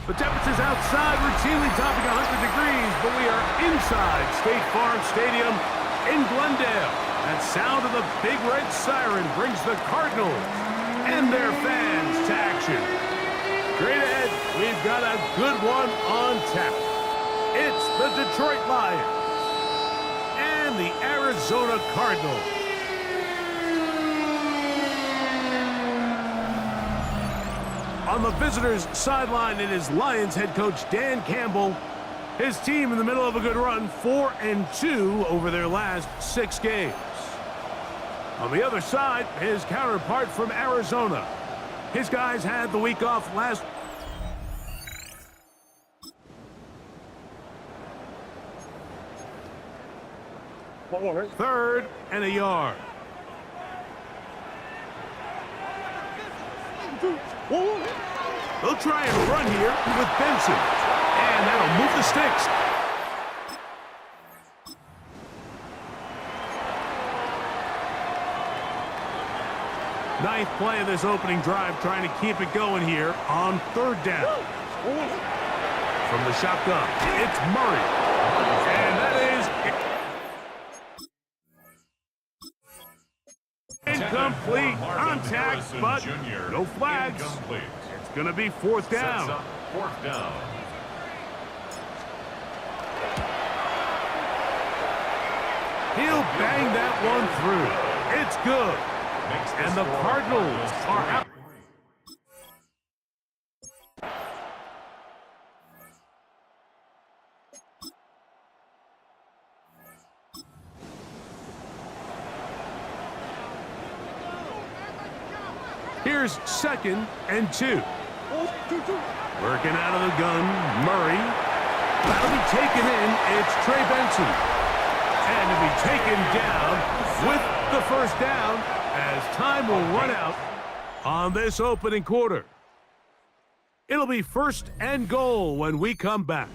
The temperature's outside routinely topping 100 degrees, but we are inside State Farm Stadium in Glendale. That sound of the Big Red Siren brings the Cardinals and their fans to action. Straight ahead, we've got a good one on tap. It's the Detroit Lions and the Arizona Cardinals. On the visitors' sideline, it is Lions head coach Dan Campbell. His team in the middle of a good run, 4-2 over their last 6 games. On the other side, his counterpart from Arizona. His guys had the week off last. Third and a yard. They'll try and run here with Benson. And that'll move the sticks. Ninth play of this opening drive, trying to keep it going here on third down. From the shotgun, it's Murray. And that is incomplete. Contact, but no flags. It's going to be fourth down. He'll bang that one through. It's good. And the Cardinals are out. Here's 2nd and 2. Working out of the gun, Murray. That'll be taken in. It's Trey Benson. And to be taken down with the first down as time will run out on this opening quarter. It'll be 1st and goal when we come back.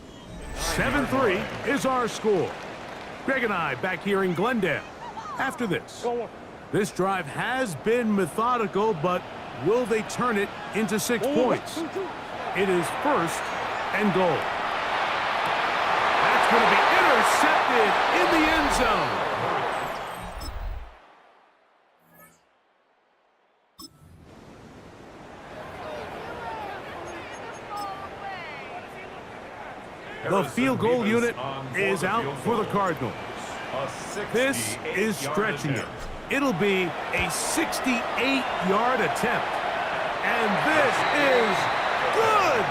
7-3 is our score. Greg and I back here in Glendale after this. This drive has been methodical, but will they turn it into 6 points? It is 1st and goal. That's going to be intercepted in the end zone. The field goal unit is out for the Cardinals. This is stretching it. It'll be a 68-yard attempt. And this is good.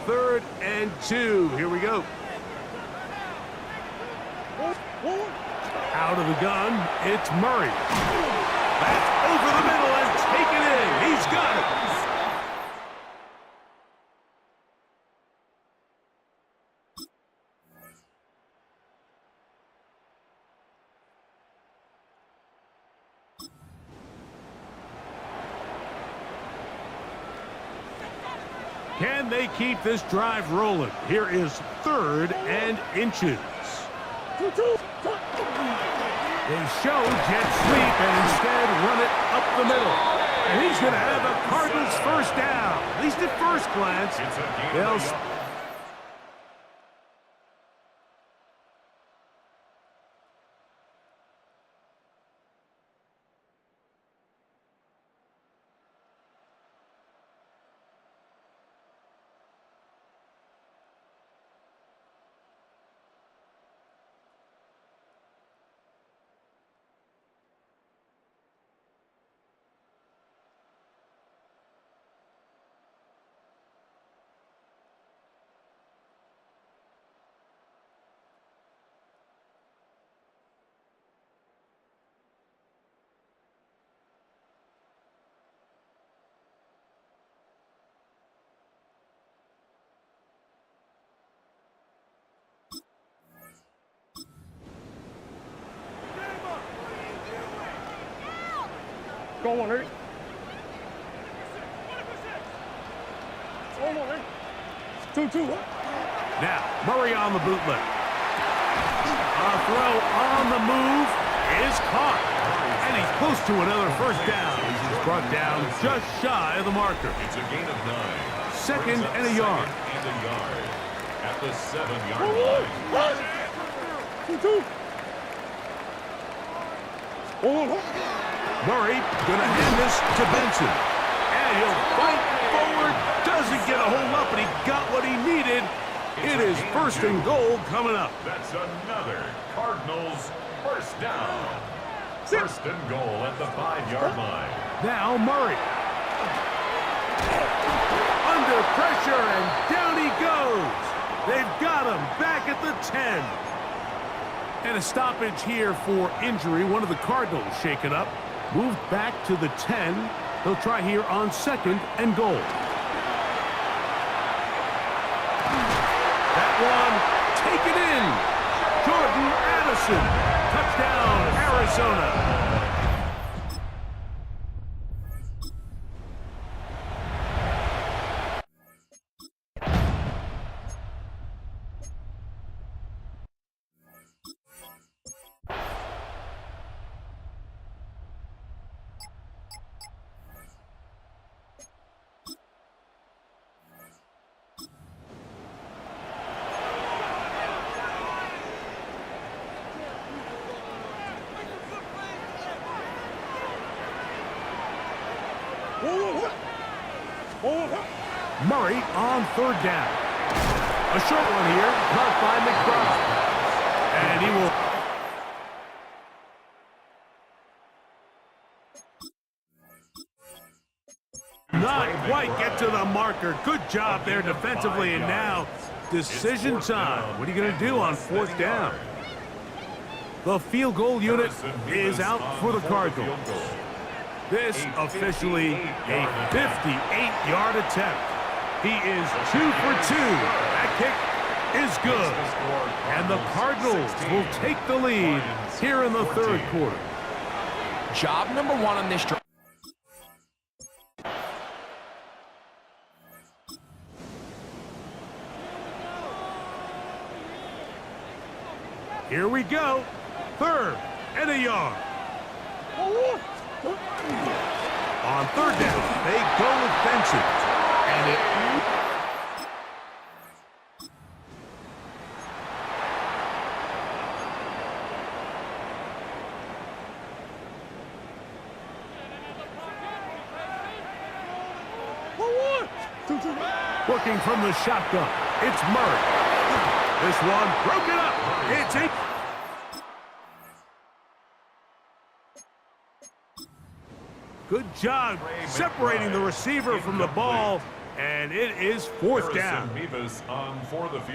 Third and 2. Here we go. Out of the gun, it's Murray. That's over the middle and taken in. He's got it. Can they keep this drive rolling? Here is 3rd and inches. They show jet sweep and instead run it up the middle. And he's going to have the Cardinals first down. At least at first glance, they'll... Go on, Eric. Go on, Eric. 2-2. Now, Murray on the bootleg. throw on the move is caught. And he's close to another first down. He's brought down just shy of the marker. It's a gain of 9. Second and a yard. And a yard at the 7-yard line. 2. Murray gonna hand this to Benson. And he'll fight forward. Doesn't get a hold up, but he got what he needed. It is first and goal coming up. That's another Cardinals first down. First and goal at the 5-yard line. Now Murray. Under pressure, and down he goes. They've got him back at the 10. And a stoppage here for injury. One of the Cardinals shaken up. Moved back to the 10. They'll try here on second and goal. That one taken in. Jordan Addison. Touchdown, Arizona. Murray on third down. A short one here, caught by McBride. And he will not quite get to the marker. Good job there defensively, and now decision time. What are you going to do on fourth down? The field goal unit is out for the Cardinals. This officially a 58-yard attempt. He is 2 for 2. That kick is good. And the Cardinals will take the lead here in the third quarter. Job number 1 on this drive. Here we go. Third and a yard. On third down, they go with Benson. And it... Working from the shotgun, it's Murray. This one broken up. It's a... Good job separating the receiver from the ball, and it is fourth down.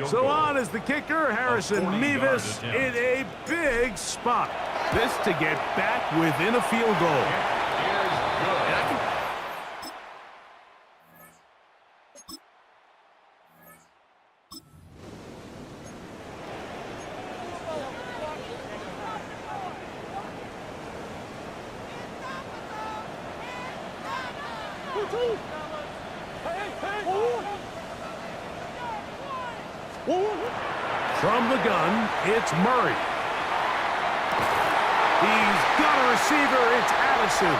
So on is the kicker, Harrison Mevis, in a big spot. This to get back within a field goal. From the gun, it's Murray. He's got a receiver, it's Addison.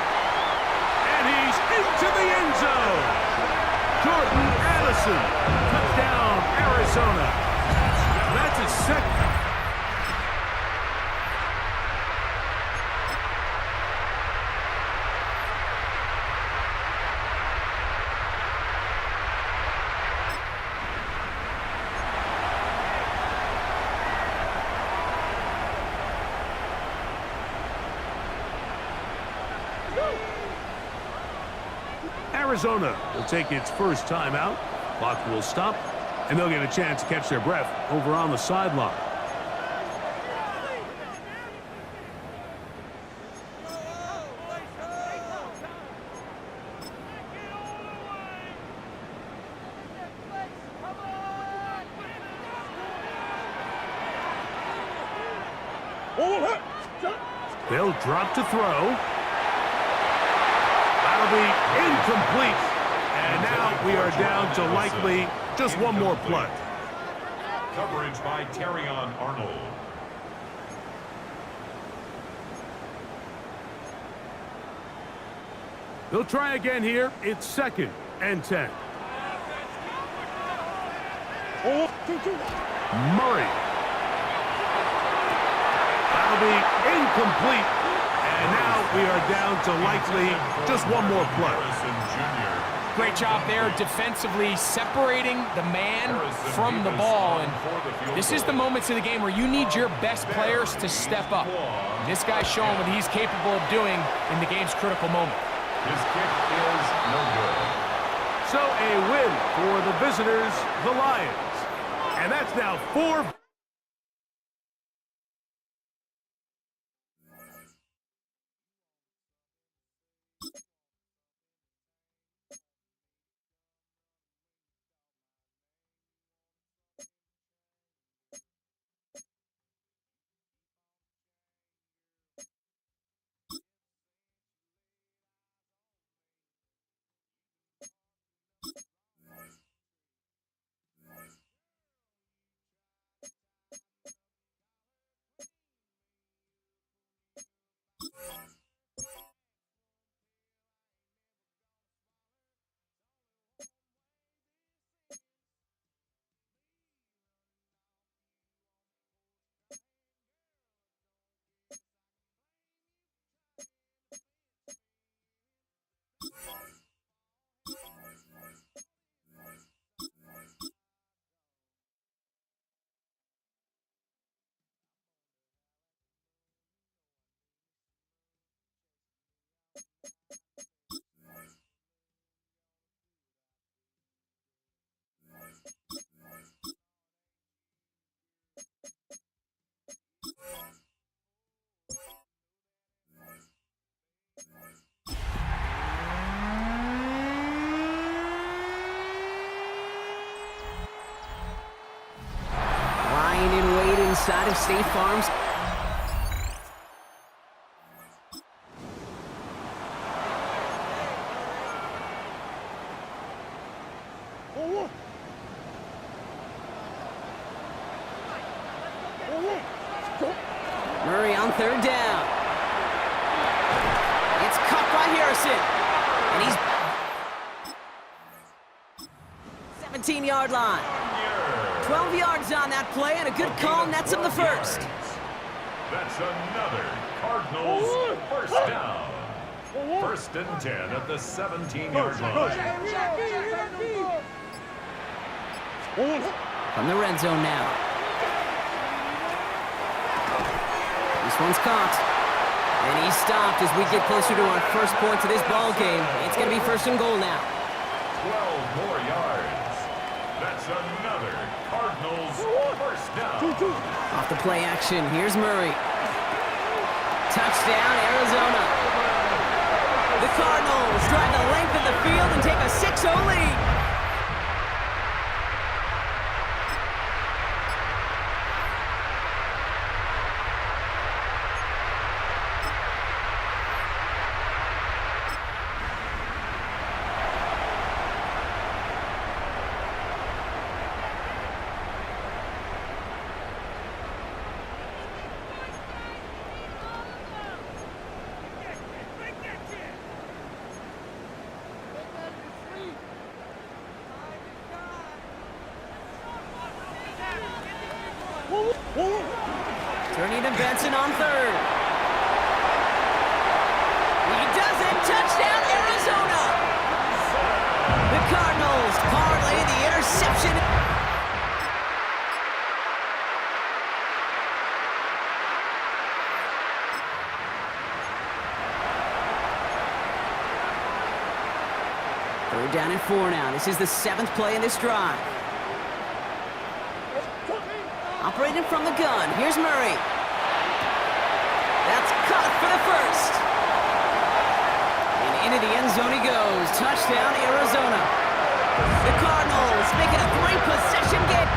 And he's into the end zone. Jordan Addison, touchdown, Arizona. That's his second. Arizona will take its first timeout. Clock will stop, and they'll get a chance to catch their breath over on the sideline. They'll drop to throw. That'll be incomplete. And now we are down to likely just one more play. Coverage by Terrion Arnold. They'll try again here. It's 2nd and 10. Murray. That'll be incomplete. And now we are down to likely just one more play. Great job there defensively, separating the man from the ball. And this is the moments in the game where you need your best players to step up. And this guy's showing what he's capable of doing in the game's critical moment. His kick is no good. So a win for the visitors, the Lions. And that's now 4. Lying in wait inside of State Farm's. Murray on 3rd down. It's caught by Harrison. And he's 17-yard line. 12 yards on that play, and a good call nets him the first. That's another Cardinals first down. 1st and 10 at the 17-yard line. From the red zone now. This one's caught. And he's stopped as we get closer to our first point to this ball game. It's going to be 1st and goal now. 12 more yards. That's another Cardinals first down. Off the play action, here's Murray. Touchdown, Arizona. The Cardinals drive the length of the field and take a 6-0 lead. Turning to Benson on 3rd. He does it! Touchdown, Arizona! The Cardinals parlay the interception. Third down and 4 now. This is the 7th play in this drive. Operating from the gun, here's Murray. That's caught for the first. And into the end zone he goes. Touchdown, Arizona. The Cardinals make it a 3-possession game.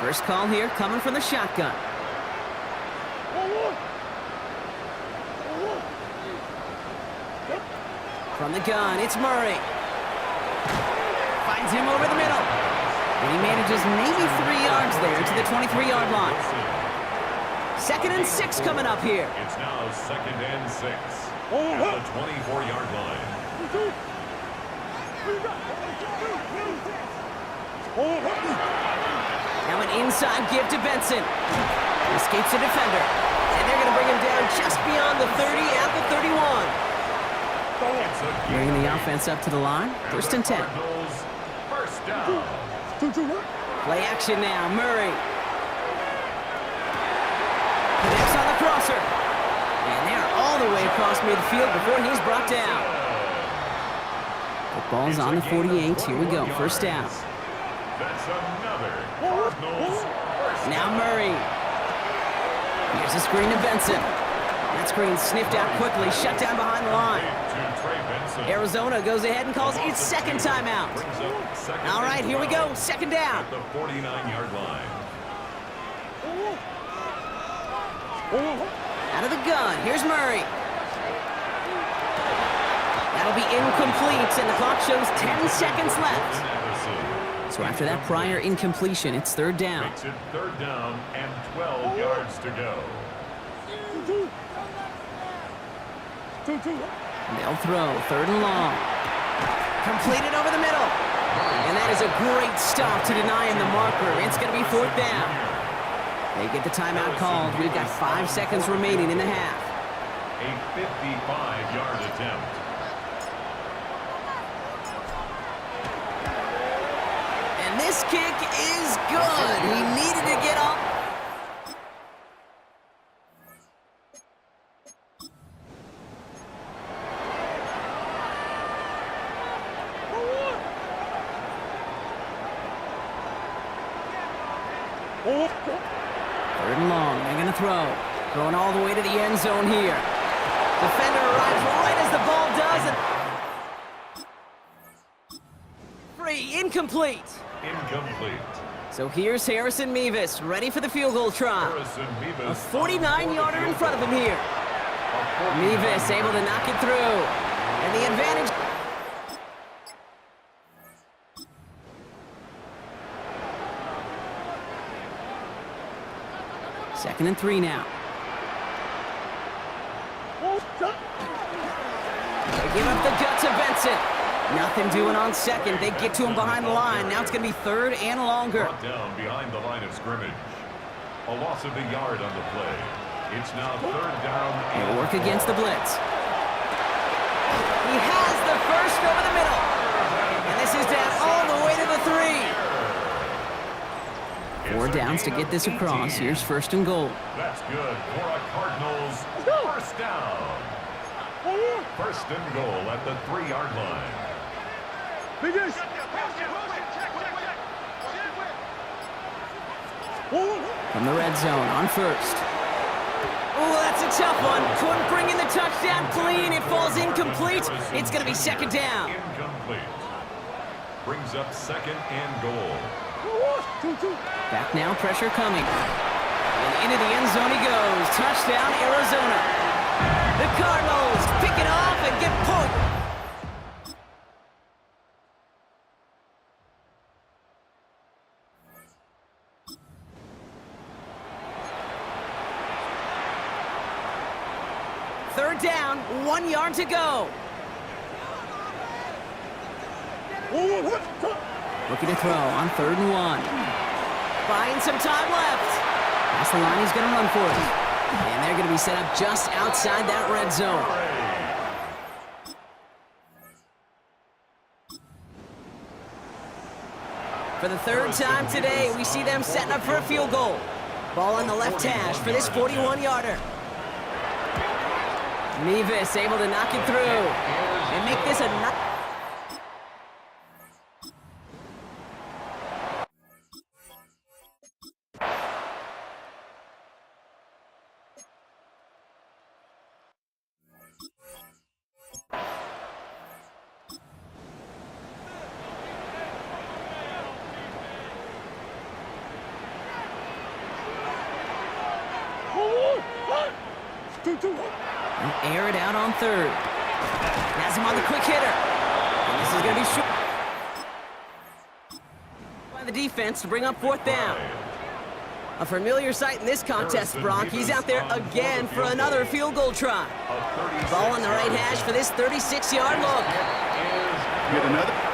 First call here coming from the shotgun. From the gun, it's Murray. Finds him over the middle. And he manages maybe 3 yards there to the 23-yard line. 2nd and 6 coming up here. It's now 2nd and 6 at the 24-yard line. Now an inside give to Benson. Escapes the defender. And they're going to bring him down just beyond the 30 at the 31. Bringing the offense up to the line. 1st and 10. First down. Play action now. Murray. Connects on the crosser. And they're all the way across midfield before he's brought down. The ball's on the 48. Here we go. 1st down. That's another Cardinals first Now down. Murray. Here's a screen to Benson. That screen sniffed out quickly. Shut down behind the line. To Trey Benson. Arizona goes ahead and calls its 2nd timeout. Brings up 2nd All right, and here we 12 go. 2nd down. at the 49-yard line. Out of the gun. Here's Murray. That'll be incomplete, and the clock shows 10 seconds left. So after that prior incompletion, it's 3rd down. Makes it 3rd down and 12 yards to go. They'll throw 3rd and long. Completed over the middle. And that is a great stop to deny him the marker. It's going to be 4th down. They get the timeout called. We've got 5 seconds remaining in the half. A 55-yard attempt. And this kick is good. He needed to get off. Third and long. They're going to throw. Throwing all the way to the end zone here. Defender arrives right as the ball does. And free. Incomplete. Incomplete. So here's Harrison Mevis, ready for the field goal try. Harrison Mevis. A 49-yarder in front of him here. Mevis able to knock it through. And the advantage. Second and 3 now. They give up the gut to Benson. Nothing doing on 2nd. They get to him behind the line. Now it's going to be 3rd and longer. Brought down behind the line of scrimmage. A loss of a yard on the play. It's now 3rd down. They work against the blitz. He has the first over the middle. And this is down all the way to the 3. 4 downs to get this across. Here's 1st and goal. That's good for a Cardinals first down. 1st and goal at the 3-yard line. From the red zone on 1st. Oh, that's a tough one. Couldn't bring in the touchdown clean. It falls incomplete. It's going to be 2nd down. Incomplete. Brings up 2nd and goal. Back now, pressure coming. And into the end zone he goes. Touchdown, Arizona. The Cardinals pick it off and get point. Third down, 1 yard to go. Looking to throw on 3rd and 1. Buying some time left. That's the line he's going to run for it. And they're going to be set up just outside that red zone. For the 3rd time today, we see them setting up for a field goal. Ball on the left hash for this 41-yarder. Mevis able to knock it through and make this a air it out on 3rd. Has him on the quick hitter. And this is going to be short. By the defense to bring up 4th down. A familiar sight in this contest, Brock. He's out there again for another field goal try. Ball on the right hash for this 36-yard look. Get another.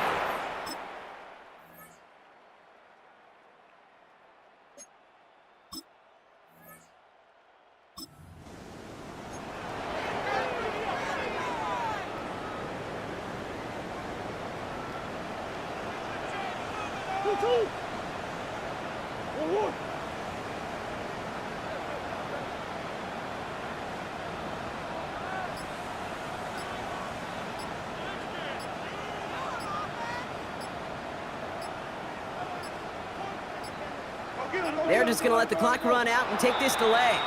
They're just going to let the clock run out and take this delay.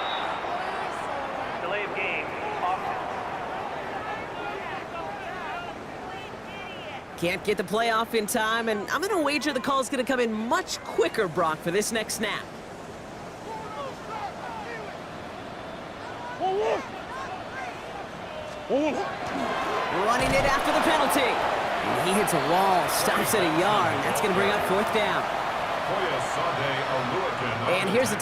Delay of game. Option. Can't get the play off in time, and I'm going to wager the call's going to come in much quicker, Brock, for this next snap. Running it after the penalty. And he hits a wall, stops at a yard, and that's going to bring up 4th down. And here's a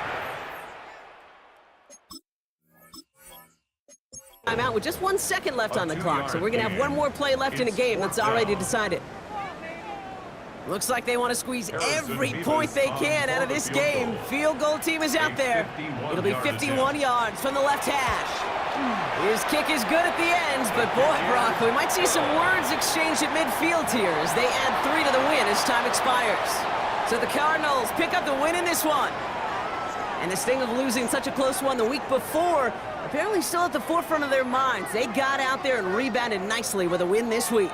timeout with just 1 second left on the clock, so we're going to have one more play left in a game that's already decided. Looks like they want to squeeze every point they can out of this game. Field goal team is out there. It'll be 51 yards from the left hash. His kick is good at the ends, but boy, Brock, we might see some words exchanged at midfield here as they add 3 to the win as time expires. So the Cardinals pick up the win in this one. And the sting of losing such a close one the week before, apparently still at the forefront of their minds. They got out there and rebounded nicely with a win this week.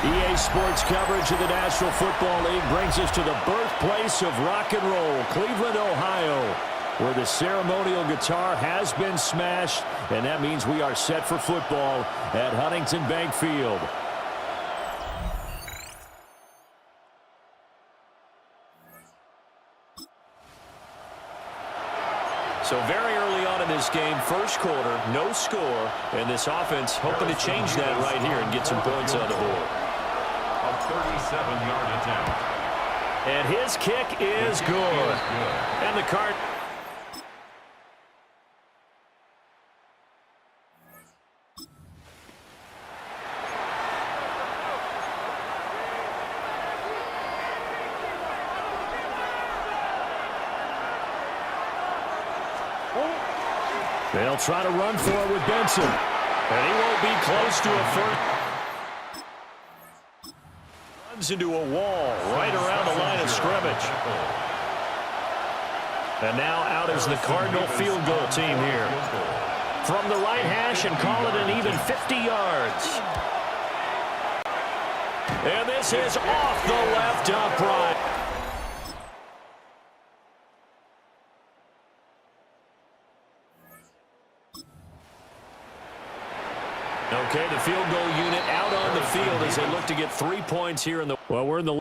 EA Sports coverage of the National Football League brings us to the birthplace of rock and roll, Cleveland, Ohio, where the ceremonial guitar has been smashed, and that means we are set for football at Huntington Bank Field. So very early on in this game, first quarter, no score, and this offense hoping to change that right here and get some points on the board. A 37-yard attempt. And his kick is good. And the card. They'll try to run for it with Benson. And he won't be close to a first. Runs into a wall right around the line of scrimmage. And now out is the Cardinal field goal team here. From the right hash and call it an even 50 yards. And this is off the left upright. Okay, the field goal unit out on the field as they look to get 3 points here in the... Well, we're in the...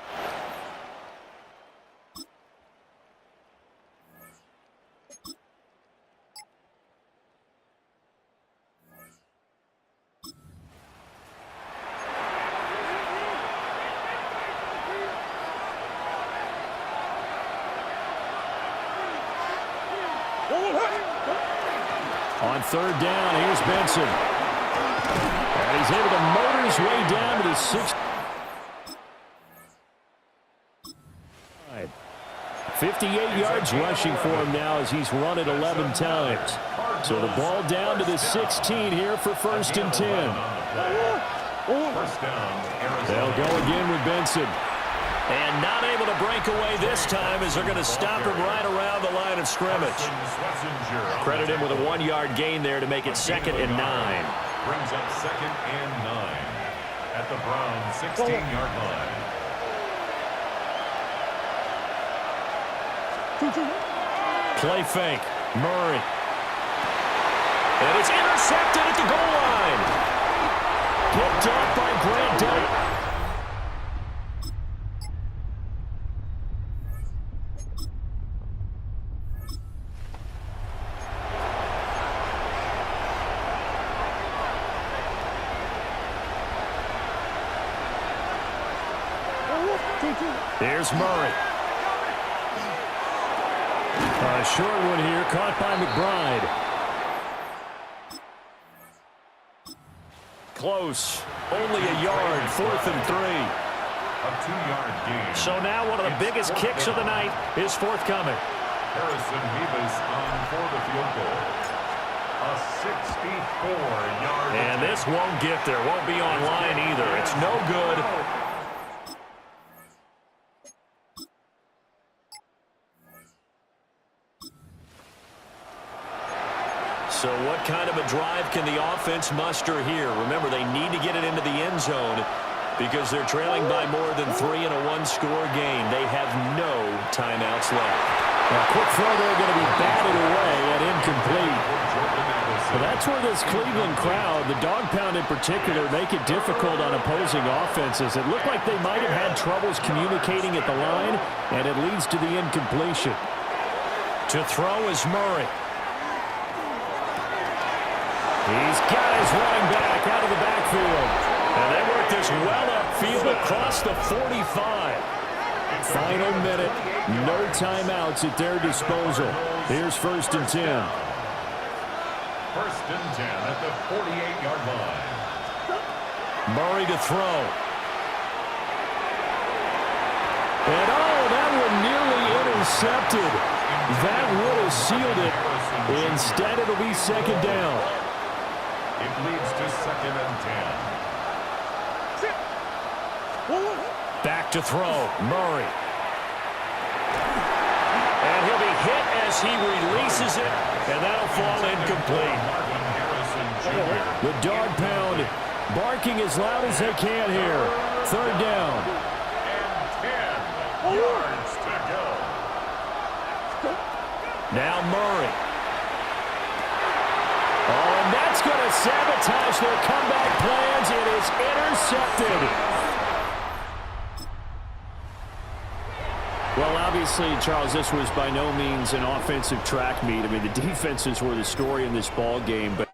On third down, here's Benson. And he's able to motor his way down to the 6. 58 yards rushing for him now as he's run it 11 times. So the ball down to the 16 here for 1st and 10. They'll go again with Benson. And not able to break away this time as they're going to stop him right around the line of scrimmage. Credit him with a 1-yard gain there to make it 2nd and 9. Brings up 2nd and 9 at the Browns 16-yard line. Play fake. Murray. And it's intercepted at the goal line. Picked up by Grant Delpit. Here's Murray. A short one here, caught by McBride. Close. Only a yard, 4th and 3. A 2-yard gain. So now one of the biggest kicks of the night is forthcoming. Harrison Beavis on for the field goal. A 64-yard. And this won't get there. Won't be online either. It's no good. So what kind of a drive can the offense muster here? Remember, they need to get it into the end zone because they're trailing by more than 3 in a 1-score game. They have no timeouts left. A quick throw there going to be batted away and incomplete. Well, that's where this Cleveland crowd, the dog pound in particular, make it difficult on opposing offenses. It looked like they might have had troubles communicating at the line, and it leads to the incompletion. To throw is Murray. He's got his running back out of the backfield. And they work this well upfield across the 45. Final minute, no timeouts at their disposal. Here's 1st and 10. 1st and 10 at the 48-yard line. Murray to throw. And that one nearly intercepted. That would have sealed it. Instead, it'll be 2nd down. It leads to 2nd and 10. Back to throw, Murray. And he'll be hit as he releases it, and that'll fall incomplete. The dog pound barking as loud as they can here. 3rd down. And 10 yards to go. Now Murray. Oh, and that's going to sabotage their comeback plans. It is intercepted. Well, obviously, Charles, this was by no means an offensive track meet. I mean, the defenses were the story in this ball game, but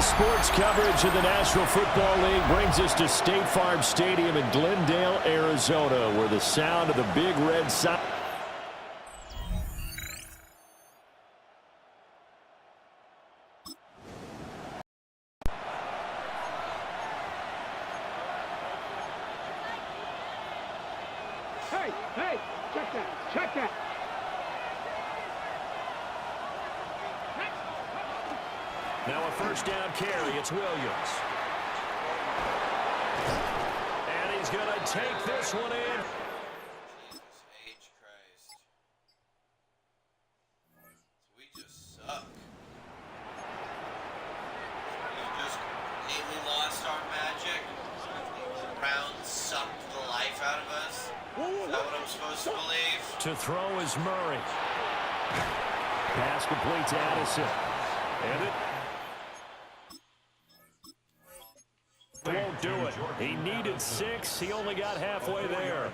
Sports coverage of the National Football League brings us to State Farm Stadium in Glendale, Arizona, where the sound of the Big Red Sox. Hey, check that. Now a first down carry. It's Williams. And he's going to take this one in. Jesus H. Christ. We just suck. We just completely lost our magic. The Browns sucked the life out of us. Is that what I'm supposed to believe? To throw is Murray. Pass complete to Addison. And it won't do it. He needed 6. He only got halfway there.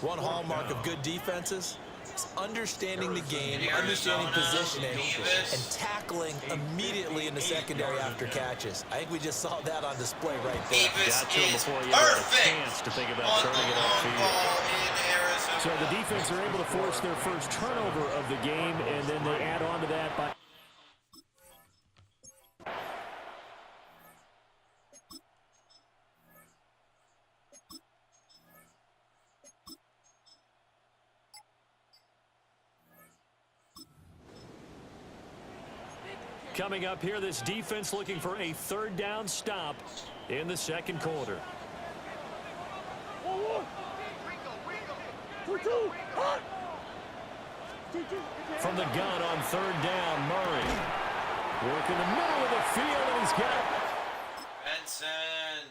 One hallmark of good defenses is understanding the game, understanding positioning, and tackling immediately in the secondary after catches. I think we just saw that on display right there. Davis Got to him is before he had a perfect chance to think about on the turning it long upfield. ball in Arizona. So the defense are able to force their first turnover of the game, and then they add on to that by... Coming up here, this defense looking for a third down stop in the second quarter. From the gun on third down, Murray. Working the middle of the field, and he's got it. Benson.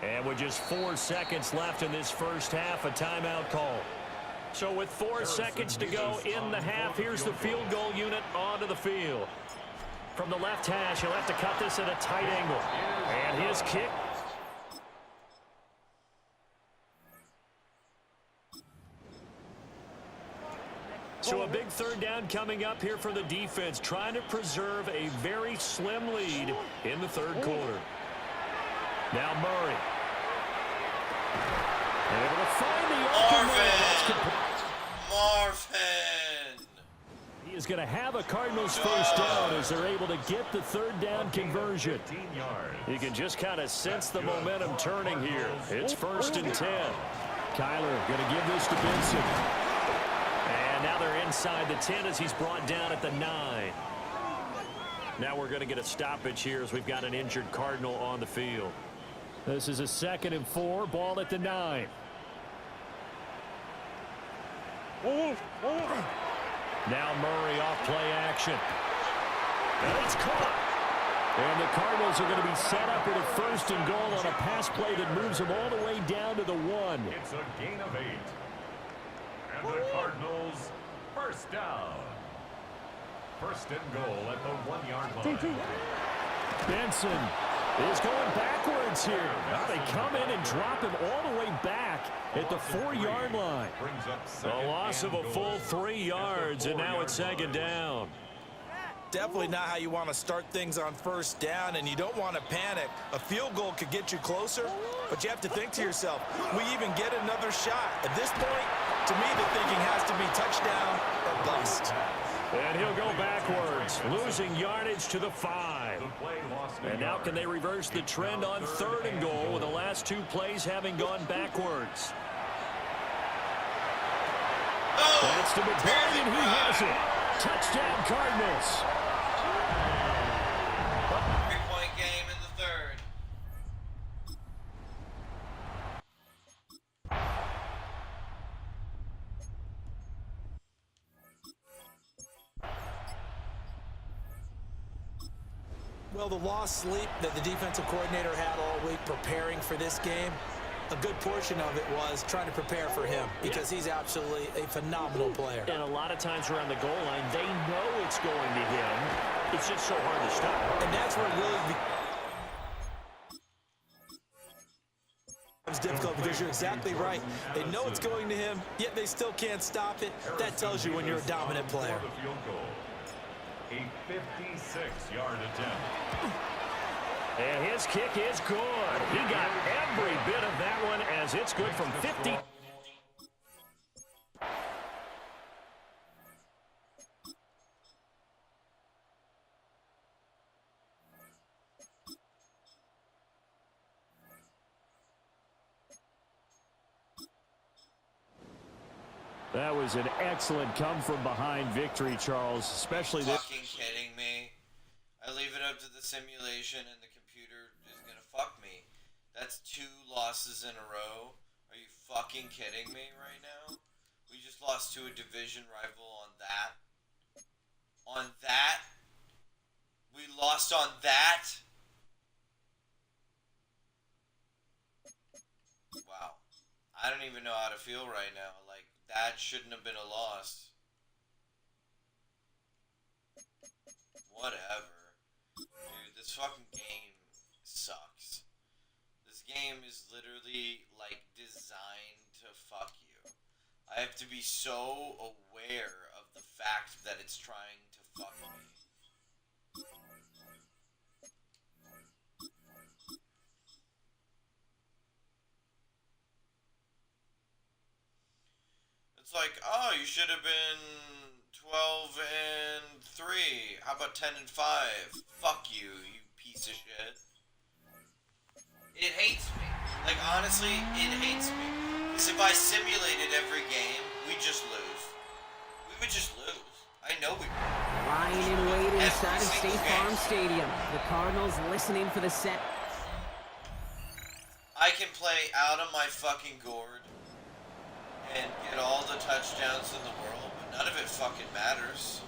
And with just 4 seconds left in this first half, a timeout call. So with 4 seconds to go in the half, here's the field goal unit onto the field. From the left hash, he'll have to cut this at a tight angle. And his kick. So a big third down coming up here for the defense, trying to preserve a very slim lead in the third quarter. Now Murray. Able to find the open man. Marvin. He is going to have a Cardinals first down as they're able to get the third down conversion. You can just kind of sense the momentum turning here. It's 1st and 10. Kyler going to give this to Benson. And now they're inside the 10 as he's brought down at the 9. Now we're going to get a stoppage here as we've got an injured Cardinal on the field. This is a 2nd and 4, ball at the 9. Now Murray off play action. And it's caught. And the Cardinals are going to be set up with a 1st and goal on a pass play that moves them all the way down to the 1. It's a gain of 8. And the Cardinals first down. 1st and goal at the 1-yard line. Benson is going backwards here. Now they come in and drop him all the way back at the 4-yard line. A loss of a full 3 yards, and now it's 2nd down. Definitely not how you want to start things on first down, and you don't want to panic. A field goal could get you closer, but you have to think to yourself, we even get another shot. At this point, to me, the thinking has to be touchdown or bust. And he'll go backwards, losing yardage to the 5. And now can they reverse the trend on 3rd and goal with the last 2 plays having gone backwards? That's to McBride, and he has it. Touchdown, Cardinals. 3-point game in the 3rd. Well, the lost sleep that the defensive coordinator had all week preparing for this game, a good portion of it was trying to prepare for him because he's absolutely a phenomenal player. And a lot of times around the goal line, they know it's going to him. It's just so hard to stop. And that's where it really becomes difficult because you're exactly right. They know it's going to him, yet they still can't stop it. That tells you when you're a dominant player. A 56-yard attempt. And his kick is good. He got every bit of that one as it's good from 50. That was an excellent come-from-behind victory, Charles, especially this. Fucking kidding me? I leave it up to the simulation and the computer is gonna fuck me. That's 2 losses in a row. Are you fucking kidding me right now? We just lost to a division rival on that. On that? We lost on that? Wow. I don't even know how to feel right now. Like, that shouldn't have been a loss. Whatever. Dude, this fucking game sucks. This game is literally, like, designed to fuck you. I have to be so aware of the fact that it's trying to fuck me. It's like, oh, you should have been 12-3. How about 10-5? Fuck you, you piece of shit. It hates me. Like, honestly, it hates me. Because if I simulated every game, we'd just lose. We would just lose. I know we would. Lying in wait inside of State Farm Stadium. The Cardinals listening for the set. I can play out of my fucking gourd and get all the touchdowns in the world, but none of it fucking matters.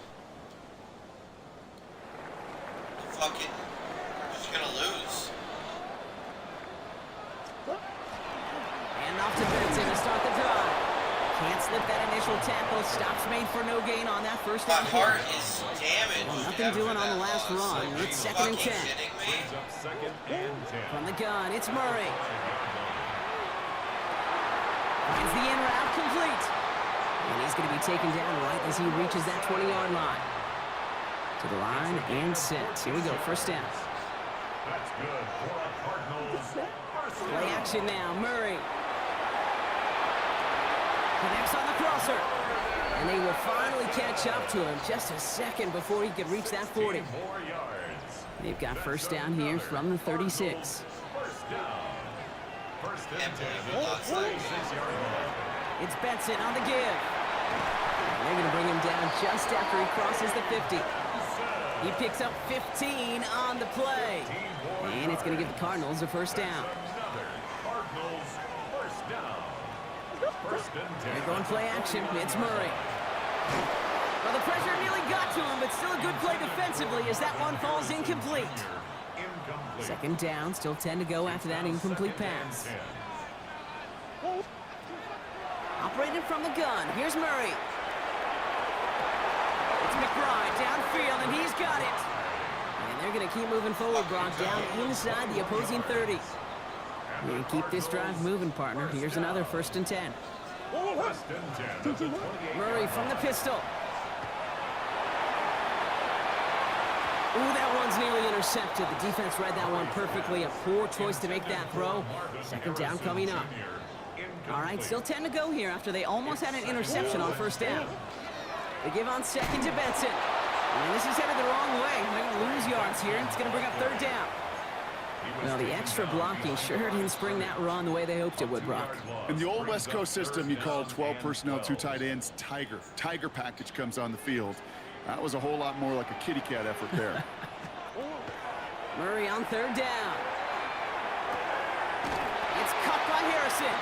We're just gonna lose. And off to Benson to start the drive. Can't slip that initial tackle. Stops made for no gain on that first My down. heart is damaged. Well, nothing doing on the last run. Like, It's are you 2nd and 10. kidding me? Second and 10. From the gun, it's Murray. Finds the in route complete. And he's going to be taken down right as he reaches that 20-yard line. To the line and set. Here we go, first down. That's good for the Cardinals. Play action now, Murray. Connects on the crosser. And they will finally catch up to him just a second before he could reach that 40. More yards. They've got first down here from the 36. First down. First and Can't 10. believe we lost that game. 6-yard line. It's Benson on the give. And they're going to bring him down just after he crosses the 50. He picks up 15 on the play. And it's going to give the Cardinals a first down. Cardinals first down. First and 10. They're going play action. It's Murray. Well, the pressure nearly got to him, but still a good play defensively as that one falls incomplete. Incomplete. Second down, still 10 to go after that incomplete pass. Operated from the gun. Here's Murray. It's McBride downfield, and he's got it. And they're going to keep moving forward, Brock, down inside the opposing 30. And keep this drive moving, partner. Here's another first and 10. First and 10. That's a 28. Murray from the pistol. Ooh, that one's nearly intercepted. The defense read that one perfectly. A poor choice to make that throw. Second down coming up. All right, still 10 to go here after they almost had an interception on first down. They give on second to Benson. And this is headed the wrong way. They're going to lose yards here. It's going to bring up third down. Well, the extra blocking sure didn't spring that run the way they hoped it would, Brock. In the old West Coast system, you called 12 personnel, 2 tight ends, Tiger. Tiger package comes on the field. That was a whole lot more like a kitty cat effort there. Murray on third down. It's cut by Harrison.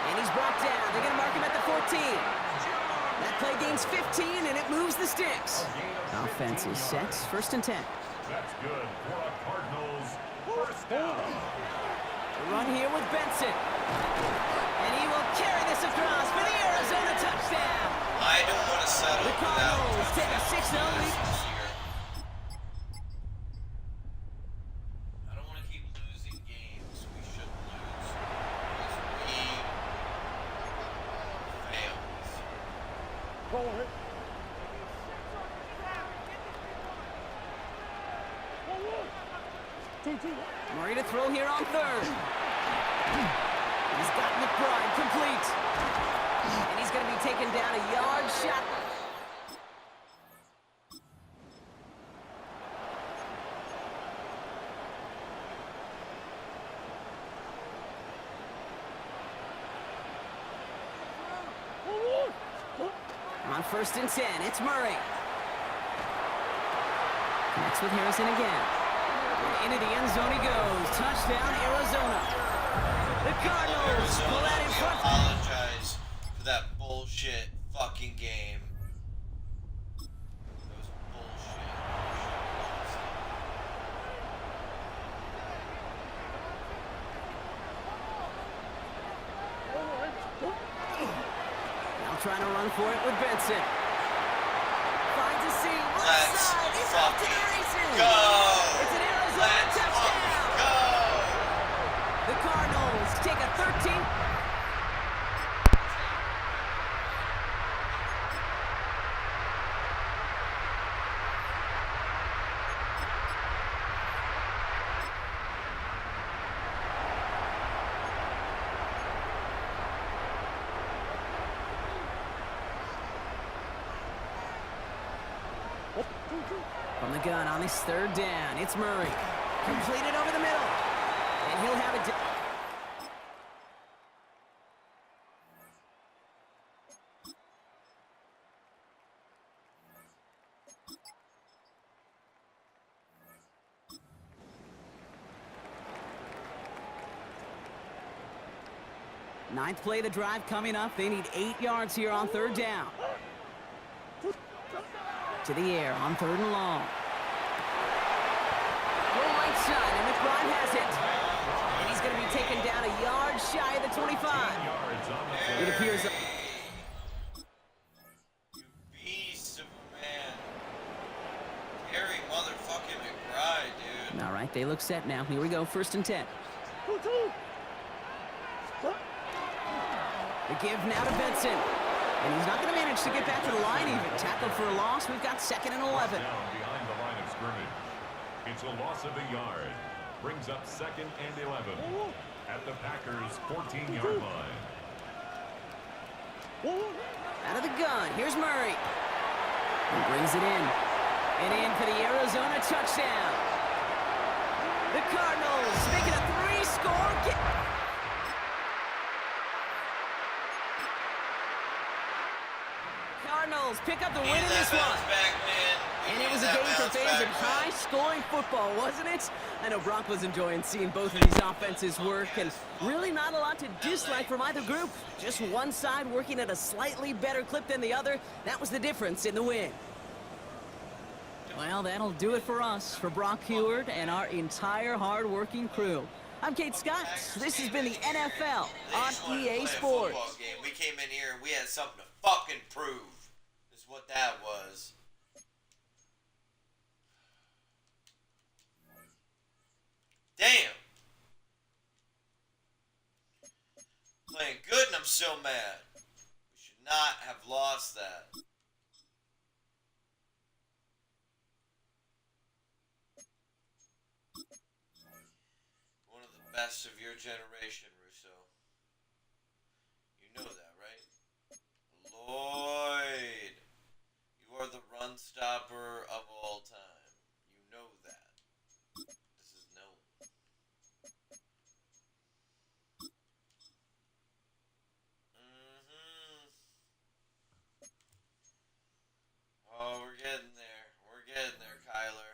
And he's brought down. They're going to mark him at the 14. That play gains 15, and it moves the sticks. Offense is set. First and 10. That's good for the Cardinals. First down. The run here with Benson. And he will carry this across for the Arizona touchdown. I don't want to settle The Cardinals take a 6-0 lead. I don't want to keep losing games we shouldn't lose. Because Murray to throw here on third. He's got McBride complete. And he's going to be taken down a yard shot. On 1st and 10, it's Murray. Connects with Harrison again. And into the end zone he goes. Touchdown, Arizona. The Cardinals pull that in front. Apologize for that bullshit fucking game. That was bullshit. Now trying to run for it with Benson. Finds a seam. Left side. He's off to the races. Go! It's an Arizona touchdown. Go! The Cardinals take a 13. From the gun on this 3rd down, it's Murray. Completed over the middle. And he'll have it. Ninth play of the drive coming up. They need 8 yards here on 3rd down. To the air on 3rd and long. Full right side, and McBride has it. And he's going to be taken down a yard shy of the 25. It appears. You beast of a man. Terry motherfucking McBride, dude. All right, they look set now. Here we go, 1st and 10. The give now to Benson. And he's not going to manage to get back to the line even. Tackled for a loss. We've got 2nd and 11. Down behind the line of scrimmage. It's a loss of a yard. Brings up 2nd and 11 at the Packers' 14-yard line. Out of the gun. Here's Murray. He brings it in. And in for the Arizona touchdown. The Cardinals make it a 3-score game. Cardinals pick up the win in this one. And it was a game for fans of high-scoring football, wasn't it? I know Brock was enjoying seeing both of these offenses work, and really not a lot to dislike from either group. Just one side working at a slightly better clip than the other. That was the difference in the win. Well, that'll do it for us, for Brock Heward and our entire hard-working crew. I'm Kate Scott. This has been the NFL on EA Sports. We came in here and we had something to fucking prove. Is what that was. Damn. Playing good and I'm so mad. We should not have lost that. One of the best of your generation, Russo. You know that, right? Lloyd. You are the run stopper of all time. You know that. This is known. Oh, we're getting there. We're getting there, Kyler.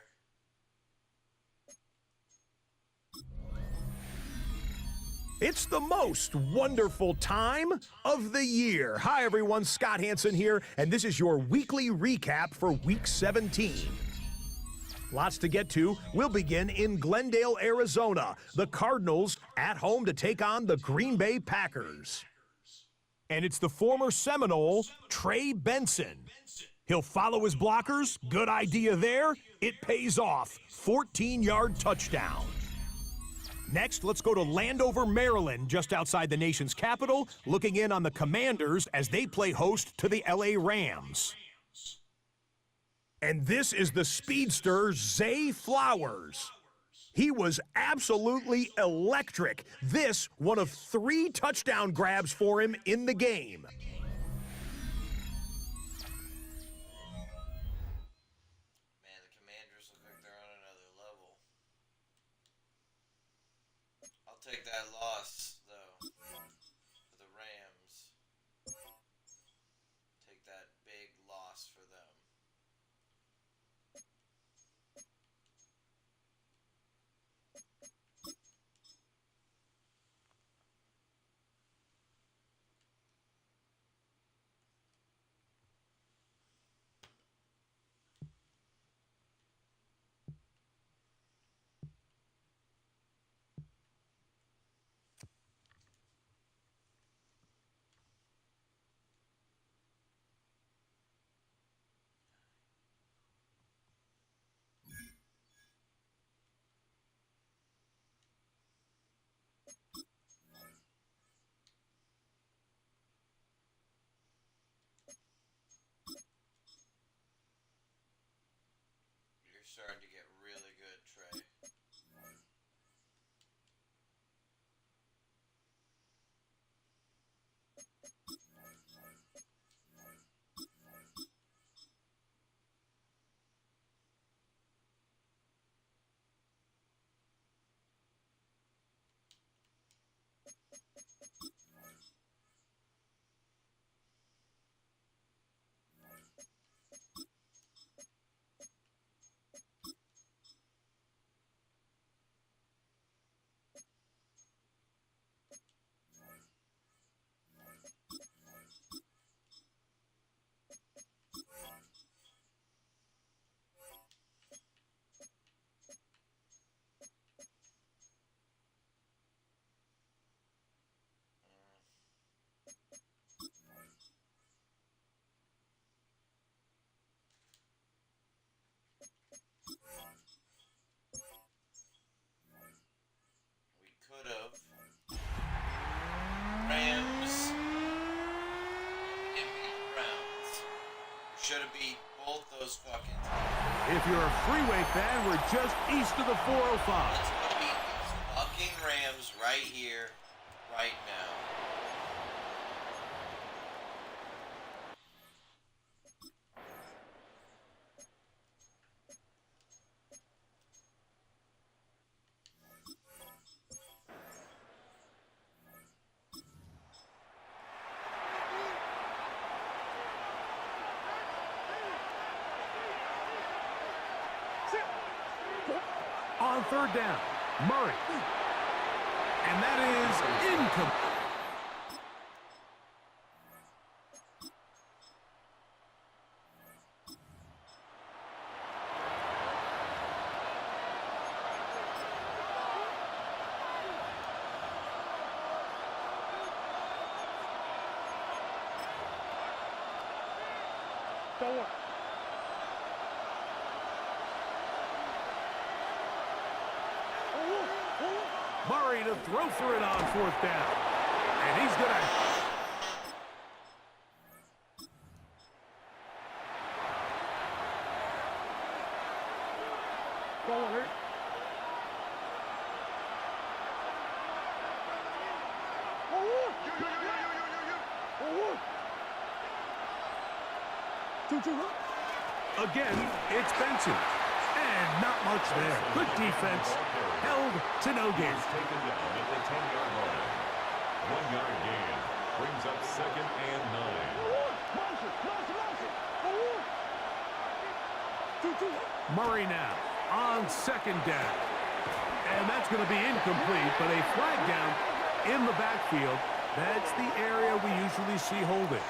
It's the most wonderful time of the year. Hi, everyone. Scott Hansen here, and this is your weekly recap for Week 17. Lots to get to. We'll begin in Glendale, Arizona. The Cardinals at home to take on the Green Bay Packers. And it's the former Seminole, Trey Benson. He'll follow his blockers. Good idea there. It pays off. 14-yard touchdown. Next, let's go to Landover, Maryland, just outside the nation's capital, looking in on the Commanders as they play host to the LA Rams. And this is the speedster, Zay Flowers. He was absolutely electric. This, one of 3 touchdown grabs for him in the game. Man, the Commanders look like they're on another level. I'll take that loss, though, for the Rams. Take that big loss for them. You're starting to get really good, Trey. We could have. Rams didn't beat the Browns. Should have beat both those fucking teams. If you're a freeway fan, we're just east of the 405. Let's go beat these fucking Rams right here, right now. On 3rd down, Murray. And that is incomplete. Murray to throw for it on 4th down. And he's going to... Forward. Again, it's Benson. And not much there. Good defense. Held to no gain. Taken down at the 10-yard line. 1-yard gain brings up 2nd and 9. Murray now on 2nd down. And that's going to be incomplete, but a flag down in the backfield. That's the area we usually see holding.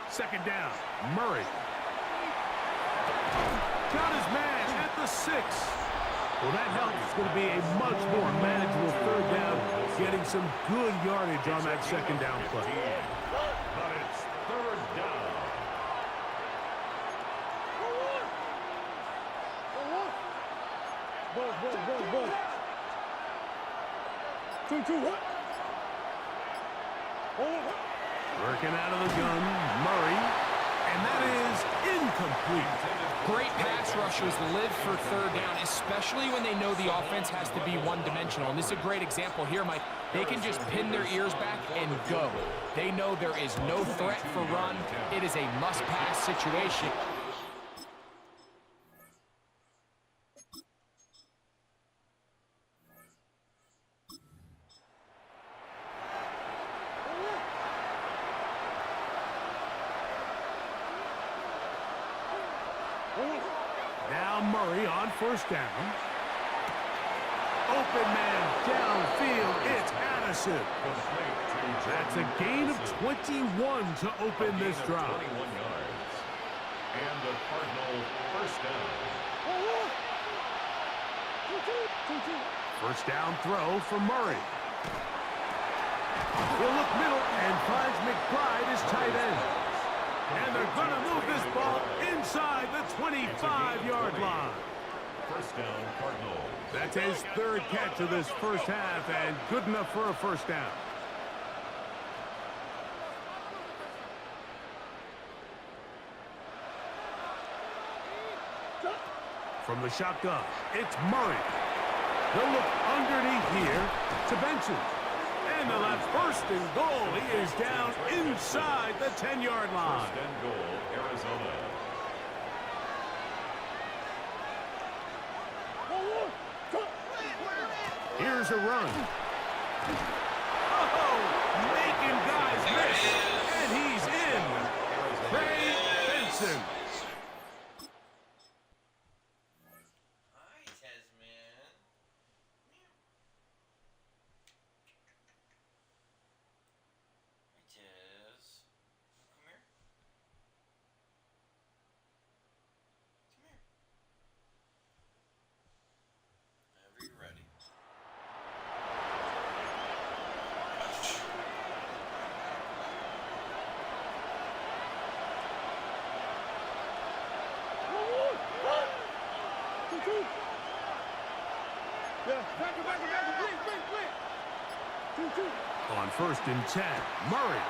Second down, Murray. Got his man at the 6. Well, that helps. It's going to be a much more manageable third down, getting some good yardage on that second down play. But it's third down. Working out of the gun, Murray, and that is incomplete. Great pass rushers live for third down, especially when they know the offense has to be one-dimensional. And this is a great example here, Mike. They can just pin their ears back and go. They know there is no threat for run. It is a must-pass situation. Now Murray on first down. Open man downfield. It's Addison. That's a gain of 21 to open this drive. 21 yards. And the Cardinal first down. First down throw for Murray. He'll look middle and finds McBride as tight end. And they're going to move this ball inside the 25-yard line. First down, Cardinal. That's his third catch of this first half, and good enough for a first down. From the shotgun, it's Murray. They'll look underneath here to Benson. And the left first and goal. He is down inside the 10-yard line. First and goal, Arizona. Here's a run. Oh, making guys miss. And he's in. Trey Benson. Hi, Tasman. Hi, Taz. Come here. Come here. Whenever you're ready. On first and 10, Murray.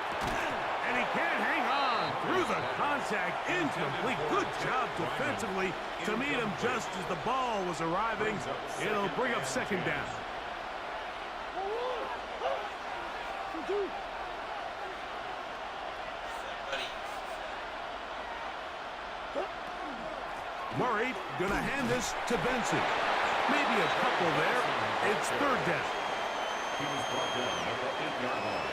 And he can't hang on through the contact. Incomplete. Good job defensively to meet him just as the ball was arriving. It'll bring up second down. Murray gonna hand this to Benson. Maybe a couple there. It's third down. He was brought down at the 8-yard line.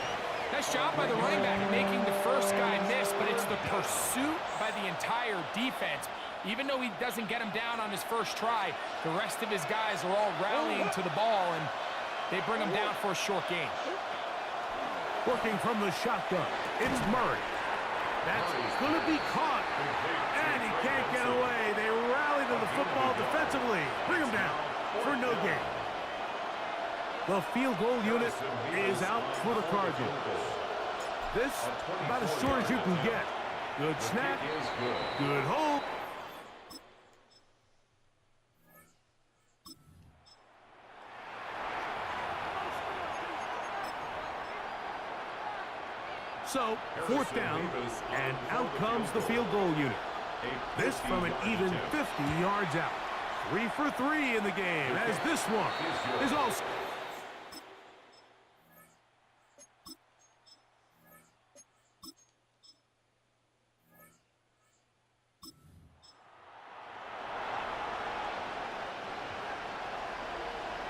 Nice job by the running back making the first guy miss, but it's the pursuit by the entire defense. Even though he doesn't get him down on his first try, the rest of his guys are all rallying to the ball, and they bring him down for a short gain. Working from the shotgun, it's Murray. That's going to be caught, and he can't get away. They rally to the football defensively. Bring him down for no gain. The field goal unit is out for the Cardinals. This, about as short as you can get. Good snap, good hold. So, fourth down, and out comes the field goal unit. This from an even 50 yards out. 3 for 3 in the game, as this one is also...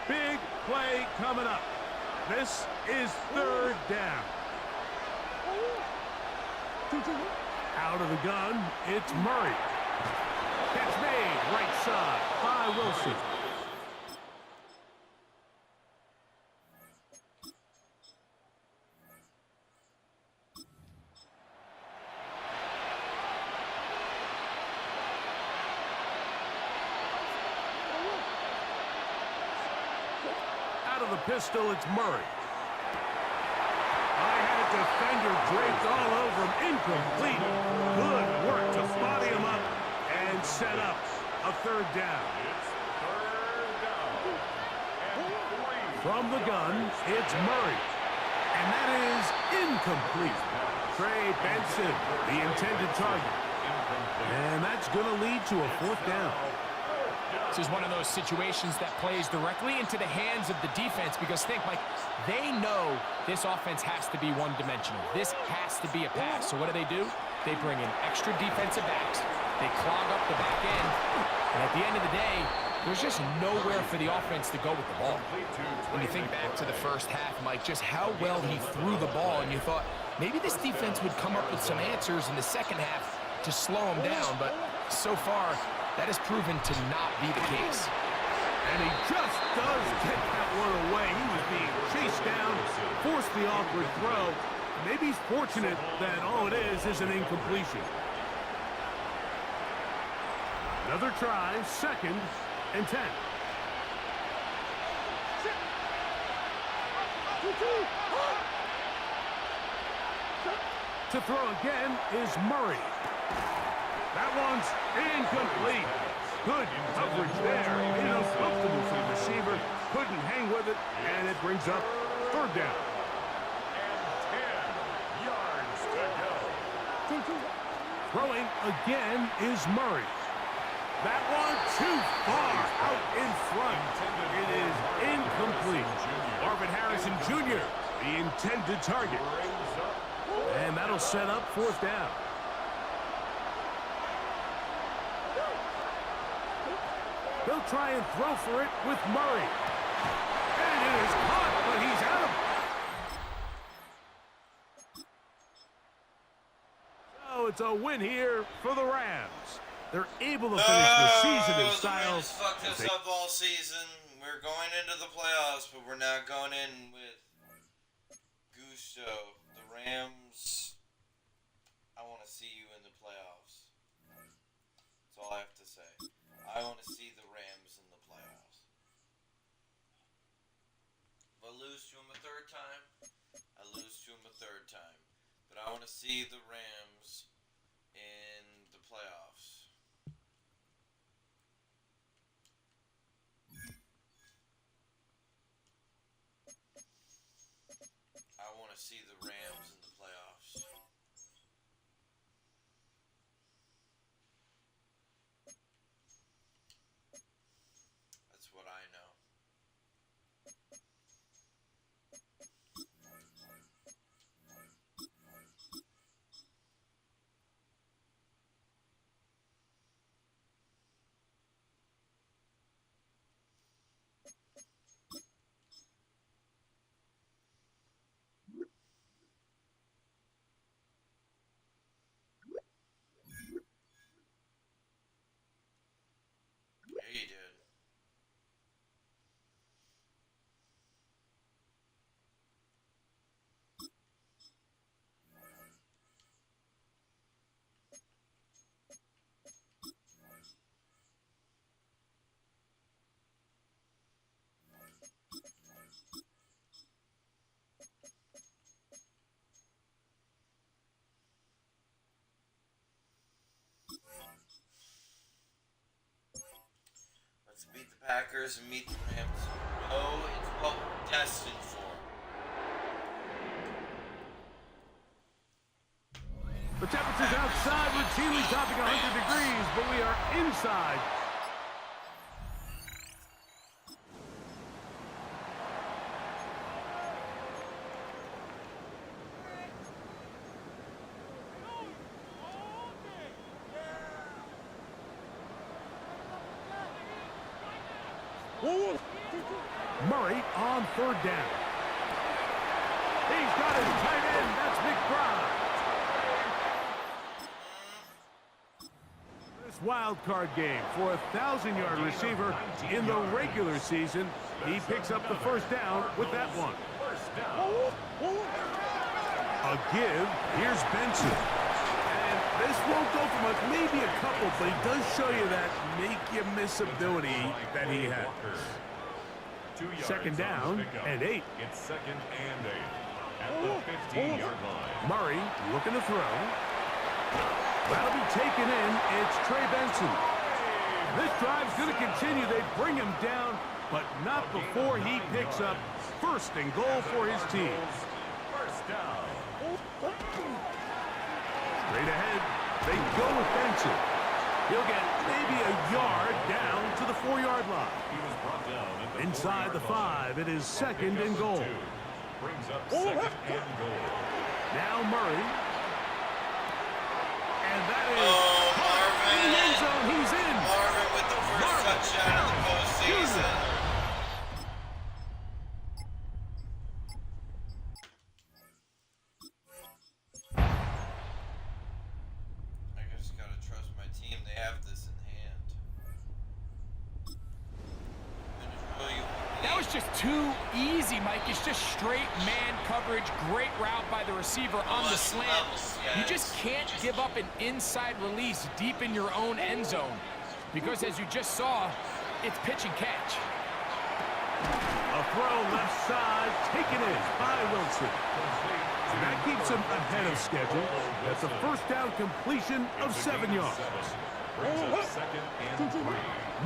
Big play coming up. This is third down. Out of the gun, it's Murray. Catch made, right side by Wilson. of the pistol, it's Murray. I had a defender draped all over him. Incomplete. Good work to body him up and set up a third down. From the gun, it's Murray. And that is incomplete. Trey Benson, the intended target. And that's going to lead to a fourth down. This is one of those situations that plays directly into the hands of the defense because think, Mike, they know this offense has to be one-dimensional. This has to be a pass. So what do? They bring in extra defensive backs. They clog up the back end. And at the end of the day, there's just nowhere for the offense to go with the ball. When you think back to the first half, Mike, just how well he threw the ball, and you thought maybe this defense would come up with some answers in the second half to slow him down, but so far, that has proven to not be the case. And he just does get that one away. He was being chased down, forced the awkward throw. Maybe he's fortunate that all it is an incompletion. Another try, 2nd and 10. To throw again is Murray. That one's incomplete. Good coverage there. Uncomfortable for the receiver. Couldn't hang with it, and it brings up third down. And 10 yards to go. Throwing again is Murray. That one too far out in front. It is incomplete. Marvin Harrison Jr., the intended target. And that'll set up fourth down. They'll try and throw for it with Murray. And it is caught, but he's out of it. So it's a win here for the Rams. They're able to finish the season in style. The Rams fucked us up all season. We're going into the playoffs, but we're not going in with gusto. The Rams, I want to see you in the playoffs. That's all I have to say. I want to see the Rams in the playoffs. If I lose to them a third time, I lose to them a third time. But I want to see the Rams in the playoffs. I want to see the Rams in the playoffs. That's what I know. Yeah, you did. Let's beat the Packers and meet the Rams. Oh, it's what we're destined for. The temperature's outside routinely topping 100 degrees, but we are inside. Murray on third down. He's got his tight end. That's McBride. This wild card game for a 1,000-yard receiver in the regular season. He picks up the first down with that one. A give. Here's Benson. And this won't go for much, maybe a couple, but he does show you that make-you-miss ability that he has. 2 yards. Second down and 8. It's second and 8 at the 15-yard line. Murray looking to throw. That'll be taken in. It's Trey Benson. This drive's going to continue. They bring him down, but not before he picks up first and goal for his team. First down. Straight ahead, they go with Benson. He'll get maybe a yard down to the 4-yard line. He was brought down at the Inside the 5, it is second and goal. Brings up second and goal. Now Murray. And that is Marvin. in the end zone. He's in. Marvin with the first touchdown of the postseason. I just gotta trust my team. They have this in hand. That was just too easy, Mike. It's just straight man coverage. Great route by the receiver on the slant. You just can't give up an inside release deep in your own end zone because, as you just saw, it's pitch and catch. A throw left side, taken in by Wilson. And that keeps him ahead of schedule. That's a first down completion of 7 yards. Second and 3.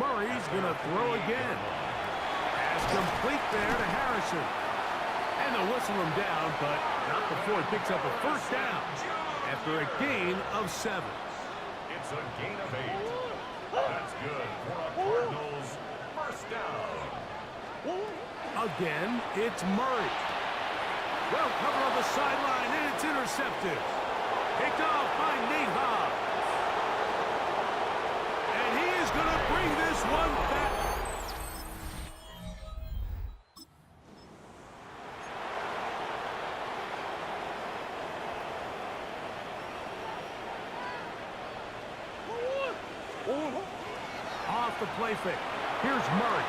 Murray's going to throw again. Pass complete there to Harrison. And they'll whistle him down, but not before he picks up a first down after a gain of 7. It's a gain of 8. That's good for a Cardinals first down. Again, it's Murray. Well covered on the sideline, and it's intercepted. Picked off by Nate Hobbs. And he is going to bring this one back. Off the play fake. Here's Murray.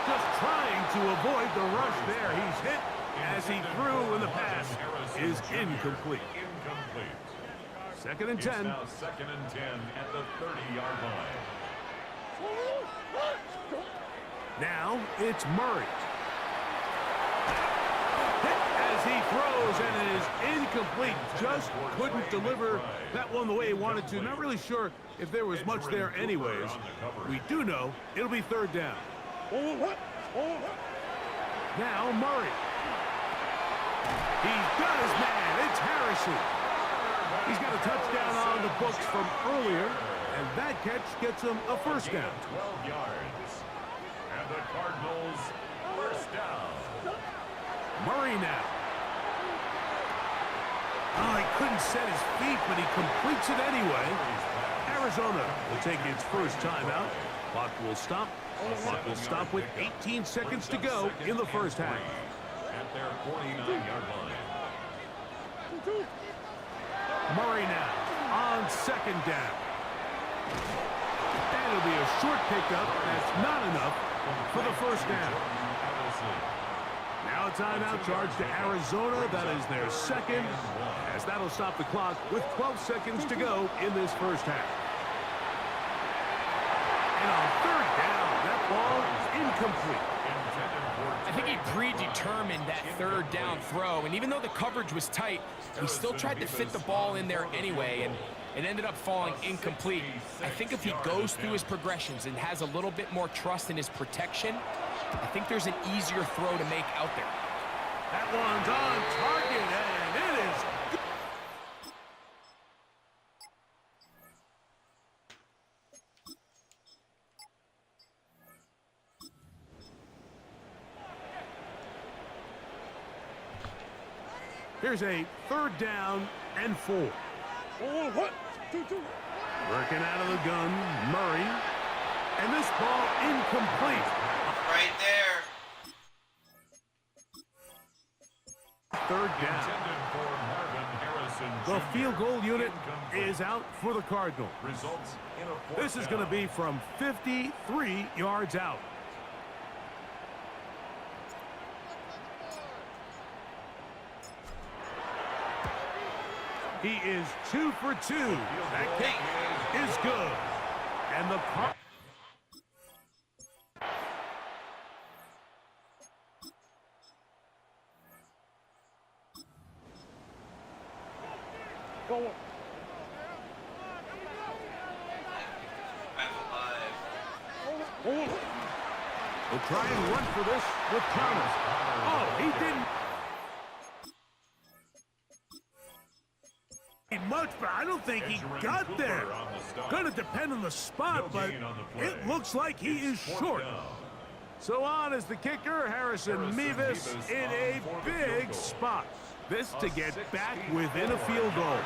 Just trying to avoid the rush there. He's hit as he threw, and the pass is incomplete. Second and 10. It's now second and 10 at the 30-yard line. Now it's Murray. Hit as he throws, and it is incomplete. Just couldn't deliver that one the way he wanted to. Not really sure if there was much there anyways. We do know it'll be third down. Now Murray. He's got his man. It's Harrison. He's got a touchdown on the books from earlier, and that catch gets him a first down. 12 yards. And the Cardinals first down. Murray now. Oh, he couldn't set his feet, but he completes it anyway. Arizona will take its first timeout. Clock will stop. The clock will stop with 18 seconds to go in the first half. At their 49-yard line. Murray now on second down. And it'll be a short pickup. That's not enough for the first down. Now a timeout charge to Arizona. That is their second, as that'll stop the clock with 12 seconds to go in this first half. And on third down, that ball is incomplete. I think he predetermined that third down throw, and even though the coverage was tight, he still tried to fit the ball in there anyway, and it ended up falling incomplete. I think if he goes through his progressions and has a little bit more trust in his protection, I think there's an easier throw to make out there. That one's on target, and it is good. Here's a third down and 4. Working out of the gun, Murray. And this ball incomplete. Right there. Third down. The field goal unit is out for the Cardinals. This is going to be from 53 yards out. He is 2 for 2. That kick is good. And the We'll try and run for this with Thomas. Oh, he didn't. Much, but I don't think he got there. Gonna depend on the spot, but it looks like he is short. So on is the kicker, Harrison Mevis, in a big spot. This to get back within a field goal.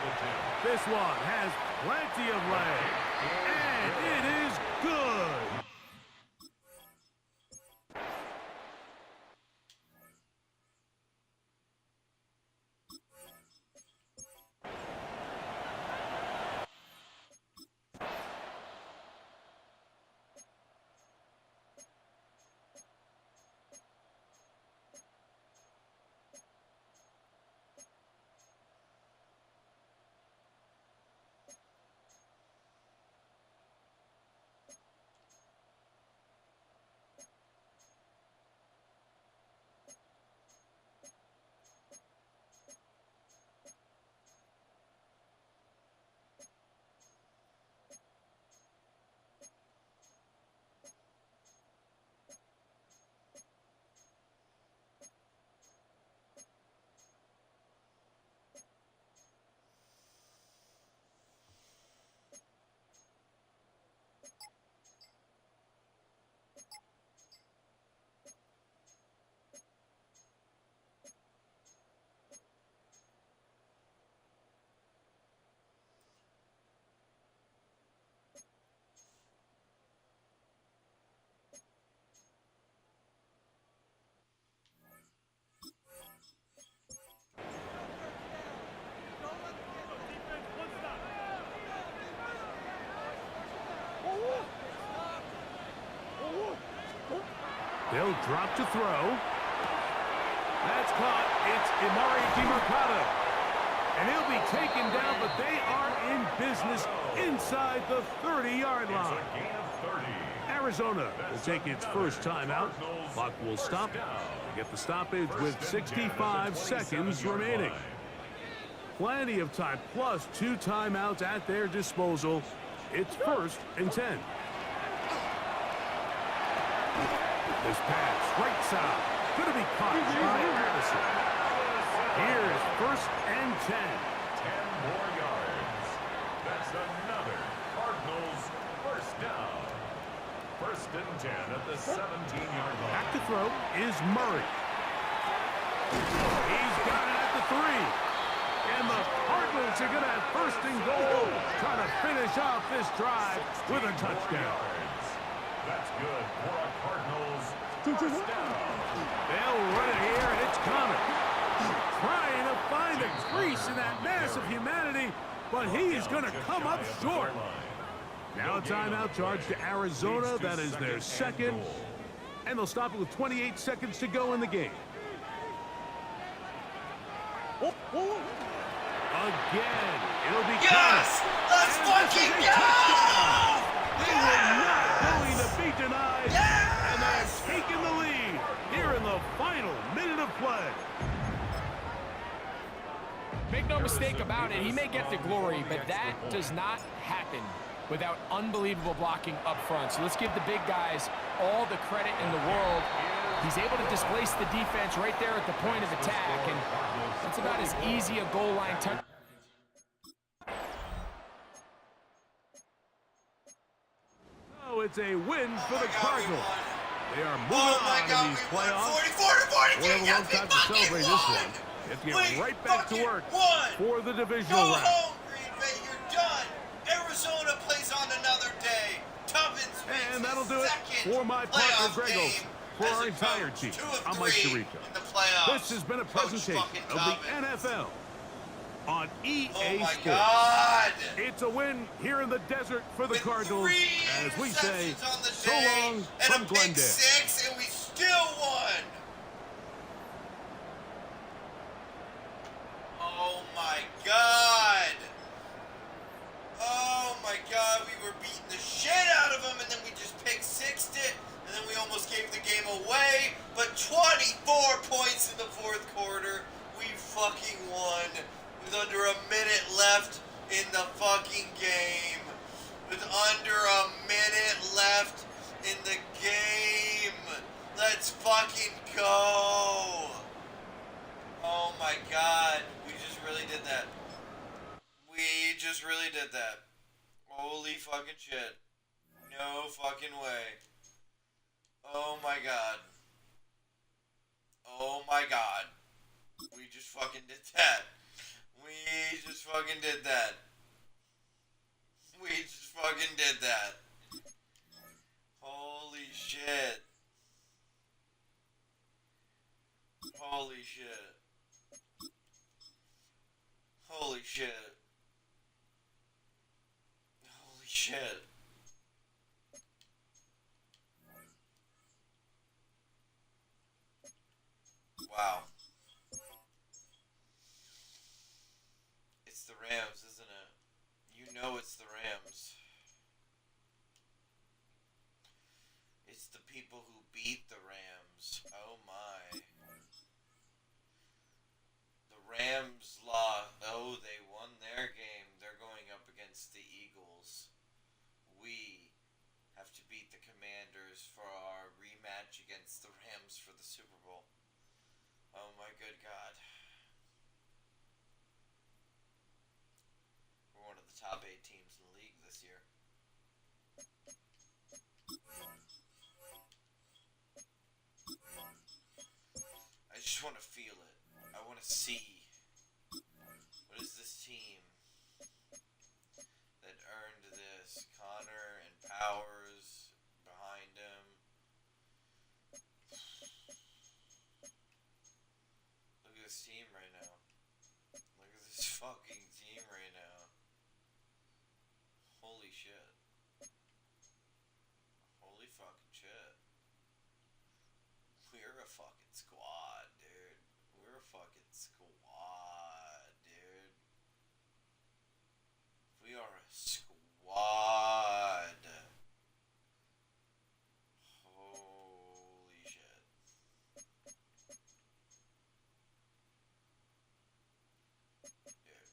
This one has plenty of leg, and it is good. They'll drop to throw. That's caught. It's Imari DiMercado. And he'll be taken down, but they are in business inside the 30-yard line. Arizona will take its first timeout. Clock will stop. They get the stoppage with 65 seconds remaining. Plenty of time, plus 2 timeouts at their disposal. It's 1st and 10. This pass, right side, going to be caught by Addison. Here's 1st and 10. 10 more yards. That's another Cardinals first down. 1st and 10 at the 17-yard line. Back to throw is Murray. He's got it at the 3. And the Cardinals are going to have 1st and goal, trying to finish off this drive with a touchdown. That's good for a Cardinals first down. They'll run it here, and it's coming. Trying to find a crease in that mass of humanity, but he is going to come up short. Now a timeout charge to Arizona. That is their 2nd. And they'll stop it with 28 seconds to go in the game. Again, it'll be Yes! Let's fucking go! They were not going to be denied. Yes! And they're taking the lead here in the final minute of play. Make no mistake about it, he may get the glory, but that does not happen without unbelievable blocking up front. So let's give the big guys all the credit in the world. He's able to displace the defense right there at the point of attack, and that's about as easy a goal line touch. Oh, it's a win for the Cardinals. They are moving on in these playoffs. 44-42, Well, yes, we time to celebrate fucking this won! one. They have to get right back to work won! for the Go divisional round. home, Green Bay, you're done! Arizona plays on another day. Tubbins And wins that'll his do it second for my partner, playoff Grego. game For as our a entire coach. team, 2 of I'm Mike 3 Tirico. in the playoffs. This has been a Coach presentation fucking of the Tubbins. NFL on EA Oh my Sports. God! It's a win here in the desert for the With Cardinals, 3 as we say, interceptions on the so day long and from a big Glendale. 6, and we still won. Oh my God! Oh my God! We were beating the shit out of them, and then we just pick-sixed it, and then we almost gave the game away. But 24 points in the 4th quarter. We fucking won with under a minute left in the fucking game. With under a minute left in the Let's fucking go. Oh my god. We just really did that. We just really did that. Holy fucking shit. No fucking way. Oh my god. Oh my god. We just fucking did that. We just fucking did that. We just fucking did that. Holy shit. Holy shit. Holy shit. Holy shit. Wow. It's the Rams, isn't it? You know it's the Rams. It's the people who beat the Rams. Oh my. The Rams lost. Oh, they won their game. They're going up against the Eagles. We have to beat the Commanders for our rematch against the Rams for the Super Bowl. Oh my good God. We're one of the top 8 teams in the league this year. I just want to feel it. I want to see. What is this team that earned this? Connor and Powers behind him. Look at this team right now. Look at this fucking team right now. Holy shit. Holy fucking shit. We're a fucking squad, dude. We're a fucking squad, dude. We are a squad. Holy shit. Dude.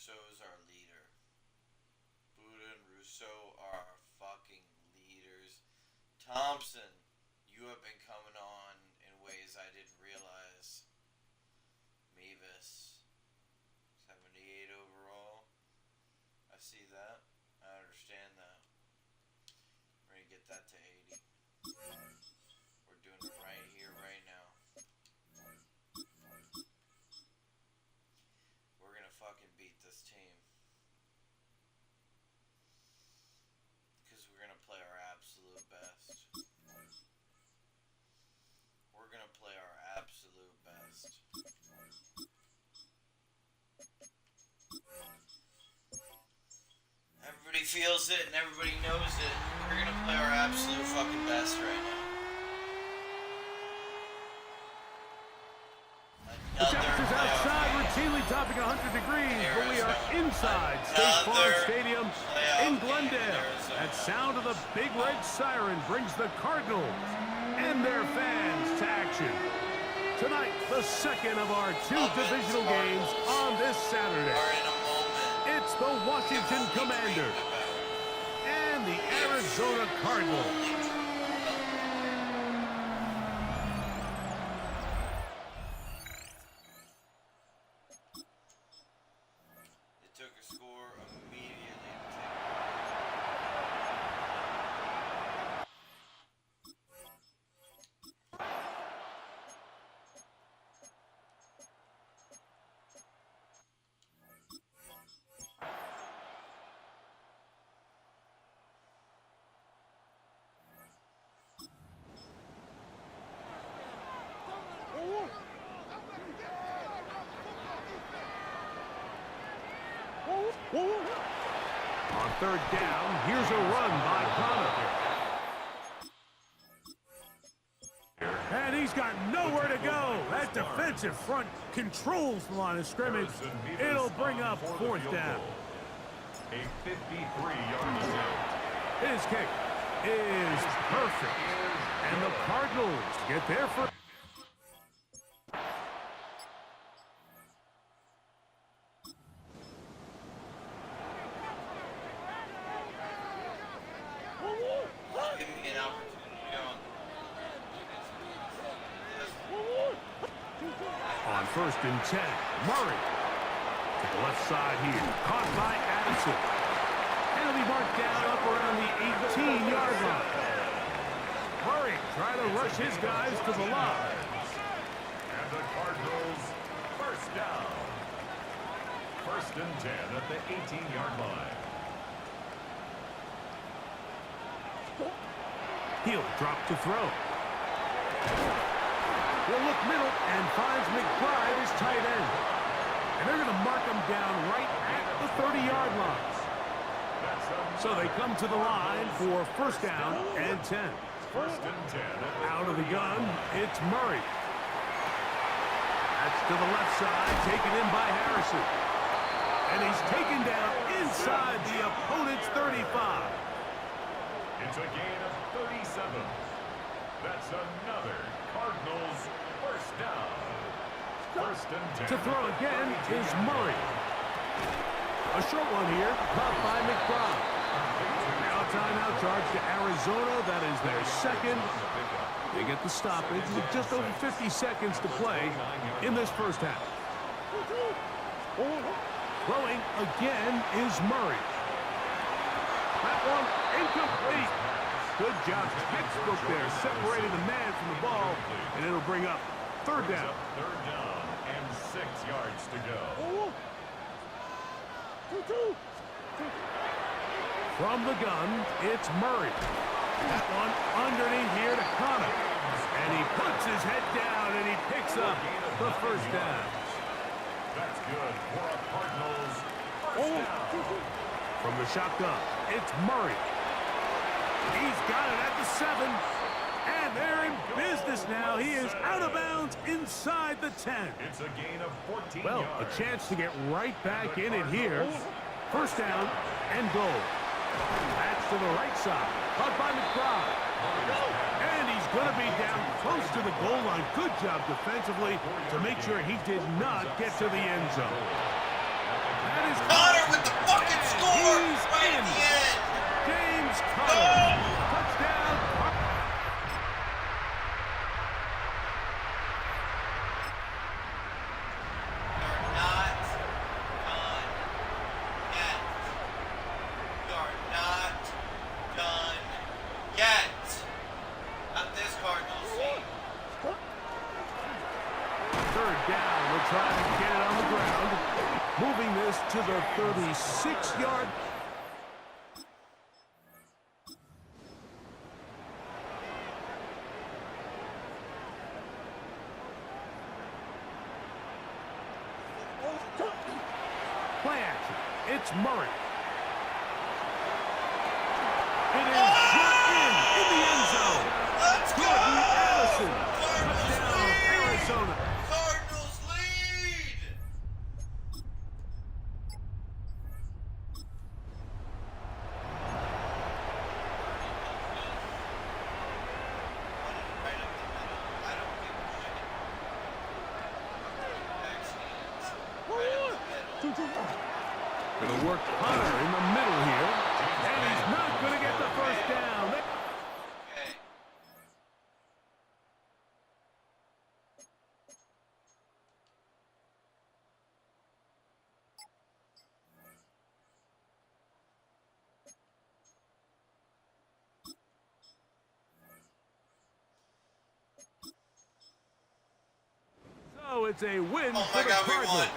Rousseau's our leader. Buddha and Rousseau are our fucking leaders. Thompson, you have been coming on in ways I didn't realize. Mavis, 78 overall. I see that. I understand that. We're gonna get that to 80. We're doing it right here, right now. We're gonna fucking beat this team. Because we're gonna play our absolute best. We're gonna play our absolute best. Everybody feels it and everybody knows it. We're gonna play our absolute fucking best right now. The temperature's outside, routinely topping 100 degrees, but we are inside State Farm Stadium in Glendale. That sound of the big red siren brings the Cardinals and their fans to action. Tonight, the second of our 2 divisional games on this Saturday. It's the Washington Commanders and the Arizona Cardinals. On third down, here's a run by Connor. And he's got nowhere to go. That defensive front controls the line of scrimmage. It'll bring up fourth down. A 53-yard attempt. His kick is perfect. And the Cardinals get their first. Give me an opportunity On first and 10, Murray to the left side here. Caught by Addison. And he'll be marked down up around the 18-yard line. Murray trying to rush his guys to the line. And the Cardinals first down. First and 10 at the 18-yard line. He'll drop to throw. Will look middle and finds McBride, his tight end. And they're going to mark him down right at the 30-yard line. So they come to the line for first down and 10. First and 10. Out of the gun, it's Murray. That's to the left side, taken in by Harrison. And he's taken down inside the opponent's 35. It's a gain of 37. That's another Cardinals first down. First and 10. To throw again is Murray. A short one here, caught by McBride. Now timeout charge to Arizona. That is their second. They get the stoppage with just over 50 seconds to play in this first half. Throwing again is Murray. That one incomplete. Good job, textbook there, separating the man from the ball, and it'll bring up third down. Third down and 6 yards to go. From the gun, it's Murray. That one underneath here to Connor. And he puts his head down and he picks up the first down. That's good for a Cardinals first down. From the shotgun, it's Murray. He's got it at the 7. And they're in business now. He is out of bounds inside the 10. It's a gain of 14 Well, yards. a chance to get right back in it here. First down and goal. That's to the right side. Caught by McBride. And he's going to be down close to the goal line. Good job defensively to make sure he did not get to the end zone. That is Connor with the fucking score He's right in. at the end. James Connor. Touchdown. Trying to get it on the ground. Moving this to the 36-yard. Play action. It's Murray. It is shot in the end zone. Let's go! Addison. Cardinals Touchdown, lead! Arizona. Cardinals lead! Going to work Connor in the middle here. And he's not going to get the first down. So it's a win for the Cardinals.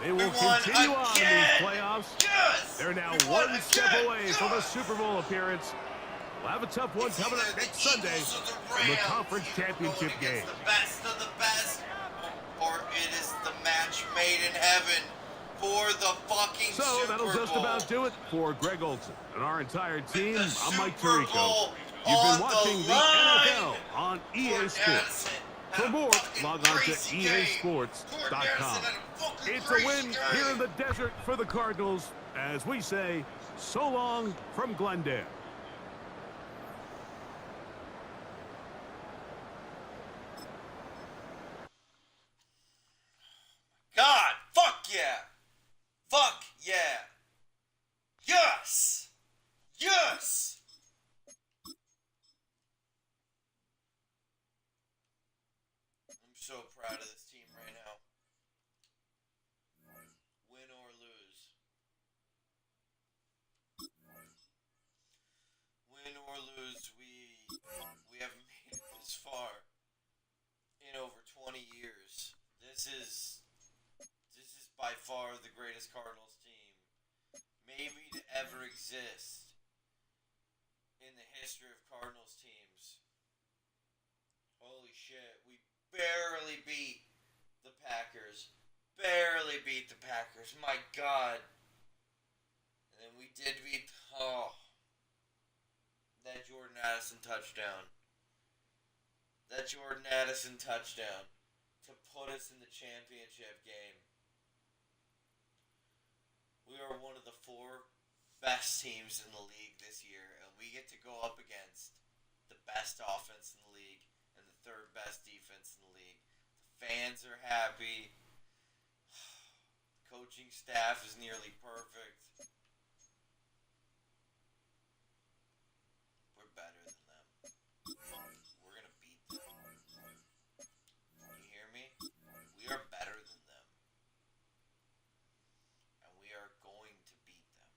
They will continue on in these playoffs. Yes! They're now We won one step again! away from a Super Bowl appearance. We'll have a tough one coming up next Sunday in the conference championship game. The best of the best, or it is the match made in heaven for the fucking So Super that'll just Bowl. about do it for Greg Olson and our entire team. The I'm Mike Super Tirico. Bowl You've been on watching the the line. NFL on on EA Sports. For more, log on to EASports.com. It's a win here in the desert for the Cardinals, as we say, so long from Glendale. God, fuck yeah! Fuck yeah! Yes! Yes! I'm so proud of this team right now. Win or lose. Win or lose, we have made it this far in over 20 years. This is by far the greatest Cardinals team maybe to ever exist in the history of Cardinals teams. Holy shit, we barely beat the Packers. Barely beat the Packers. My God. And then we did beat, that Jordan Addison touchdown. That Jordan Addison touchdown to put us in the championship game. We are one of the 4 best teams in the league this year, and we get to go up against the best offense in the league and the 3rd best defense in the league. The fans are happy. The coaching staff is nearly perfect. We're better than them. We're going to beat them. You hear me? We are better than them. And we are going to beat them.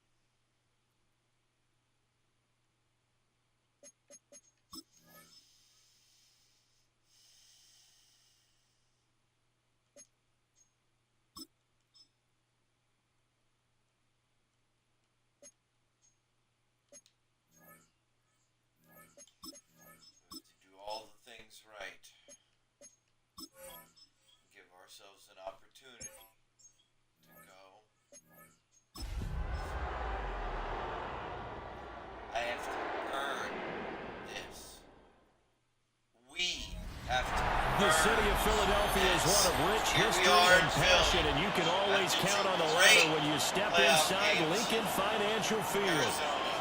We have to do all the things right. Give ourselves an opportunity to go. I have to earn this. We have to The city of Philadelphia is one of rich history and passion, and you can always count on the ladder when you step inside Lincoln Financial Field.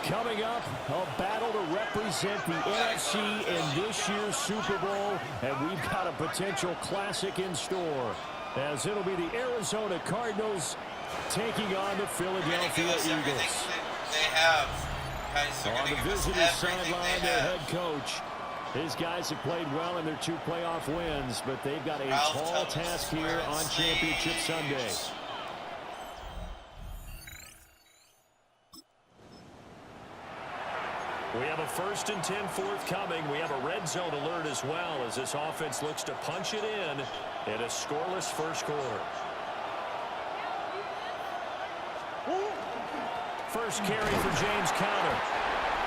Coming up, a battle to represent the NFC in this year's Super Bowl, and we've got a potential classic in store, as it'll be the Arizona Cardinals taking on the Philadelphia Eagles. They have. Guys, On the visitor's sideline, their head coach. His guys have played well in their 2 playoff wins, but they've got a tall task here on Championship Sunday. We have a 1st and 10 forthcoming. We have a red zone alert as well as this offense looks to punch it in a scoreless first quarter. First carry for James Conner.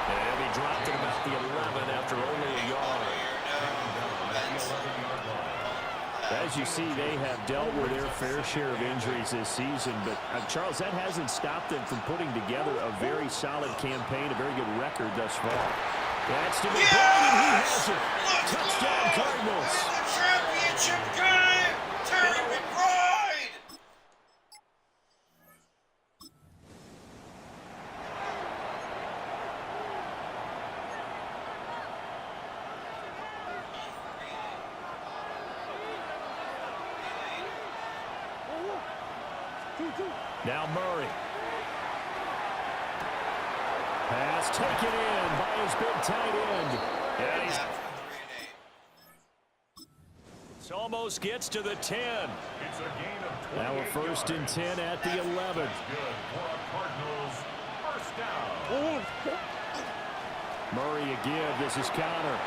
And he dropped it about the 11 after only a yard. As you see, they have dealt with their fair share of injuries this season, but Charles, that hasn't stopped them from putting together a very solid campaign, a very good record thus far. That's to be played, and he has it. Touchdown, Cardinals. The championship game. Terry McBride. Now Murray. Pass taken in by his big tight end. And he's... It almost gets to the 10. It's a gain of 28 Now a 1st and 10 at the 11. Good for a Cardinals first down. Murray again. This is Conner.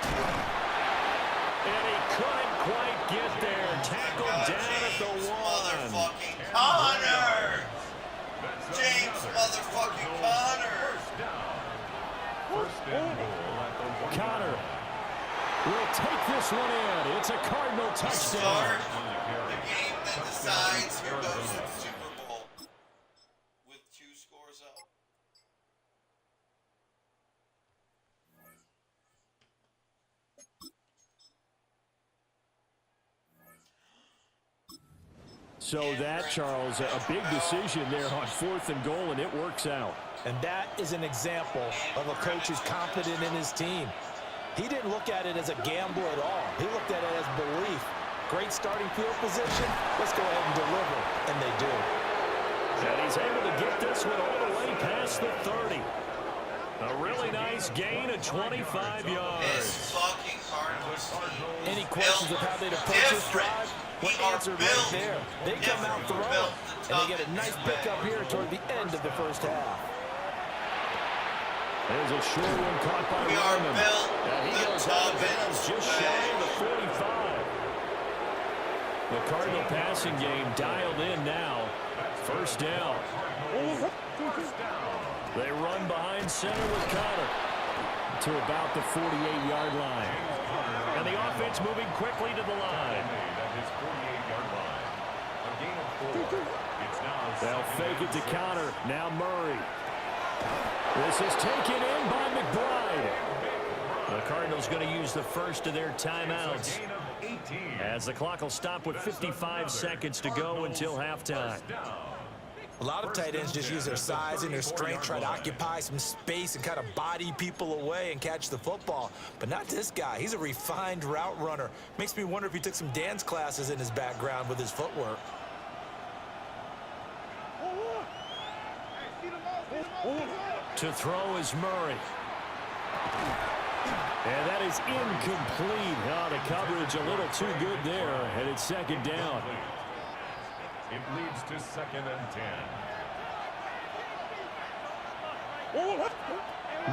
And he couldn't quite get there. Tackled down at the 1. Motherfucking Conner! James motherfucking Conner! First and goal at the 1. Conner will take this one in. It's a Cardinal touchdown. Start the game that decides who goes to the Super Bowl with 2 scores up. So that, Charles, a big decision there on 4th and goal, and it works out. And that is an example of a coach who's confident in his team. He didn't look at it as a gamble at all. He looked at it as belief. Great starting field position. Let's go ahead and deliver. And they do. And he's able to get this one all the way past the 30. A really nice gain of 25 yards. This fucking Cardinals team. Any questions of how they'd approach this drive? Well, answered right there. They come out throwing, and they get a nice pickup here toward the end of the first half. There's a short one caught by Ryman. And he goes out of bounds just shy of the 45. The Cardinal passing game dialed in now. First down. They run behind center with Connor to about the 48-yard line. And the offense moving quickly to the line. They'll fake it to Connor. Now Murray. This is taken in by McBride. The Cardinals going to use the first of their timeouts, as the clock will stop with 55 seconds to go until halftime. A lot of tight ends just use their size and their strength, try to occupy some space and kind of body people away and catch the football. But not this guy. He's a refined route runner. Makes me wonder if he took some dance classes in his background with his footwork. To throw is Murray. And that is incomplete. Oh, the coverage a little too good there, and it's second down. It leads to 2nd and 10.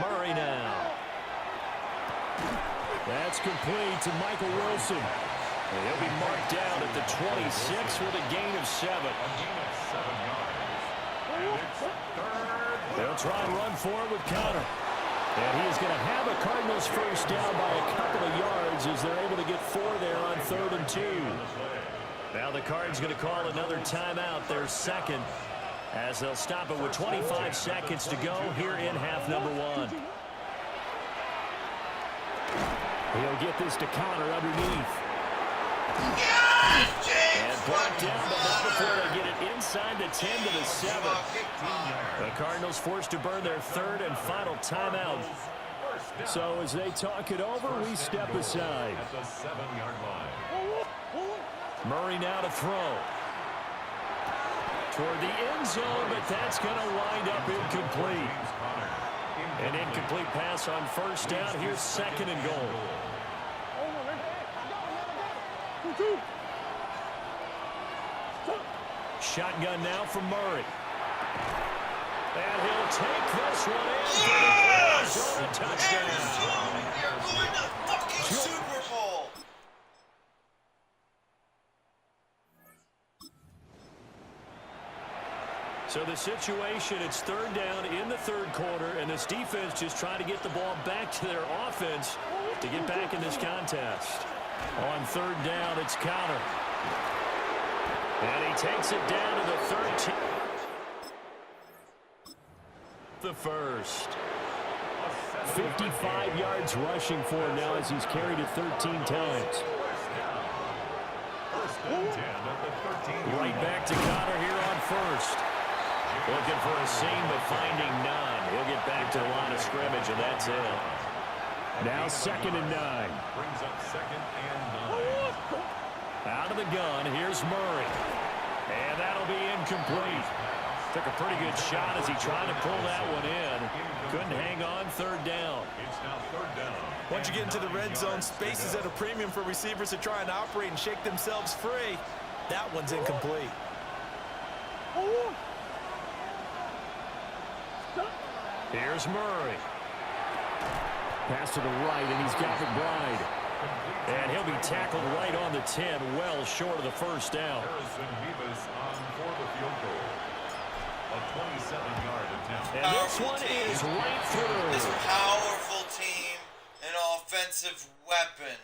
Murray now. That's complete to Michael Wilson. And he'll be marked down at the 26 with a gain of 7. A gain of 7 yards. And it's 3rd. They'll try and run for it with Connor. And he is going to have a Cardinals first down by a couple of yards as they're able to get 4 there on 3rd and 2. Now the Cards going to call another timeout, their second, as they'll stop it with 25 seconds to go here in half number 1. He'll get this to Connor underneath. And brought down, but not before they get it inside the 10 to the 7. The Cardinals forced to burn their 3rd and final timeout. So as they talk it over, we step aside. At the 7-yard line. Murray now to throw. Toward the end zone, but that's going to wind up incomplete. An incomplete pass on first down. Here's 2nd and goal. Shotgun now from Murray. And he'll take this one in. Yes! For a touchdown. You're going to fucking Super Bowl. So the situation, it's 3rd down in the 3rd quarter, and this defense just trying to get the ball back to their offense to get back in this contest. On 3rd down, it's Connor. And he takes it down to the 13. The first. 55 yards rushing for him now as he's carried it 13 times. Right back to Connor here on 1st. Looking for a seam, but finding none. He'll get back to the line of scrimmage, and that's it. Now 2nd and 9. Brings up 2nd and 9. Out of the gun, here's Murray. And that'll be incomplete. Took a pretty good shot as he tried to pull that one in. Couldn't hang on 3rd down. It's now 3rd down. Once you get into the red zone, space is at a premium for receivers to try and operate and shake themselves free. That one's incomplete. Here's Murray. Pass to the right, and he's got McBride. And he'll be tackled right on the 10, well short of the first down. Harrison Beavis on for the field goal. A 27-yard attempt. And this one is right through. This powerful team, an offensive weapon.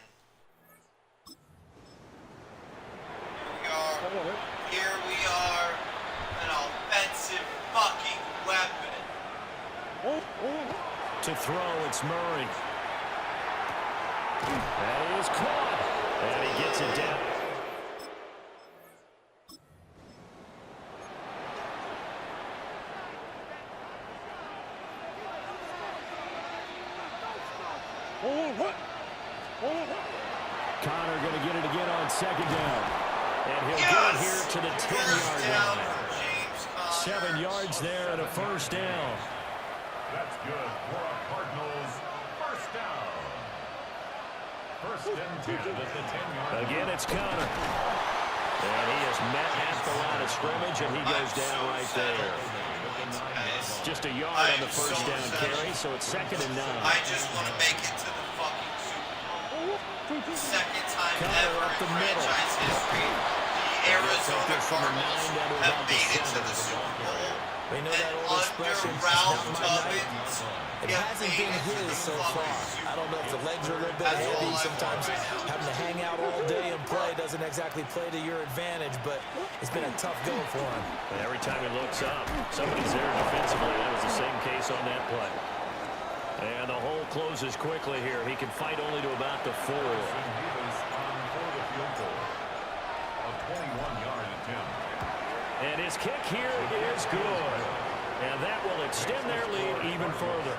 Here we are, an offensive fucking weapon. To throw, it's Murray. That is caught. And he gets it down. Connor going to get it again on second down. And he'll get it here to the 10-yard line. 7 yards there and a first down. That's good for a Cardinals first down. First and 10 at the 10-yard line. Again, it's Connor. And he is met at the line of scrimmage, and he goes down right there. Just a yard on the first down carry, so it's 2nd and 9. I just want to make it to the fucking Super Bowl. Second time ever in franchise history, the Arizona Cardinals have made it to the Super Bowl. They know that old expression, Under Ralph Tubbins, it hasn't been his so far. I don't know if the legs are a little bit heavy. Sometimes having to hang out all day and play doesn't exactly play to your advantage, but it's been a tough go for him. And every time he looks up, somebody's there defensively. That was the same case on that play. And the hole closes quickly here. He can fight only to about the 4. He was on for the field goal. A 21-yard attempt. And his kick here is good. And that will extend their lead even further.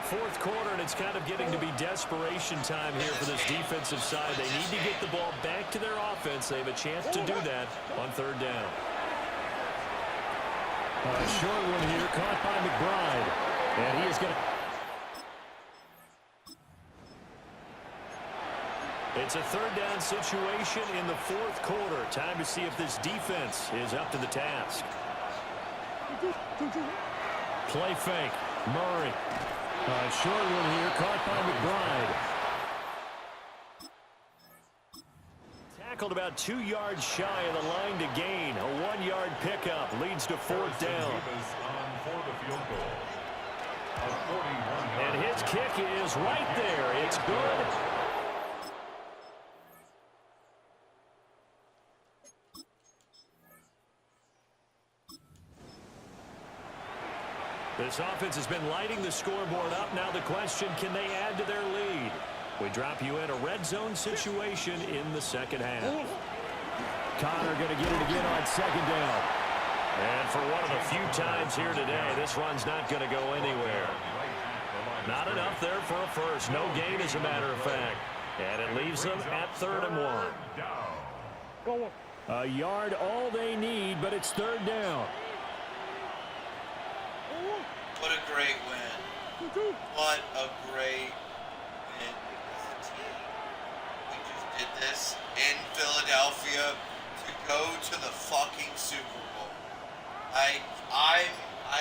Fourth quarter, and it's kind of getting to be desperation time here for this defensive side. They need to get the ball back to their offense. They have a chance to do that on 3rd down. A short one here, caught by McBride. And he is going to... It's a 3rd down situation in the 4th quarter. Time to see if this defense is up to the task. Play fake. Murray. A short one here, caught by McBride. Tackled about 2 yards shy of the line to gain. A 1-yard pickup leads to 4th down. And his kick is right there. It's good. This offense has been lighting the scoreboard up. Now the question, can they add to their lead? We drop you in a red zone situation in the 2nd half. Connor going to get it again on 2nd down. And for one of the few times here today, this run's not going to go anywhere. Not enough there for a first. No gain, as a matter of fact. And it leaves them at 3rd and 1. A yard all they need, but it's 3rd down. What a great win. What a great win as a team. We just did this in Philadelphia to go to the fucking Super Bowl. I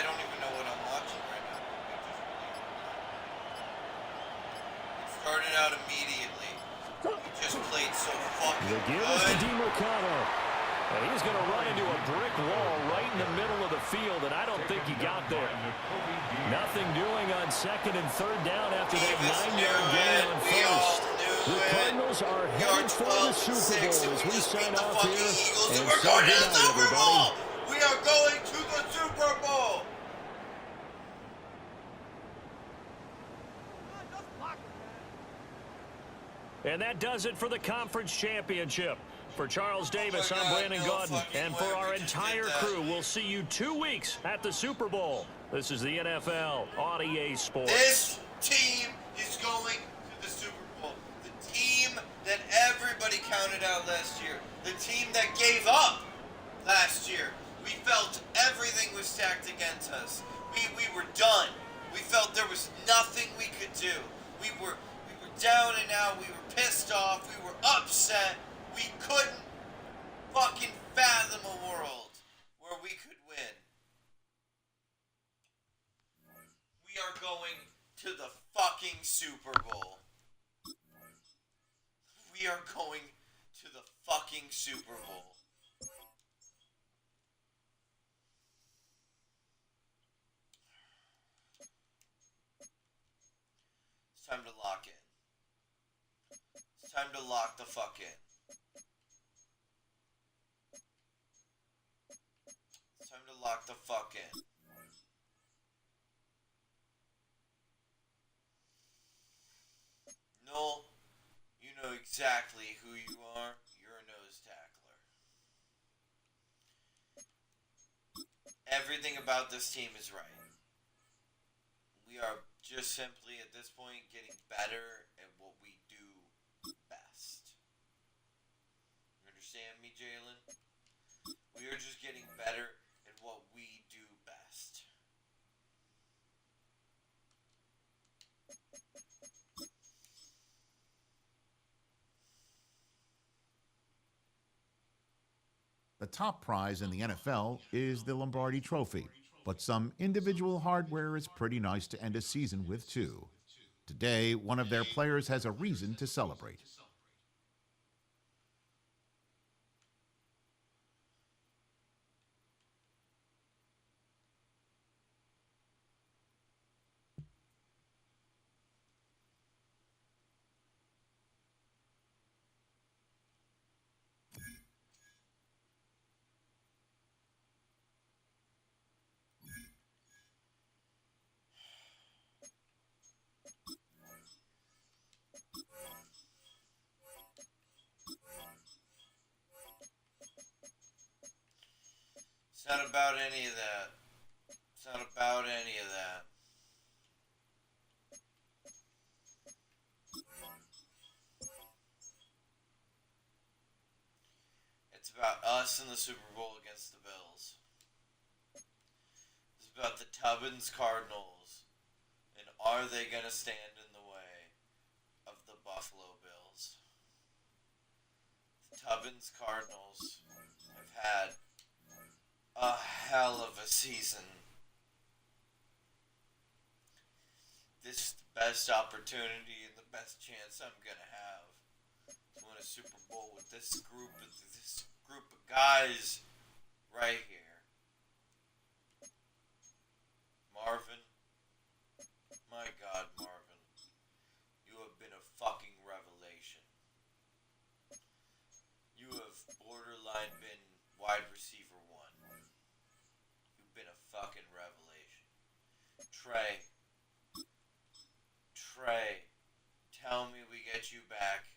don't even know what I'm watching right now. It started out immediately. We just played so fucking The give is to DiMercado. And he's going to run into a brick wall right in the middle of the field, and I don't think he got there. Nothing doing on 2nd and 3rd down after that 9-yard gain on first. The Cardinals are headed for the Super Bowl as we sign off here. And we're going to the Super Bowl! We are going to the Super Bowl! And that does it for the conference championship. For Charles Davis, I'm Brandon Gaudin. And for our entire crew, we'll see you 2 weeks at the Super Bowl. This is the NFL on EA Sports. This team is going to the Super Bowl. The team that everybody counted out last year. The team that gave up last year. We felt everything was stacked against us. We were done. We felt there was nothing we could do. We were down and out. We were pissed off. We were upset. We couldn't fucking fathom a world where we could win. We are going to the fucking Super Bowl. We are going to the fucking Super Bowl. It's time to lock in. It's time to lock the fuck in. It's time to lock the fuck in. Noel, you know exactly who you are. You're a nose tackler. Everything about this team is right. We are just simply, at this point, getting better at what we do best. You understand me, Jalen? We are just getting better at what we do best. The top prize in the NFL is the Lombardi Trophy, but some individual hardware is pretty nice to end a season with, too. Today, one of their players has a reason to celebrate. It's not about any of that. It's not about any of that. It's about us in the Super Bowl against the Bills. It's about the Tubbins Cardinals. And are they going to stand in the way of the Buffalo Bills? The Tubbins Cardinals have had a hell of a season. This is the best opportunity and the best chance I'm going to have to win a Super Bowl with this group of guys right here. Marvin, my God, Marvin, you have been a fucking revelation. You have borderline been wide receiver one. You've been a fucking revelation. Trey, tell me we get you back.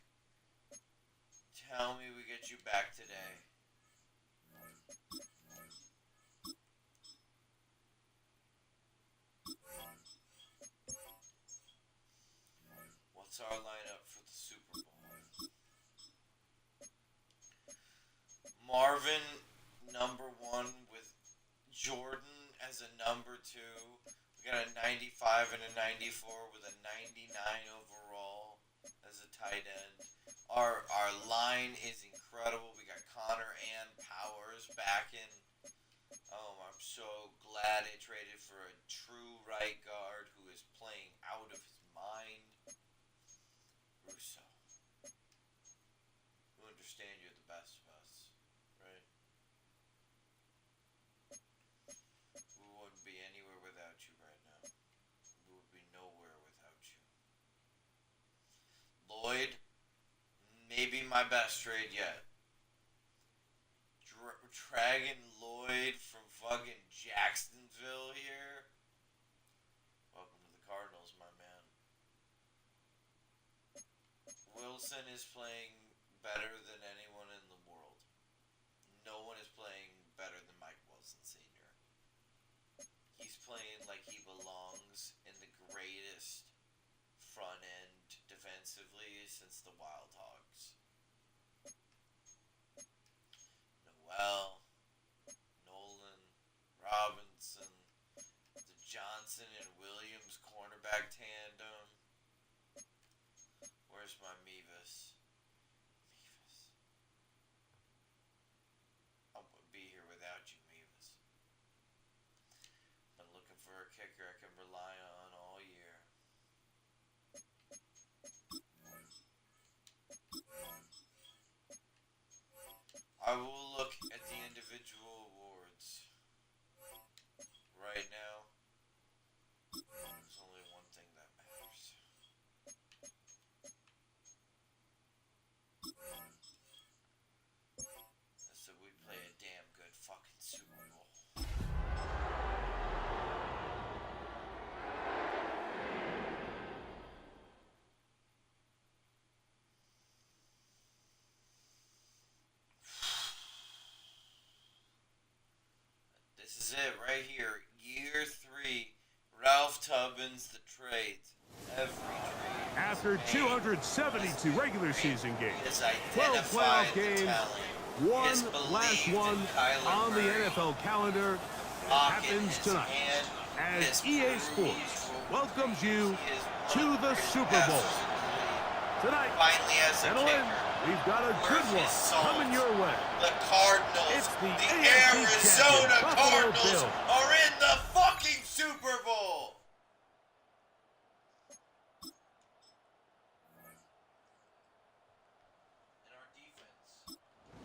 Tell me we get you back today. What's our lineup for the Super Bowl? Marvin, number 1 with Jordan as a number 2. We got a 95 and a 94 with a 99 overall as a tight end. Our line is incredible. We got Connor and Powers back in. Oh, I'm so glad they traded for a true right guard who is playing out of his mind. Russo. You understand you're the best of us, right? We wouldn't be anywhere without you right now. We would be nowhere without you. Lloyd, maybe my best trade yet. Dragging Lloyd from fucking Jacksonville here. Welcome to the Cardinals, my man. Wilson is playing better than anyone in the world. No one is playing better than Mike Wilson Sr. He's playing like he belongs in the greatest front end defensively since the Wild Hogs. Noel, Nolan, Robinson, the Johnson and Williams cornerback tandem. Where's my Mevis? I wouldn't be here without you, Mevis. Been looking for a kicker I can rely on all year. I will look at the individual awards. Right now, there's only one thing that matters. That's that we play a damn good fucking Super Bowl. This is it right here. Year 3, Ralph Tubbins, the trades. Every trade. After 272 regular season games, He has 12 identified playoff the games, talent. He one has last believed one in Kyler on the Murray. NFL calendar Rock in happens his tonight hand. He as has EA proved Sports he's welcomes you He is to one of the greatest Super Bowl. passers in the league. Tonight, Finally has a settle in. kicker. We've got a good Worth his one salt. coming your way. The Cardinals, It's the the AFC Arizona champion, Buffalo Cardinals Bills. are in the fucking Super Bowl. And our defense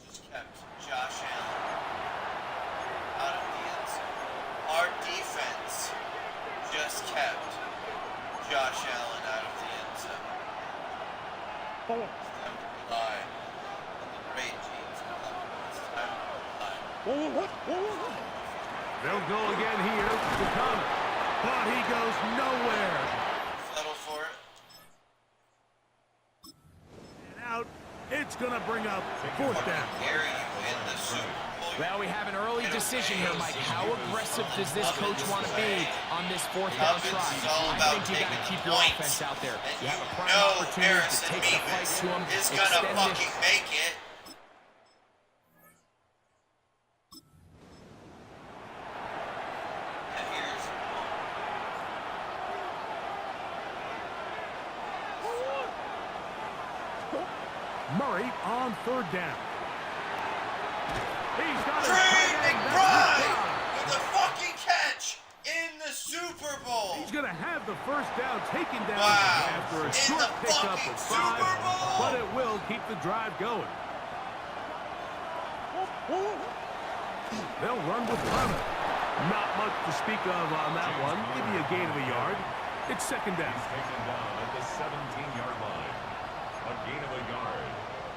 just kept Josh Allen out of the end zone. Our defense just kept Josh Allen out of the end zone. It's time to rely on the great James Conner. It's time to rely. They'll go again here to Connor, but he goes nowhere. Settle for it. And out, it's going to bring up fourth down. Dare you in the Super Bowl? Well, we have an early decision here, Mike. How aggressive does this coach want to be on this fourth down try? I think you got to keep your offense out there. You have a prime opportunity to take the fight to him, is gonna extend fucking this. make it. And here's Murray on third down. He's got a Trey tight end. McBride with a fucking catch in the Super Bowl. He's going to have the first down taken down Wow. after a In short the pickup fucking of Super 5, Bowl. but it will keep the drive going. They'll run with Connor. Not much to speak of on that one. Maybe a gain of a yard. It's second down. He's taken down at the 17-yard line. A gain of a yard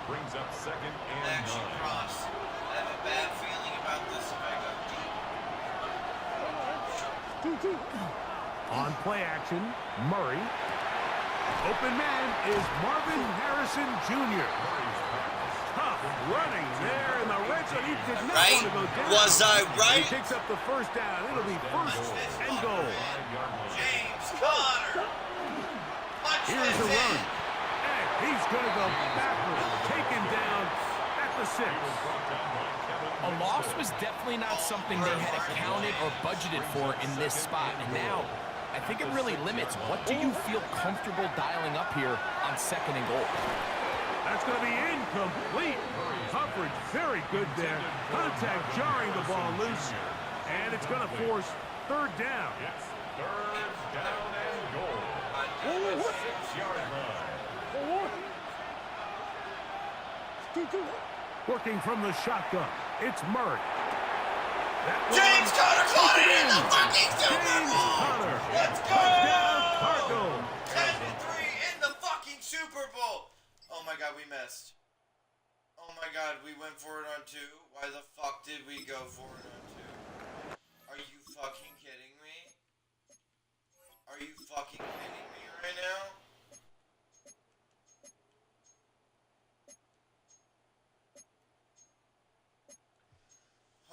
brings up second and Action 9. cross. I have a bad feeling about this if I go deep. On play action, Murray. Open man is Marvin Harrison Jr. Tough running there in the red zone. He did not Right? want to go down. Was I right? He picks up the first down. It'll be first and goal. James Conner. Punch Here's this the run. in. And he's going to go backwards. Taken down at the 6. A loss was definitely not something they had accounted or budgeted for in this spot. And now, I think it really limits. What do you feel comfortable dialing up here on second and goal? That's going to be incomplete. Coverage very good there. Contact jarring the ball loose. And it's going to force third down. It's third down and goal. At the 6-yard line. Working from the shotgun. It's Murray. That James one- Conner caught it in the fucking Super James Bowl. Conner. Let's go. Touchdown, Cardinals. 10-3 in the fucking Super Bowl. Oh my God, we missed. Oh my God, we went for it on 2. Why the fuck did we go for it on 2? Are you fucking kidding me? Are you fucking kidding me right now?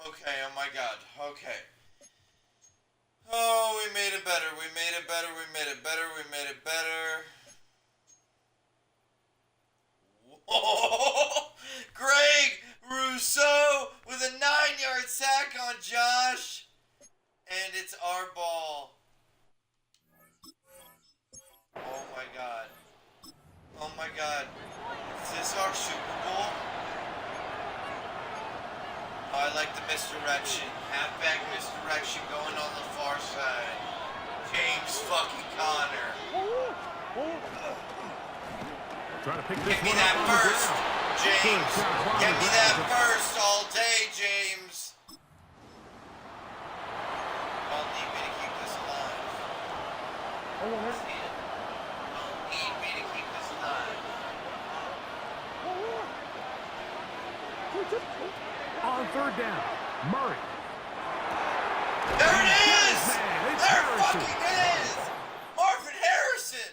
Okay, oh my God, okay. Oh, we made it better, we made it better, we made it better, we made it better. Whoa! Greg Rousseau with a 9-yard sack on Josh. And it's our ball. Oh my God. Oh my God. Is this our Super Bowl? Oh, I like the misdirection. Halfback misdirection going on the far side. James fucking Conner. Trying to pick this Give me one that up on the first, ground. James. Good job on Give the me ground. that first all day, James. Y'all need me to keep this alive. Y'all need me to keep this alive. On third down, Murray. There it is! Man, it's There Harrison. fucking is! Marvin Harrison!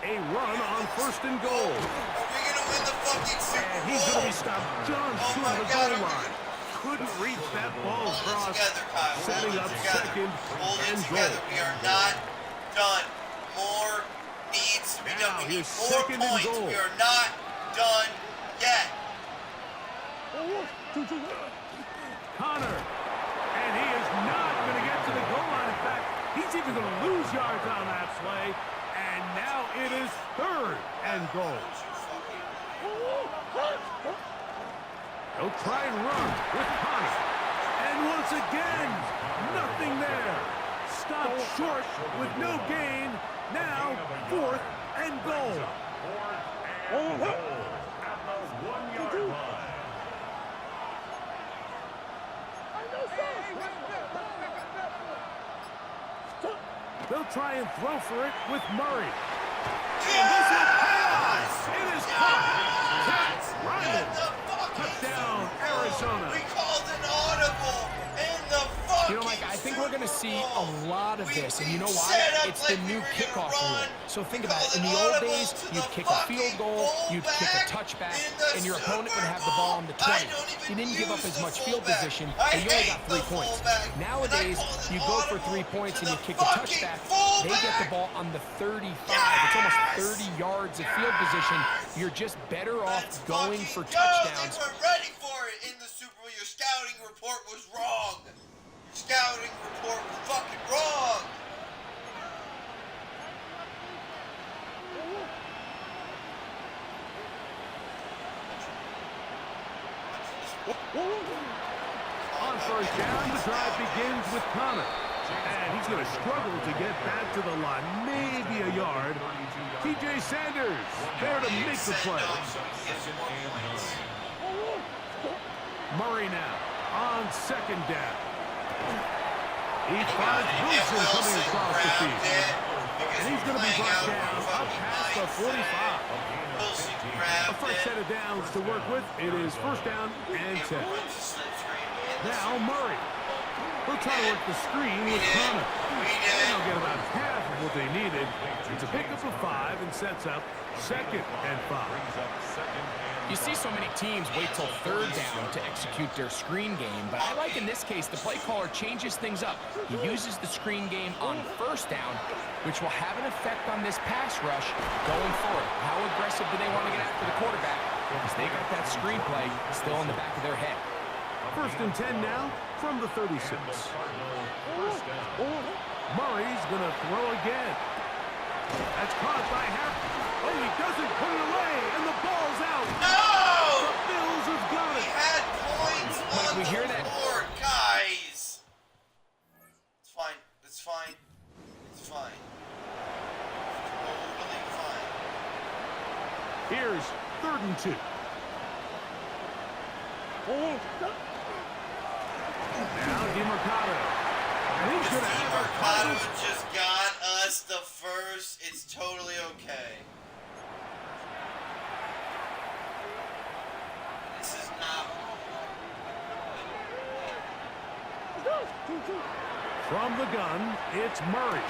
a run on 1st and goal. Are we gonna win the fucking Super Bowl? And he's going to be stopped just Oh short my of the God, goal are we line. Couldn't reach that ball Hold it across, together, Kyle. setting Hold up it together. 2nd Hold it and together. goal. We are not done. More needs to be done. Now We need here's more 2nd and points. goal. We are not done yet. Connor. And he is not going to get to the goal line. In fact, he's even going to lose yards on that play. And now it is 3rd and goal. He'll try and run with Connor. And once again, nothing there. Stopped short with no gain. Now 4th and goal. At the 1-yard line. They'll try and throw for it with Murray. And this will pay off. It is caught. Ryman. Touchdown, Arizona. We called an audible in the fucking You know, Mike, I think we're going to see a lot of this, and you know why? It's the new kickoff rule. So think about it. In the old days, you'd kick a field goal, you'd kick a touchback, and your opponent would have the ball on the 20. You didn't give up as much field position, but you only got 3 points. Nowadays, you go for 3 points and you kick a touchback, they get the ball on the 35. It's almost 30 yards of field position. You're just better off going for touchdowns. They were ready for it in the Super Bowl. Your scouting report was wrong. Your scouting report was fucking wrong. On 1st down, the drive begins with Connor. And he's going to struggle to get back to the line, maybe a yard. TJ Sanders there to make the play. Murray now on 2nd down. He finds Wilson coming across the field. And he's going to be brought down up past the 45. A fresh set of downs to work with. It is 1st down and 10. Now Murray. He'll try to work the screen with Connor. And they'll get about half of what they needed. It's a pickup of 5 and sets up 2nd and 5. You see so many teams wait till 3rd down to execute their screen game, but I like in this case the play caller changes things up. He uses the screen game on 1st down, which will have an effect on this pass rush going forward. How aggressive do they want to get after the quarterback? Because they got that screen play still in the back of their head. 1st and 10 now from the 36. Murray's going to throw again. That's caught by Harris. Oh, he doesn't put it away, and the ball's out. No! The Bills have got it. We had points on we hear the that? board, guys. It's fine. It's fine. It's fine. Totally fine. Here's 3rd and 2. Now DeMarcado. And he's going to have a DeMarcado just got us the first. It's totally okay. This is not. From the gun, it's Murray.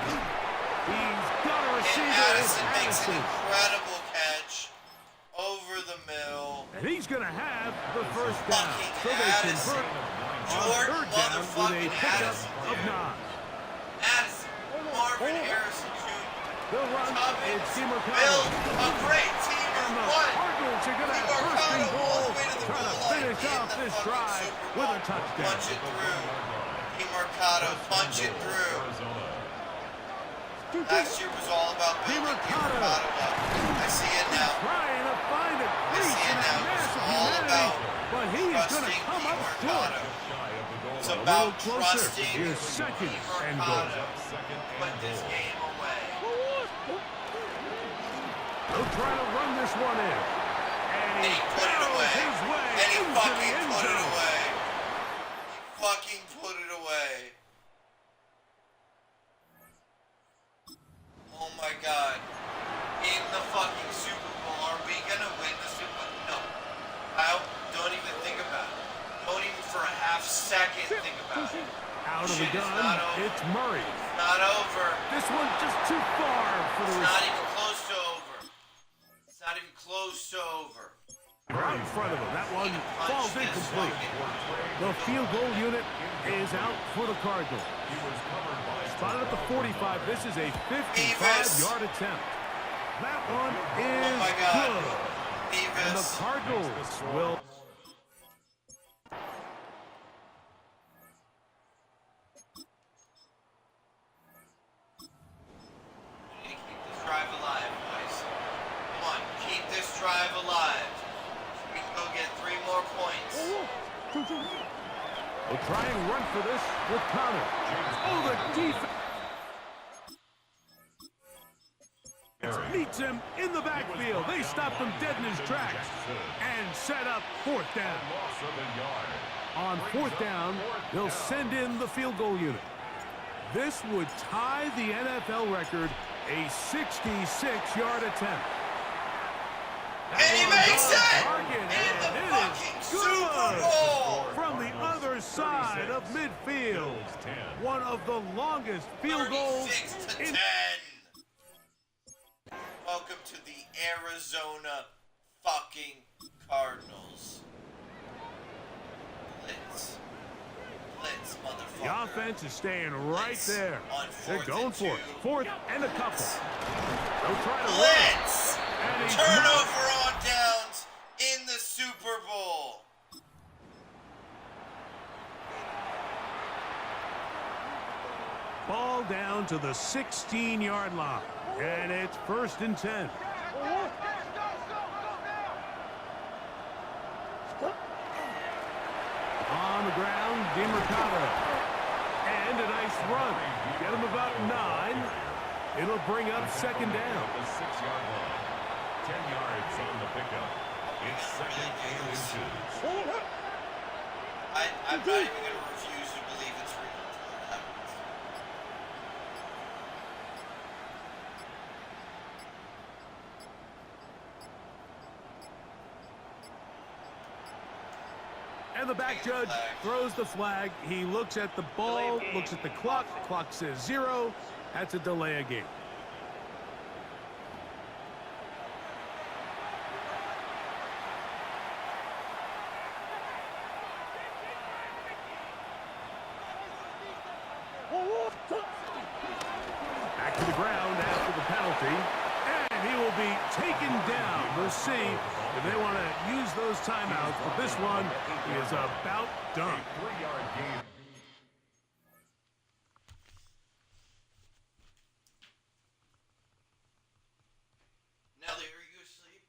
He's got a And receiver. Addison makes an incredible catch over the middle. And he's going to have the 1st down. So they Addison. convert on Jordan 3rd down with a motherfucking pickup Addison, of dude. 9. Addison, Marvin Harrison Jr. They'll run. Tubbins It's DeMarcado. built a great team And of the one. Cardinals are going to have 1st and DeMarcado all goal. the way to the Trying to goal line finish in off the this fucking drive Super with Bowl. a touchdown. Punch it through. DeMarcado, punch it through. Last year was all about building DeMarcado. DeMarcado up. I see it now. Trying to find a I crease see in it that now. It's massive all humanity. about But he is going to trusting come up short. DeMarcado. It's A little about closer. trusting Here's 2nd and goal. DeMarcado. Put this game away. They'll try to run this one in. And And he put it away. his way And he into the fucking end put it zone. away. He fucking put it away. Oh my god. In the fucking Super Bowl, are we gonna win the Super Bowl? No. Don't even think about it. Don't even for a half second think about it. Out of the Shit is gun, not over. it's Murray. It's not over. This one just too far for the It's receiver. not even close to over. close to over. Right in front of him. That one falls incomplete. The field goal unit is out for the Cardinals. Spotted at the 45. This is a 55-yard attempt. That one is good. And the Cardinals will... We need to keep this drive alive, boys. Come on, keep this drive alive. So we can go get 3 more points. We'll try and run for this with Connor. Oh, the defense meets him in the backfield. They stopped him dead in his tracks and set up 4th down. On 4th down, they'll send in the field goal unit. This would tie the NFL record, a 66-yard attempt. And he makes it! In the And fucking it is Super good Bowl! from the other side of midfield. One of the longest field goals 36 to 10. in... Welcome to the Arizona fucking Cardinals. Blitz. Blitz, motherfucker. The offense is staying right Blitz there. on They're 4th going and for it. 2. 4th and a couple. They'll try to run. Blitz! And he's Turnover on downs in the Super Bowl. Ball down to the 16-yard line. And it's 1st and 10. On the ground, DeMarcado. And a nice run. Get him about 9. It'll bring up 2nd down. The 6-yard line. 10 yards on the pickup. It's 2nd and 2. I'm not even going to refuse to believe it's real until it happens. And the back judge throws the flag. He looks at the ball, looks at the clock. Clock says 0. That's a delay of game. Back to the ground after the penalty. And he will be taken down. We'll see if they want to use those timeouts. But this one is about done. 3-yard gain. Nelly, are you asleep?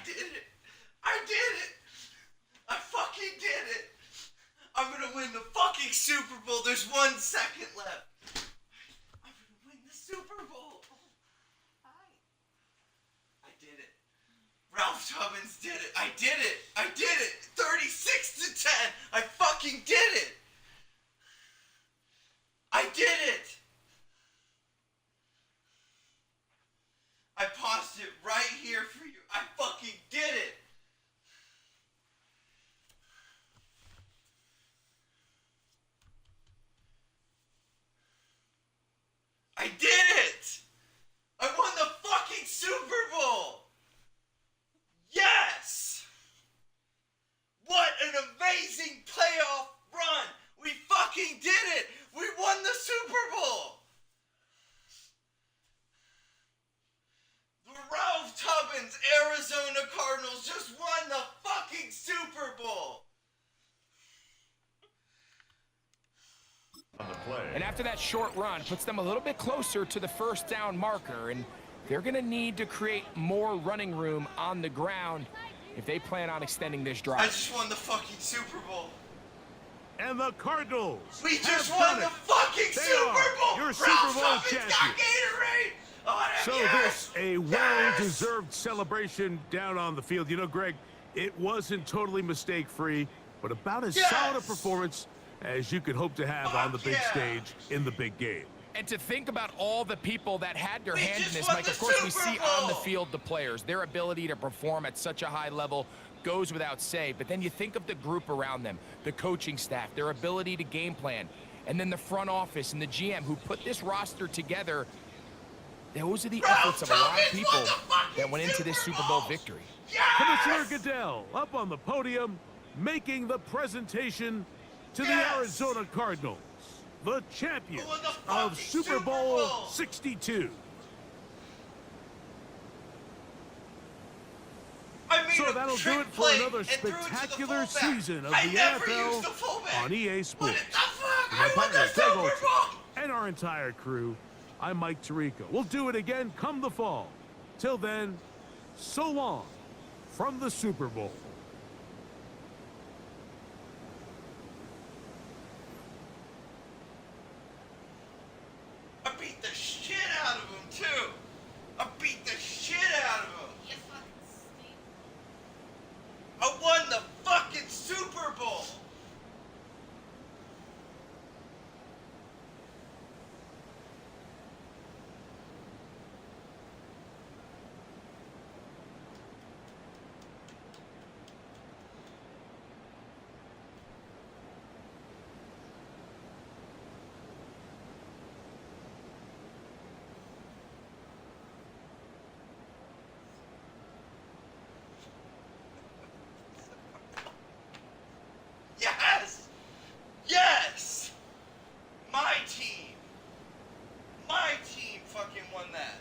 did it! I did it! I fucking did it! I'm gonna win the fucking Super Bowl. There's 1 second left. I'm gonna win the Super Bowl. Hi. Ralph Tubbins did it. I did it. I did it. 36-10. I fucking did it. I did it. I paused it right here for you. I fucking did it. I did it. I won the fucking Super Bowl. Yes. What an amazing playoff run. We fucking did it. We won the Super Bowl. The Ralph Tubbins Arizona Cardinals just won the fucking Super Bowl. On the play. And after that short run, puts them a little bit closer to the first down marker, and they're going to need to create more running room on the ground if they plan on extending this drive. I just won the fucking Super Bowl. And the Cardinals. We just have won done the it. fucking They Super are Bowl. your Ralph Super Bowl Tubbins champion. got Gatorade. Oh, So yes. this a well-deserved celebration down on the field. You know, Greg, it wasn't totally mistake-free, but about as solid a performance as you could hope to have on the big stage in the big game. And to think about all the people that had their hand in just this, won Mike, the of course we Super see on the Bowl. field the players. Their ability to perform at such a high level goes without say. But then you think of the group around them, the coaching staff, their ability to game plan, and then the front office and the GM who put this roster together. Those are the efforts of a lot of people that went into this Super Bowl victory. Commissioner Goodell up on the podium, making the presentation to the Arizona Cardinals, the champions of Super Bowl 62. So that'll do it for another spectacular season of the NFL on EA Sports. For my partner, Greg Olson, and our entire crew, I'm Mike Tirico. We'll do it again come the fall. Till then, so long from the Super Bowl. I beat the shit out of him, too. I beat the shit out of him. You fucking stink. I won the fucking Super Bowl. Yes! Yes! My team! My team fucking won that.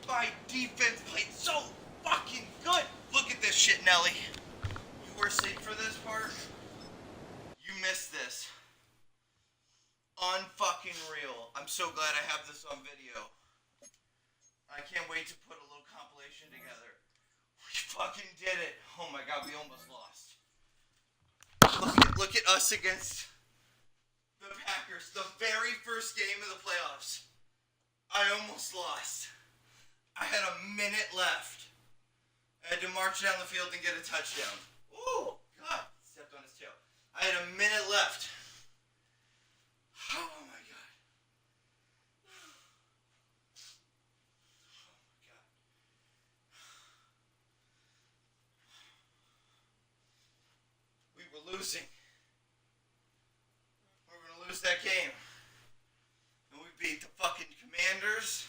My defense played so fucking good. Look at this shit, Nelly. You were asleep for this part? You missed this. Unfucking real. I'm so glad I have this on video. I can't wait to put a little compilation together. We fucking did it. Oh my god, we almost lost. Look at us against the Packers. The very first game of the playoffs. I almost lost. I had a minute left. I had to march down the field and get a touchdown. Ooh, God. Stepped on his tail. I had a minute left. Oh my god. We were losing. We were going to lose that game. And we beat the fucking Commanders.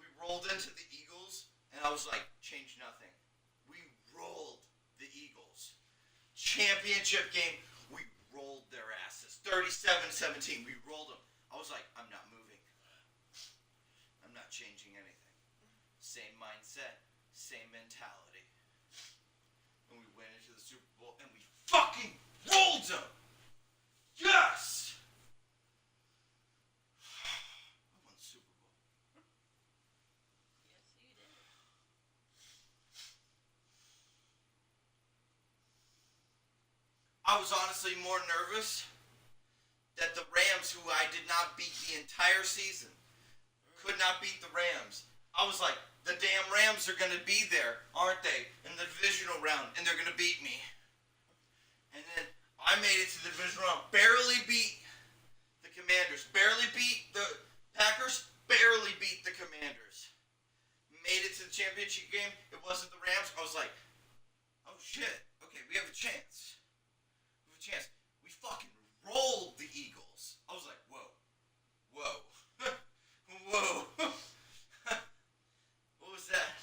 We rolled into the Eagles, and I was like, change nothing. We rolled the Eagles. Championship game, we rolled their asses. 37-17, we rolled them. I was like, I'm not moving. I'm not changing anything. Same mindset, same mentality. And we went into the Super Bowl and we fucking rolled them! Yes! I won the Super Bowl. Yes, you did. I was honestly more nervous that the Rams, who I did not beat the entire season, could not beat the Rams. I was like, the damn Rams are going to be there, aren't they, in the divisional round, and they're going to beat me. And then I made it to the divisional round, barely beat the Commanders, barely beat the Packers, barely beat the Commanders. Made it to the championship game. It wasn't the Rams. I was like, oh shit. Okay, we have a chance. We have a chance. We fucking rolled the Eagles. I was like, whoa. Whoa. Whoa. What was that?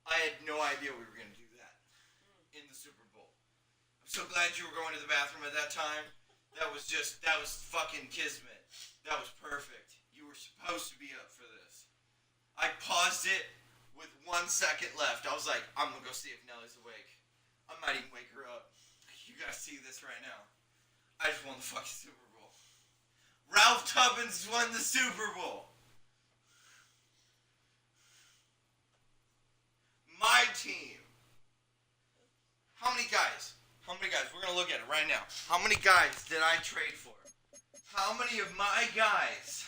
I had no idea we were going to do that in the Super Bowl. I'm so glad you were going to the bathroom at that time. That was fucking kismet. That was perfect. You were supposed to be up for this. I paused it with 1 second left. I was like, I'm going to go see if Nellie's awake. I might even wake her up. You guys see this right now. I just won the fucking Super Bowl. Ralph Tubbins won the Super Bowl. My team. How many guys? How many guys? We're going to look at it right now. How many guys did I trade for? How many of my guys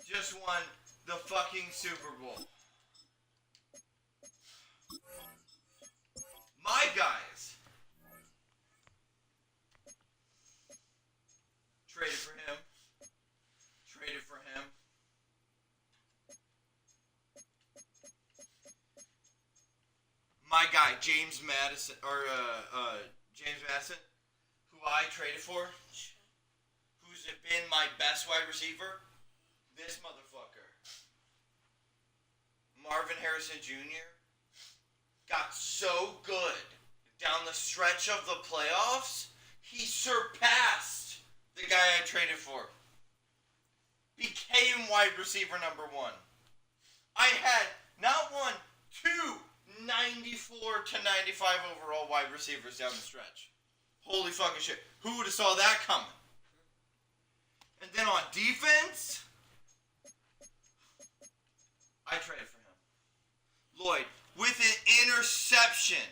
just won the fucking Super Bowl? My guys. Traded for him. Traded for him. My guy, James Madison, who I traded for, who's been my best wide receiver, this motherfucker, Marvin Harrison Jr., got so good down the stretch of the playoffs, he surpassed the guy I traded for. Became wide receiver number 1. I had not one, two 94 to 95 overall wide receivers down the stretch. Holy fucking shit. Who would have saw that coming? And then on defense, I traded for him. Lloyd, with an interception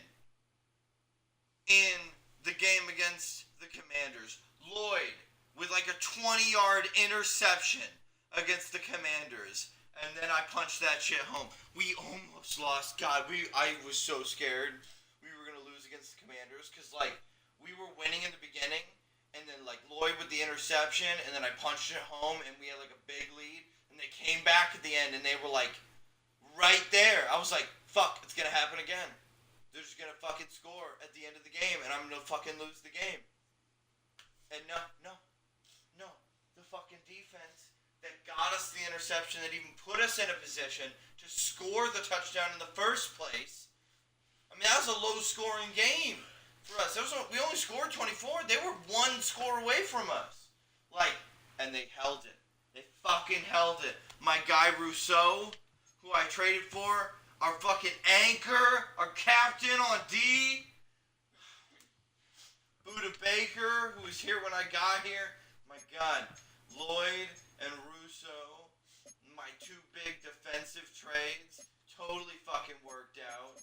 in the game against the Commanders. Lloyd, with like a 20-yard interception against the Commanders. And then I punched that shit home. We almost lost. God, I was so scared we were going to lose against the Commanders. Because, like, we were winning in the beginning. And then, like, Lloyd with the interception. And then I punched it home. And we had, like, a big lead. And they came back at the end. And they were, like, right there. I was like, fuck, it's going to happen again. They're just going to fucking score at the end of the game. And I'm going to fucking lose the game. And no. The fucking defense that got us the interception, that even put us in a position to score the touchdown in the first place. I mean, that was a low-scoring game for us. We only scored 24. They were one score away from us. And they held it. They fucking held it. My guy Rousseau, who I traded for, our fucking anchor, our captain on D, Buda Baker, who was here when I got here. My God, Lloyd and Russo, my two big defensive trades, totally fucking worked out.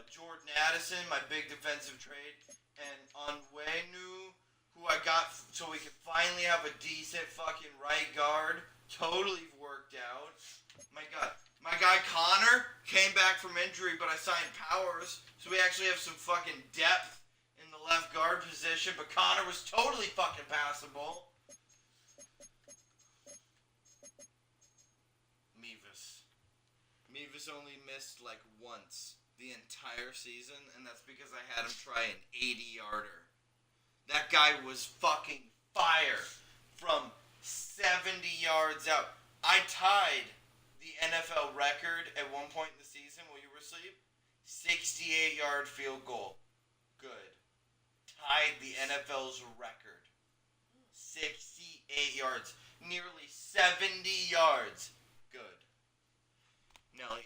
Jordan Addison, my big defensive trade, and Onwenu, who I got so we could finally have a decent fucking right guard, totally worked out. My God, my guy Connor came back from injury, but I signed Powers, so we actually have some fucking depth in the left guard position, but Connor was totally fucking passable. Mevis only missed like once the entire season, and that's because I had him try an 80-yarder. That guy was fucking fire from 70 yards out. I tied the NFL record at one point in the season while you were asleep. 68-yard field goal. Good. Tied the NFL's record. 68 yards. Nearly 70 yards. Good. Nelly,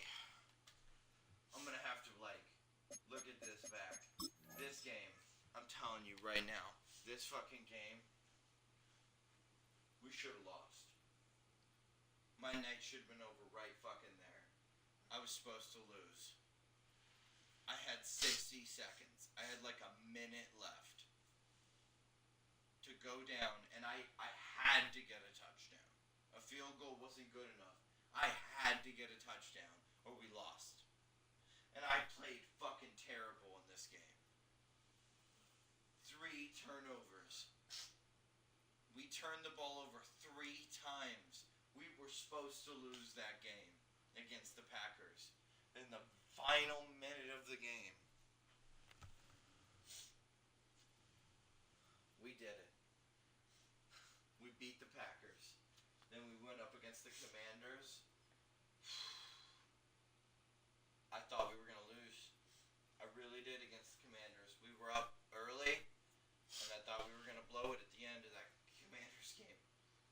I'm going to have to, look at this back. This game, I'm telling you right now, this fucking game, we should have lost. My night should have been over right fucking there. I was supposed to lose. I had 60 seconds. I had like a minute minute left to go down, and I had to get a touchdown. A field goal wasn't good enough. I had to get a touchdown, or we lost. And I played fucking terrible in this game. 3 turnovers. We turned the ball over 3 times. We were supposed to lose that game against the Packers in the final minute of the game. We did it. We beat the Packers. Then we went up against the Commanders. I thought we were going to lose. I really did against the Commanders. We were up early, and I thought we were going to blow it at the end of that Commanders game.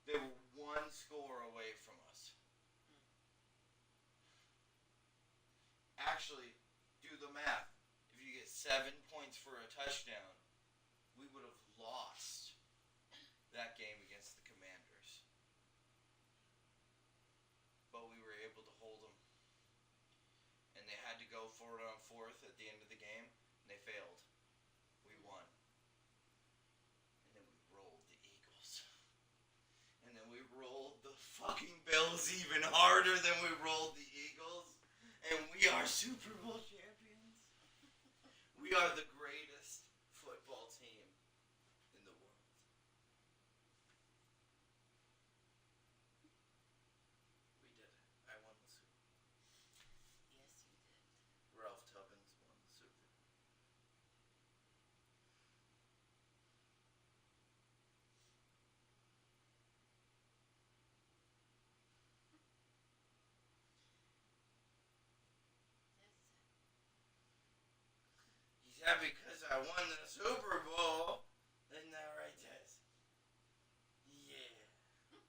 They were 1 score away from us. Actually, do the math. If you get 7 points for a touchdown, we would have lost that game against the Commanders. But we were able to hold them. And they had to go for it on 4th at the end of the game, and they failed. We won. And then we rolled the Eagles. And then we rolled the fucking Bills even harder than we rolled the Eagles. And we are Super Bowl champions. We are the greatest football team in the world. We did it. I won the Super Bowl. Yes, you did. Ralph Tubbins won the Super Bowl. Yeah, because I won the Super Bowl. Isn't that right, Tess? Yeah. It's like,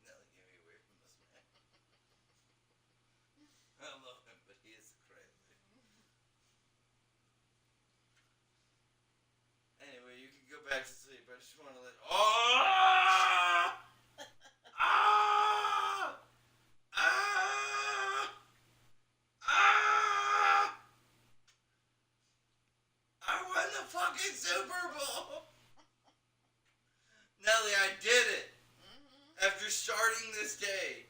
Nelly, get me away from this man. I love him, but he is crazy. Anyway, you can go back to sleep. I just want to let... Oh! Ah! Ah! Ah! I won the fucking Super Bowl! Nelly, I did it! After starting this day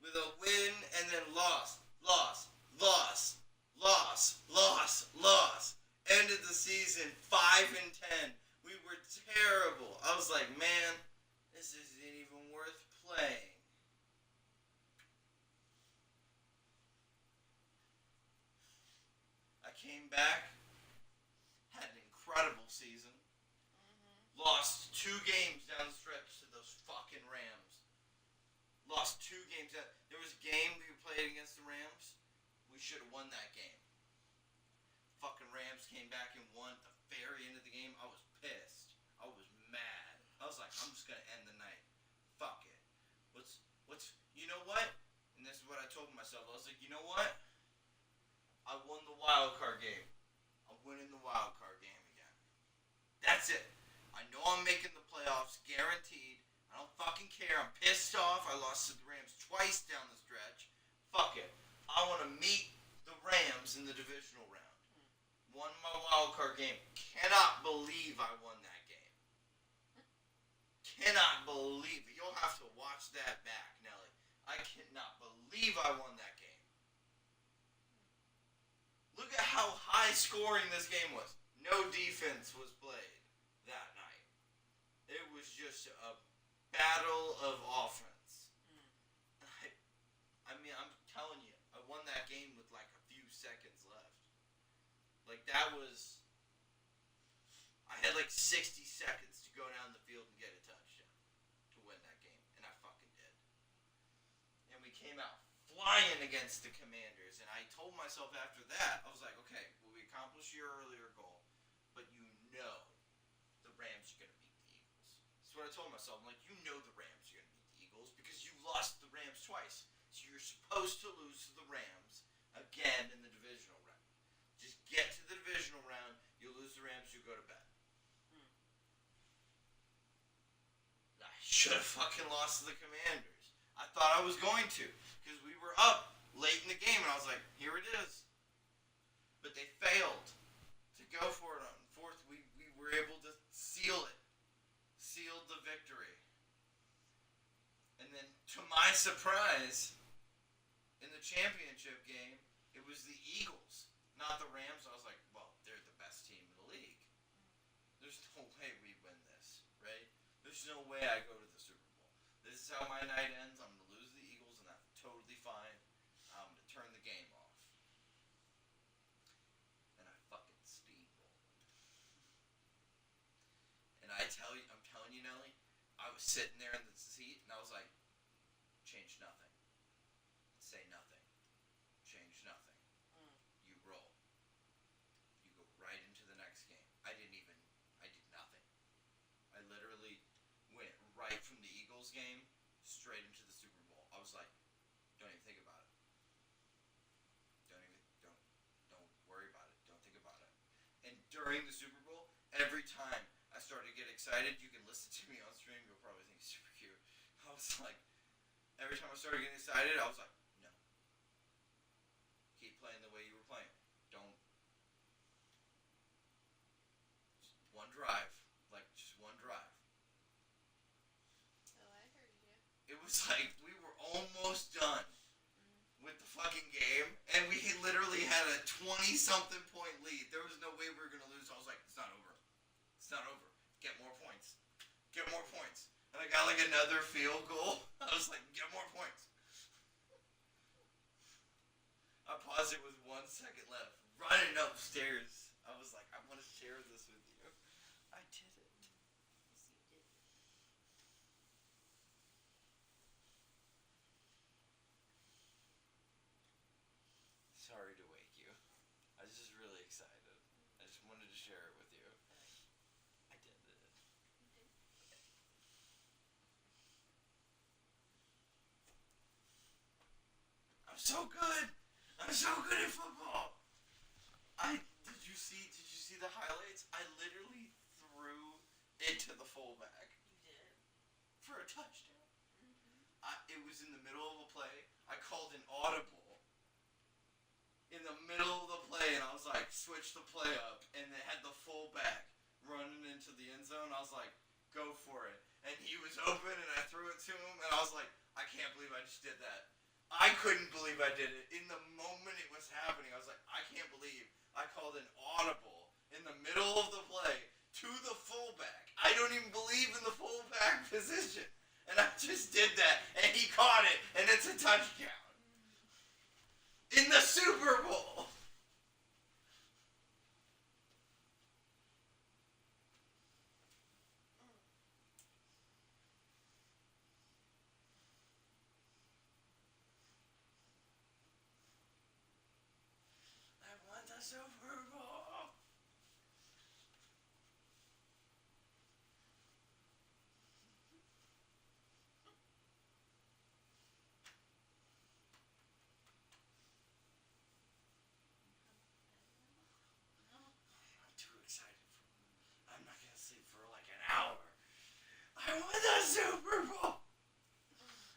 with a win and then loss. Ended the season 5-10. We were terrible. I was like, man, this isn't even worth playing. I came back, had an incredible season, lost 2 games down the stretch to those fucking Rams. Lost 2 games. There was a game we played against the Rams. We should have won that game. Fucking Rams came back and won at the very end of the game. I was pissed. I was mad. I was like, I'm just gonna end the night. Fuck it. You know what? And this is what I told myself. I was like, you know what? I won the wild card game. I'm winning the wild card game again. That's it. I know I'm making the playoffs, guaranteed. I don't fucking care. I'm pissed off. I lost to the Rams twice down the stretch. Fuck it. I want to meet the Rams in the divisional round. Won my wild card game. Cannot believe I won that game. Cannot believe it. You'll have to watch that back, Nelly. I cannot believe I won that game. Look at how high scoring this game was. No defense was played that night. It was just a battle of offense. I mean, I'm telling you, I won that game with like a few seconds left. Like that was, I had like 60 seconds to go down the field and get a touchdown to win that game, and I fucking did. And we came out flying against the Commanders, and I told myself after that, I was like, okay, well, we accomplished your earlier goal, but you know the Rams are going to beat the Eagles. That's what I told myself. I'm like, you know the Rams are going to beat the Eagles because you lost the Rams twice. So you're supposed to lose to the Rams again in the divisional round. Just get to the divisional round, you lose the Rams, you go to bed. I should have fucking lost to the Commanders. I thought I was going to, because we were up late in the game, and I was like, here it is. But they failed to my surprise, in the championship game, it was the Eagles, not the Rams. I was like, well, they're the best team in the league. There's no way we win this, right? There's no way I go to the Super Bowl. This is how my night ends. I'm going to lose the Eagles, and that's totally fine. I'm going to turn the game off. And I fucking steamrolled. And I'm telling you, Nelly, I was sitting there in the seat, and I was like, change nothing. Say nothing. Change nothing. You roll. You go right into the next game. I did nothing. I literally went right from the Eagles game straight into the Super Bowl. I was like, don't even think about it. Don't worry about it. Don't think about it. And during the Super Bowl, every time I started to get excited, you can listen to me on stream, you'll probably think it's super cute. I was like, every time I started getting excited, I was like, no. Keep playing the way you were playing. Don't. Just one drive. Like, just one drive. Oh, I heard you. It was like we were almost done with the fucking game, and we literally had a 20-something point lead. There was no way we were going to lose. I was like, it's not over. It's not over. Get more points. Get more points. And I got like another field goal. I was like, get more points. I paused it with 1 second left. Running upstairs. I was like, I want to share this with you. I did it. Yes, you did. Sorry to wake you. I was just really excited. I just wanted to share it with you. I did it. I'm so good. I'm so good at football. Did you see the highlights? I literally threw it to the fullback. You did. For a touchdown. It was in the middle of a play. I called an audible in the middle of the play, and I was like, switch the play up, and they had the fullback running into the end zone. I was like, go for it. And he was open, and I threw it to him, and I was like, I can't believe I just did that. I couldn't believe I did it. In the moment it was happening, I was like, I can't believe I called an audible in the middle of the play to the fullback. I don't even believe in the fullback position. And I just did that, and he caught it, and it's a touchdown. In the Super Bowl. I won the Super Bowl. I'm too excited. I'm not going to sleep for like an hour. I won the Super Bowl.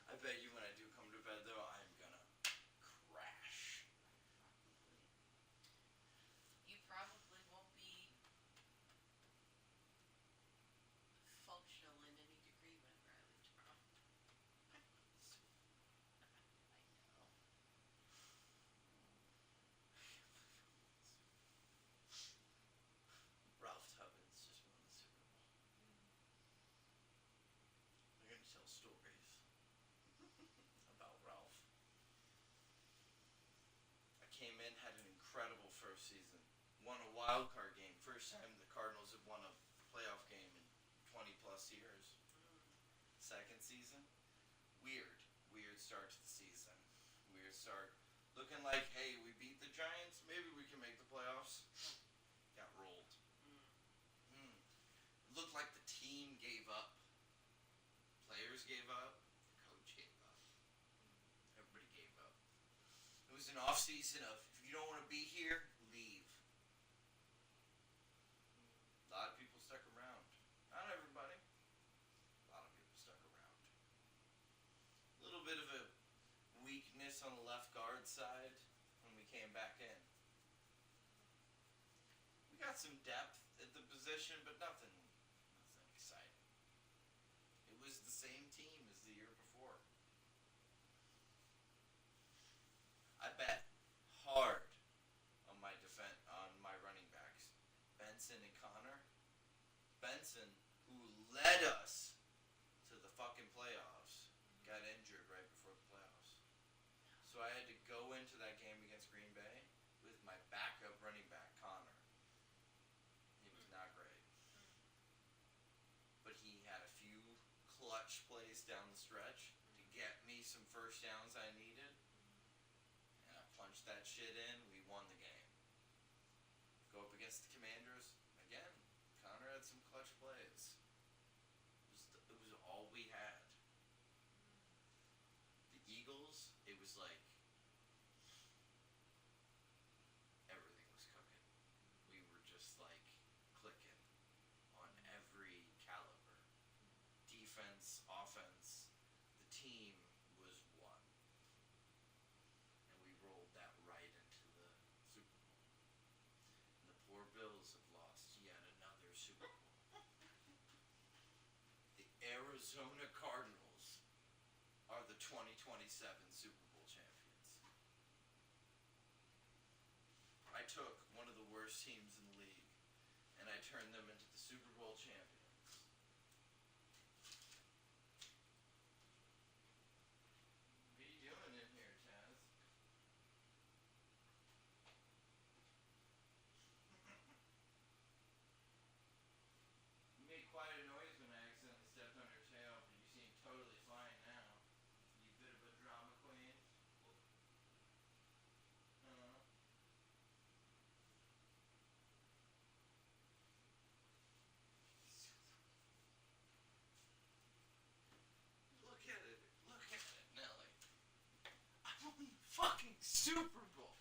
I bet you when I do come to bed, though, I'm going to crash. You probably won't be functional in any degree whenever I leave tomorrow. I know. Ralph Tubbins just won the Super Bowl. I'm going to tell stories about Ralph. I came in, had an incredible first season. Won a wild card game. First time the Cardinals have won a playoff game in 20 plus years. Second season, weird start to the season. Weird start. Looking like, hey, we beat the Giants, maybe we can make the playoffs. Got rolled. Looked like the team gave up. Players gave up. The coach gave up. Everybody gave up. It was an off season of, if you don't want to be here, leave. A lot of people stuck around. Not everybody. A lot of people stuck around. A little bit of a weakness on the left guard side when we came back in. We got some depth at the position, but nothing exciting. It was the same team as the year before. Benson, who led us to the fucking playoffs, got injured right before the playoffs. So I had to go into that game against Green Bay with my backup running back, Connor. He was not great. But he had a few clutch plays down the stretch to get me some first downs I needed. And I punched that shit in. We won the game. Go up against the Commanders. Again, Connor had some clutch plays. It was all we had. The Eagles, it was like everything was cooking. We were just like clicking on every caliber. Defense, offense, the team was one. And we rolled that right into the Super Bowl. And the poor Bills have lost yet another Super Bowl. The Arizona Cardinals are the 2027 Super Bowl champions. I took one of the worst teams in the league and I turned them into the Super Bowl champions. What are you doing in here, Taz? You made quite a noise when I accidentally stepped on your tail, but you seem totally fine now. You bit of a drama queen. Look at it. Look at it, Nelly. I'm on the fucking Super Bowl.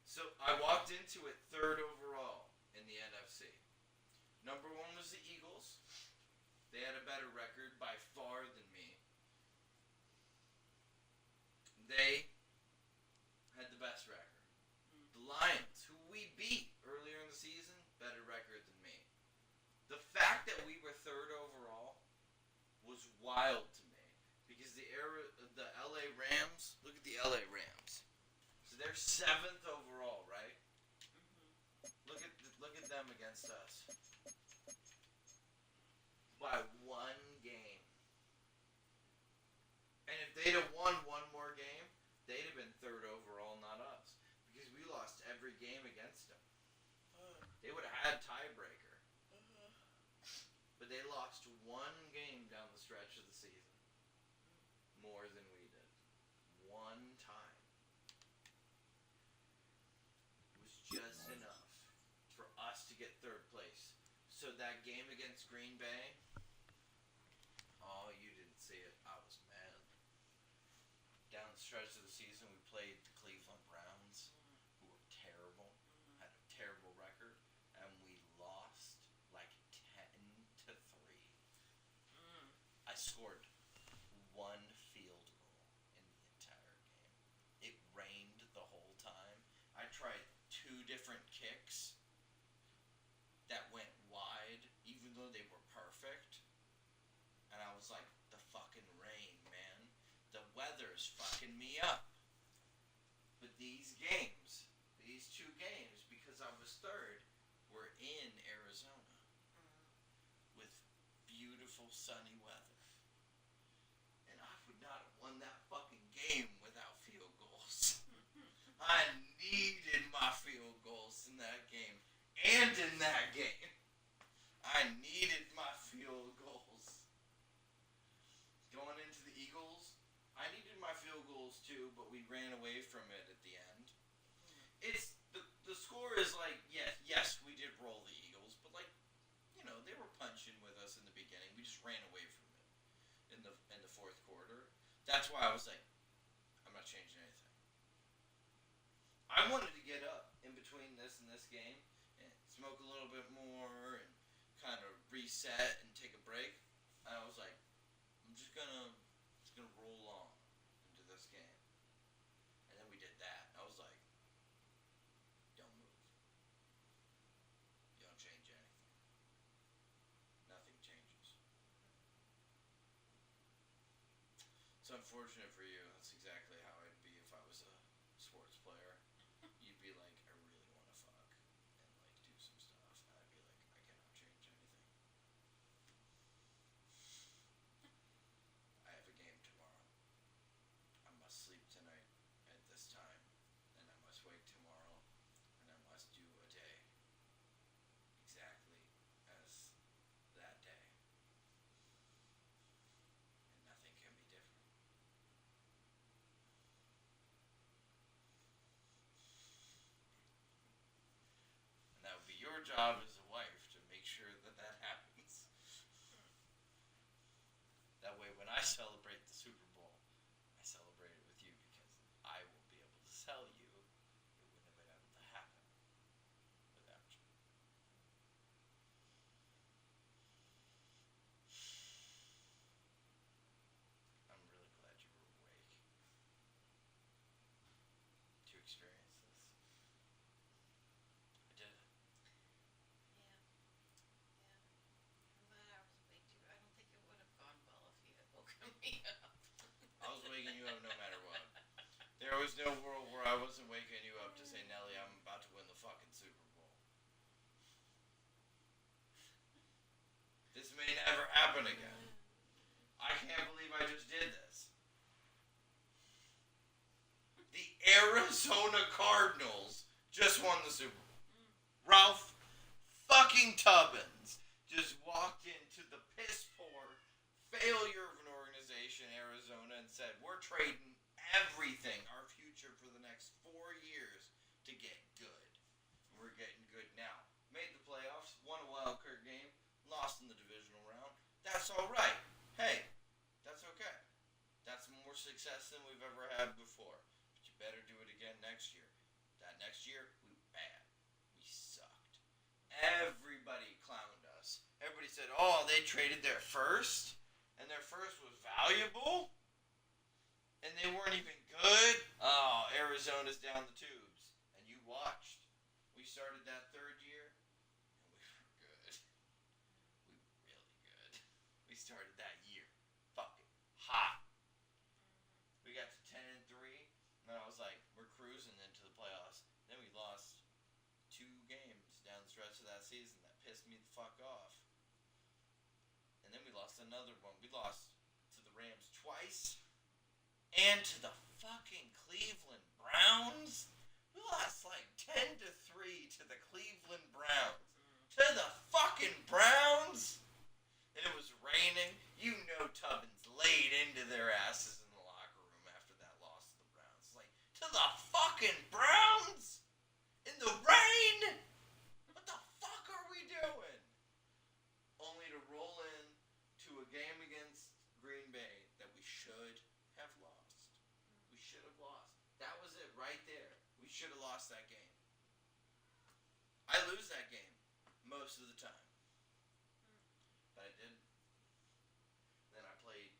So I walked into it third overall in the NFC. Number one was the Eagles. They had a better record by far than me. They had the best record. The Lions, who we beat earlier in the season, better record than me. The fact that we were third overall was wild to me because the LA Rams, look at the LA Rams. So they're 7th overall, right? Look at them against us. By one game. And if they'd have won one more game, they'd have been third overall, not us. Because we lost every game against them. They would have had tiebreaker. But they lost one game down the stretch of the season. More than we did. One time. It was just enough for us to get third place. So that game against Green Bay, oh, you didn't see it. I was mad. Down the stretch of the season, we played the Cleveland Browns, who were terrible, had a terrible record, and we lost like 10-3. I scored one field goal in the entire game. It rained the whole time. I tried 2 different kicks that went wide, even though they were perfect. And I was like, the fucking rain, man. The weather's fucking me up. But these games, these 2 games, because I was third, were in Arizona. With beautiful sunny weather. And I would not have won that fucking game without field goals. I needed my field goals in that game. And in that game. I needed my field goals. Going into the Eagles, I needed my field goals too, but we ran away from it at the end. It's the score is like, yes, we did roll the Eagles, but like, you know, they were punching with us in the beginning. We just ran away from it in the fourth quarter. That's why I was like, I'm not changing anything. I wanted to get up in between this and this game and smoke a little bit more and kind of reset and take a break. And I was like, I'm just gonna roll on into this game. And then we did that. I was like, don't move. You don't change anything. Nothing changes. It's unfortunate for you. That's exactly how I'd be if I was a sports player. your job as a wife to make sure that that happens. That way, when I celebrate the Super Bowl, I celebrate it with you because I will be able to tell you it wouldn't have been able to happen without you. I'm really glad you were awake to experience this. I did it. I'm glad I was awake too. I don't think it would have gone well if you had woken me up. I was waking you up no matter what. There was no world where I wasn't waking you up to say, Nelly, I'm about to win the fucking Super Bowl. This may never happen again. I can't believe I just did this. The Arizona Cardinals just won the Super Bowl. Ralph fucking Tubbins just walked into the piss-poor failure of an organization, Arizona, and said, we're trading everything, our future for the next 4 years to get good. And we're getting good now. Made the playoffs, won a wild card game, lost in the divisional round. That's all right. Hey, that's okay. That's more success than we've ever had before. But you better do it again next year. That next year, we were bad. We sucked. Everybody clowned us. Everybody said, oh, they traded their first, and their first was valuable, and they weren't even good. Oh, Arizona's down the tubes. And you watched. We started that third year, and we were good. We were really good. We started that year fucking hot. We got to 10-3, and I was like, we're cruising into the playoffs. Then we lost 2 games down the stretch of that season that pissed me the fuck off. And then we lost another one. We lost to the Rams twice, and to the fucking Cleveland Browns. We lost like 10-3 to the Cleveland Browns. To the fucking Browns. And it was raining. You know Tubbins laid into their asses in the locker room after that loss to the Browns. Like, to the fucking Browns? In the rain? What the fuck are we doing? Only to roll in to a game against Green Bay that we should have lost. We should have lost. That was it right there. We should have lost that game. I lose that game most of the time. But I didn't. Then I played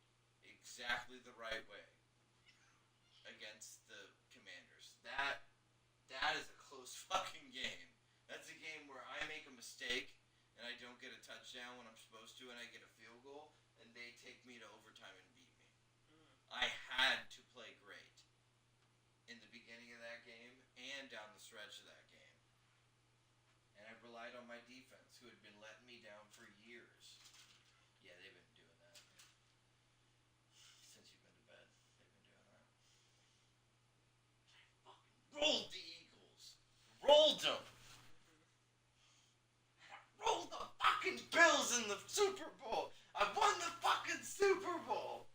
exactly the right way against the Commanders. That is a close fucking game. That's a game where I make a mistake and I don't get a touchdown when I'm supposed to, and I get a field goal, and they take me to overtime and beat me. I had to play great in the beginning of that game and down the stretch of that game. And I relied on my defense, who had been letting me down for years. Yeah, they've been doing that. Since you've been to bed, they've been doing that. I fucking rolled the Eagles. Rolled them. Rolled the fucking Bills in the Super Bowl. I won the fucking Super Bowl.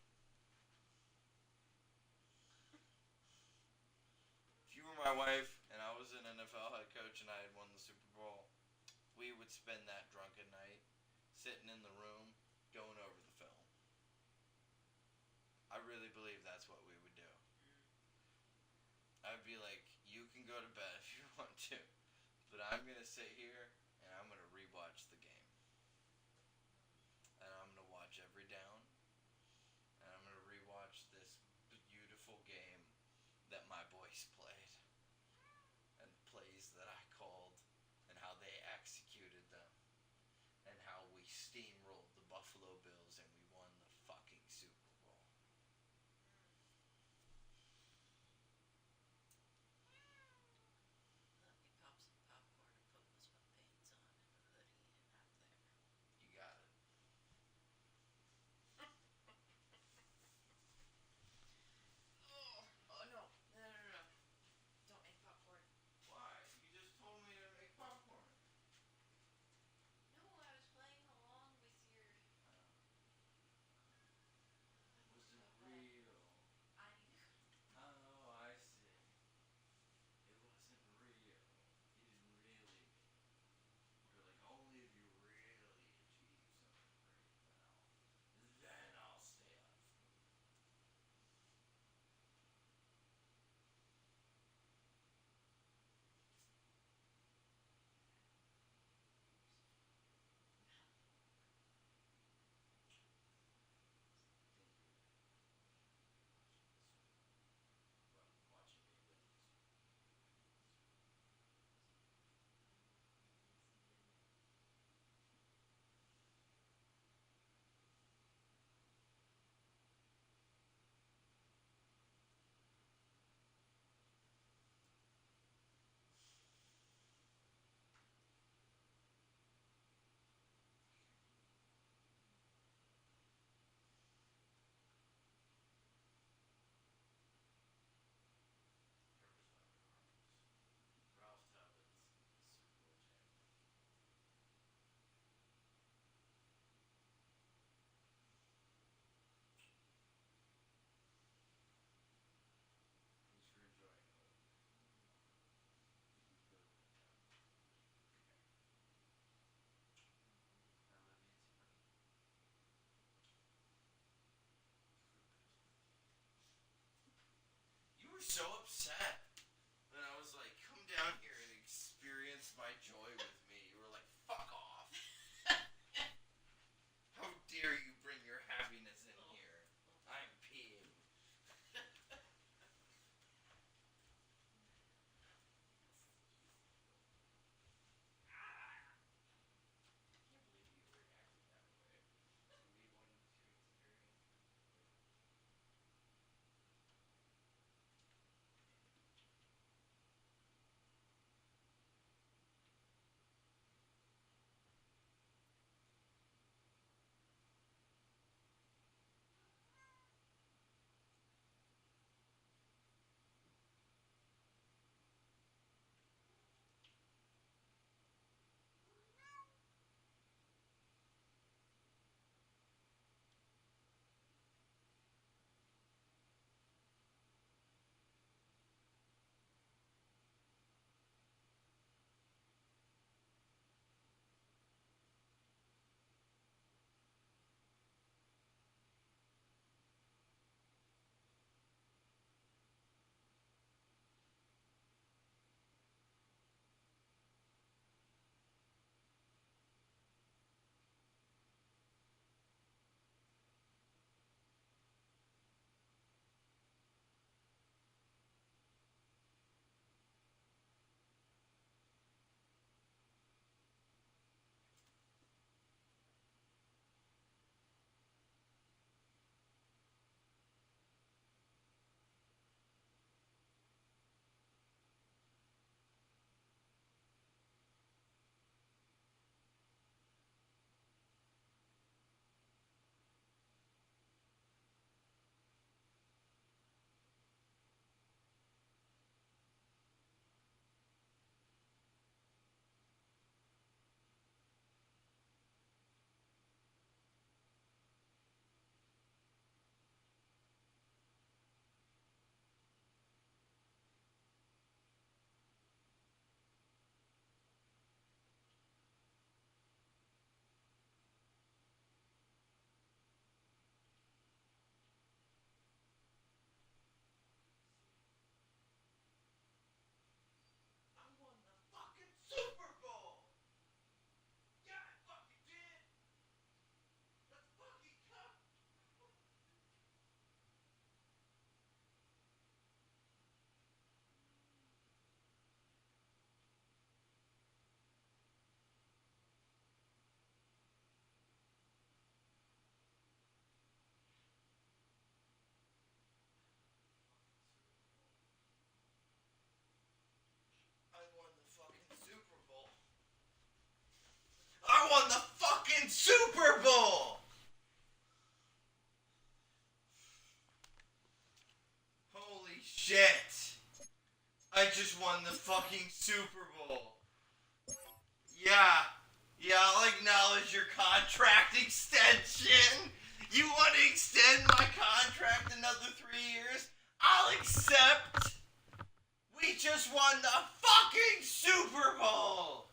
If you were my wife and I was an NFL head coach and I had won the Super Bowl, we would spend that drunken night sitting in the room going over the film. I really believe that's what we would do. I'd be like, you can go to bed if you want to, but I'm going to sit here and I'm going to rewatch the game. And I'm going to watch every down. And I'm going to rewatch this beautiful game that my boys played. And the plays that I called. And how they executed them. And how we steamrolled the Buffalo Bills and we won the fucking Super Bowl. Let me pop some popcorn and put my sweatpants on and a hoodie and out there. You got it. Oh no. No. Don't make popcorn. Why? You just told me to make popcorn. No, I was playing along with were so upset. And I was like, come down here and experience my joy with me. You were like, fuck off. How dare you bring your happiness in here? I'm peeing. Super Bowl! Yeah, I fucking did! Let's fucking go! I won the fucking Super Bowl. I won the fucking Super Bowl! Holy shit! I just won the fucking Super Bowl. Yeah, I'll acknowledge your contract extension. You want to extend my contract another 3 years? I'll accept. We just won the fucking Super Bowl.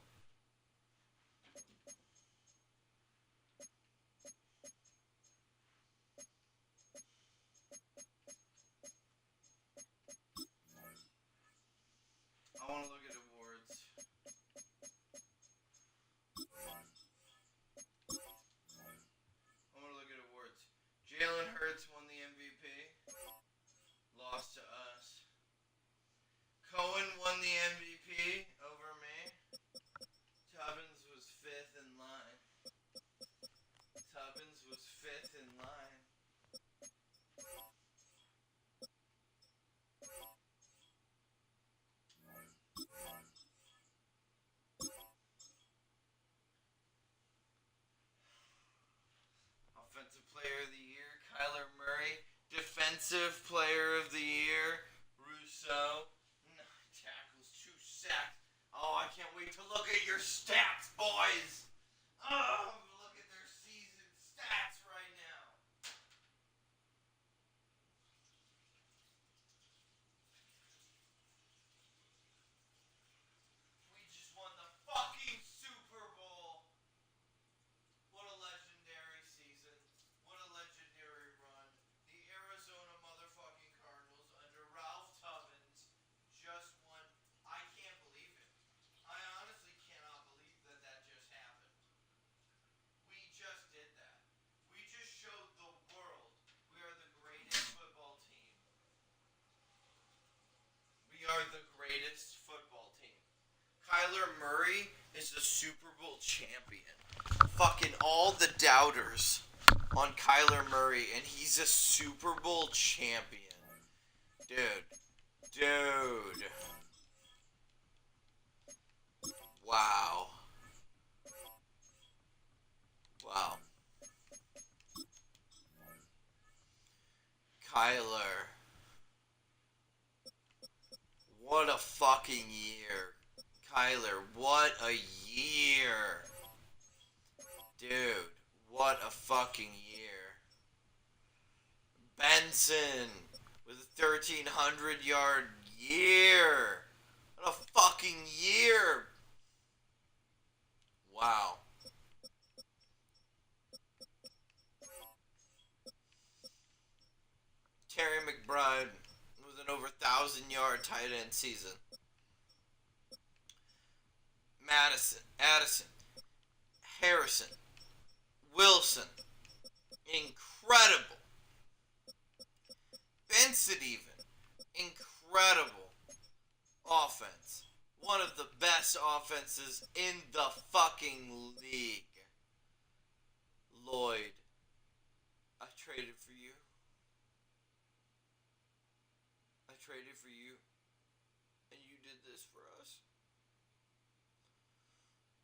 I want to look at awards. I want to look at awards. Jalen Hurts won the MVP. Lost to us. Cohen won the MVP over me. Tubbins was fifth in line. Tubbins was fifth in line. Offensive Player of the Year, Kyler Murray. Defensive Player of the Year, Russo. 9 tackles, 2 sacks. Oh, I can't wait to look at your stats, boys. Oh, look at their season stats right now. We just won the fucking Super Bowl. What a legendary season. What a legendary run. The Arizona motherfucking Cardinals under are the greatest football team. Kyler Murray is the Super Bowl champion. Fucking all the doubters on Kyler Murray, and he's a Super Bowl champion. Dude. Wow. Kyler. What a fucking year. Kyler, what a year. Dude, what a fucking year. Benson with a 1,300-yard year. What a fucking year. Wow. Terry McBride with an over 1,000-yard tight end season. Madison, Addison, Harrison, Wilson, incredible. Benson even, incredible offense. One of the best offenses in the fucking league. Lloyd, I traded for you. I traded for you. And you did this for us.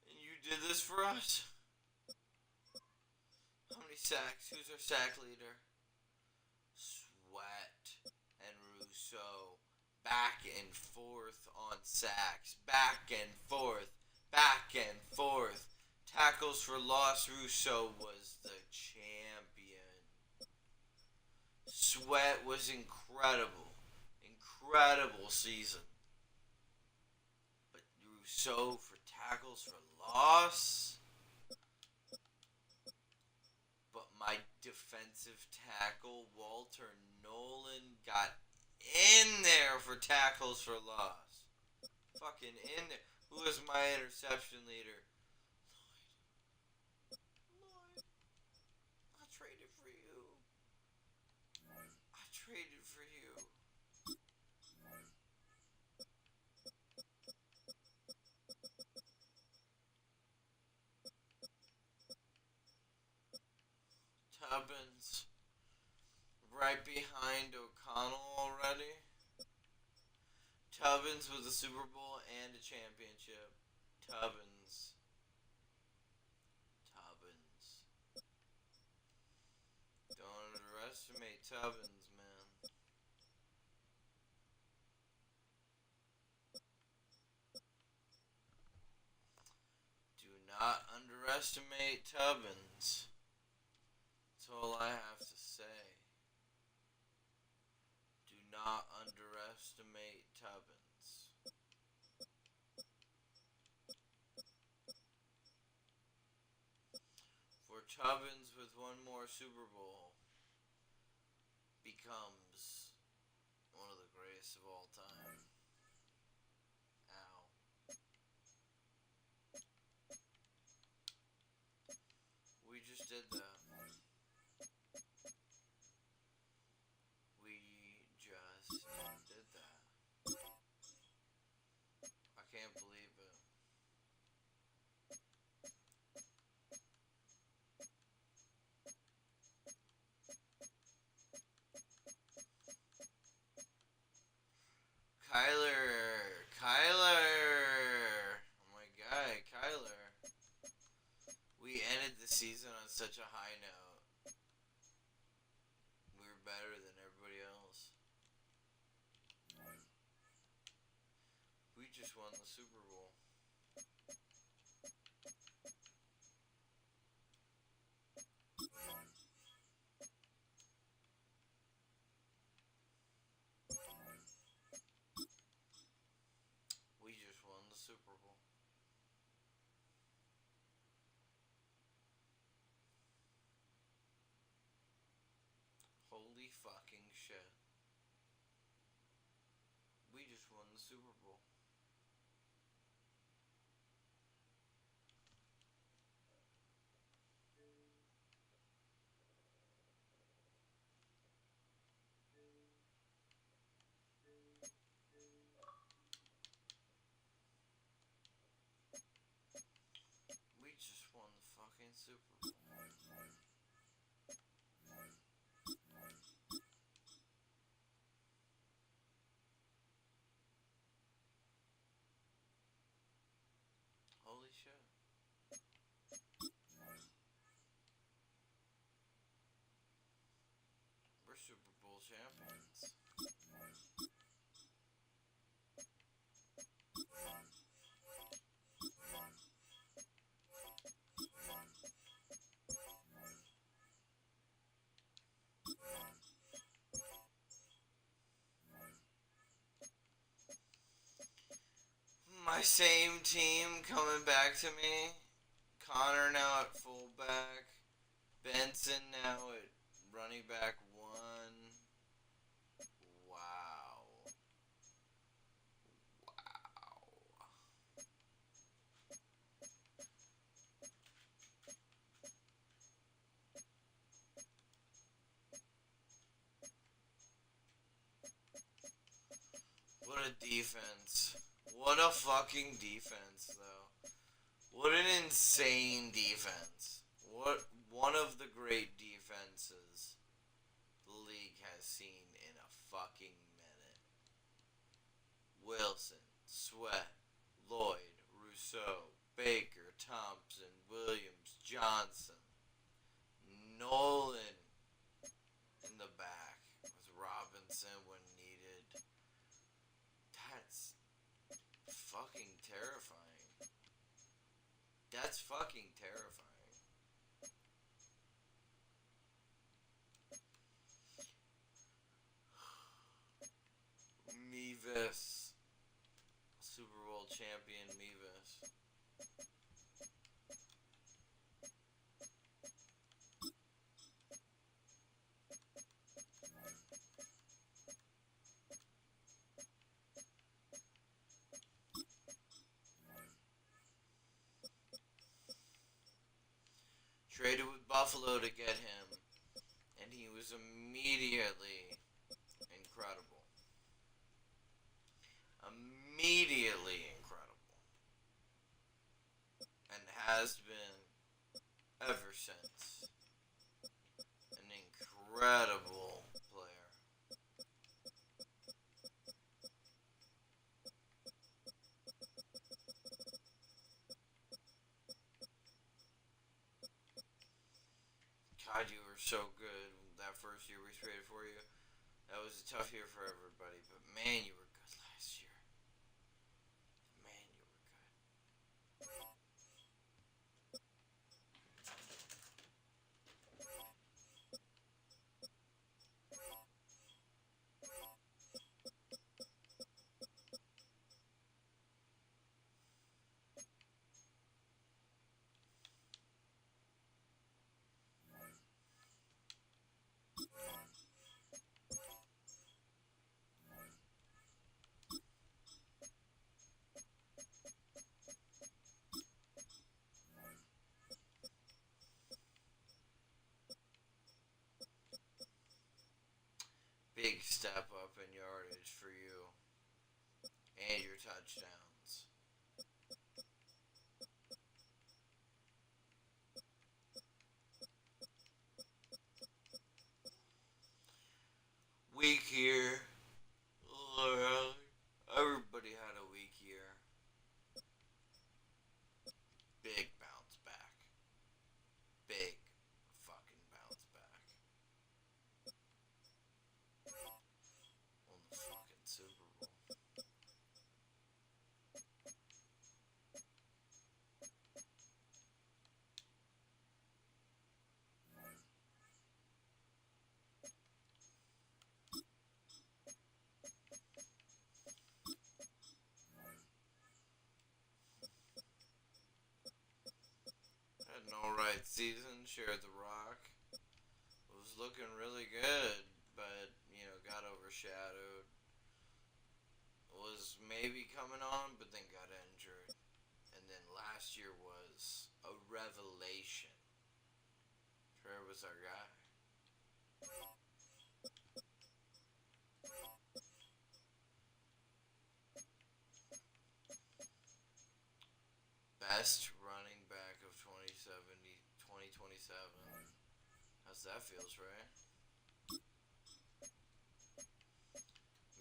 And you did this for us. How many sacks? Who's our sack leader? Sweat and Rousseau. Back and forth on sacks. Back and forth. Back and forth. Tackles for loss. Rousseau was the champion. Sweat was incredible. Incredible season. But Rousseau for tackles for loss. But my defensive tackle, Walter Nolan, got in there for tackles for loss. Fucking in there. Who was my interception leader? Lloyd. I traded for you. I traded for you. Tubbins. Right behind O'Connell already. Tubbins with a Super Bowl and a championship. Tubbins. Don't underestimate Tubbins, man. Do not underestimate Tubbins. That's all I have to say. Do not underestimate Tubbins. For Tubbins with one more Super Bowl becomes one of the greatest of all time. Ow. We just did that. I can't believe it. Kyler. Oh my God, Kyler. We ended the season on such a high note. We were better than everybody else. We just won the Super Bowl. We just won the Super Bowl. Holy fucking shit. We just won the Super Bowl. My same team coming back to me. Connor now at fullback. Benson now at running back 1. Wow. What a defense. What a fucking defense, though. What an insane defense. What one of the great defenses the league has seen in a fucking minute. Wilson, Sweat, Lloyd, Rousseau, Baker, Thompson, Williams, Johnson, Nolan in the back with Robinson when needed. That's fucking terrifying. That's fucking terrifying. Mevis. Super Bowl champion Mevis. Traded with Buffalo to get him, and he was immediately incredible. Immediately incredible. And has been ever since. An incredible player. God, you were so good that first year we traded for you. That was a tough year for everybody, but man, you were good last year. Man, you were good. Big step up in yardage for you and your touchdowns. Weak year. Everybody had a weak year. Big bounce back. Big fucking bounce back. Won the fucking Super Bowl. Had an alright season, shared the rock. Was looking really good, but, you know, got overshadowed. Was maybe coming on, but then got injured. And then last year was a revelation. Trevor was our guy. Best running back of 2027. How's that feels, right?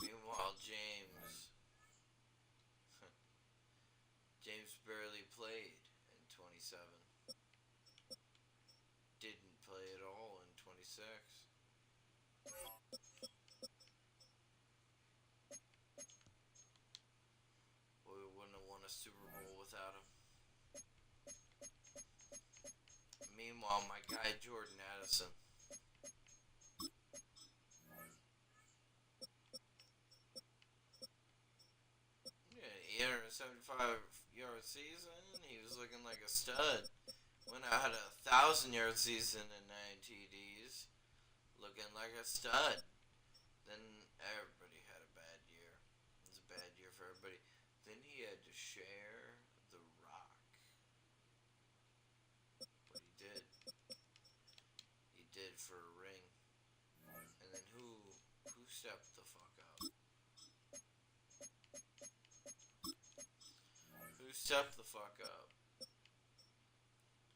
Meanwhile, James barely played in 27. Didn't play at all in 26. We wouldn't have won a Super Bowl without him. Meanwhile, my guy Jordan Addison. Yeah, 875-yard season. He was looking like a stud. When I had a 1,000-yard season and 9 TDs, looking like a stud. Then everybody had a bad year. It was a bad year for everybody. Then he had to share the rock. But he did. He did for a ring. And then who stepped the fuck up? Who stepped the fuck up?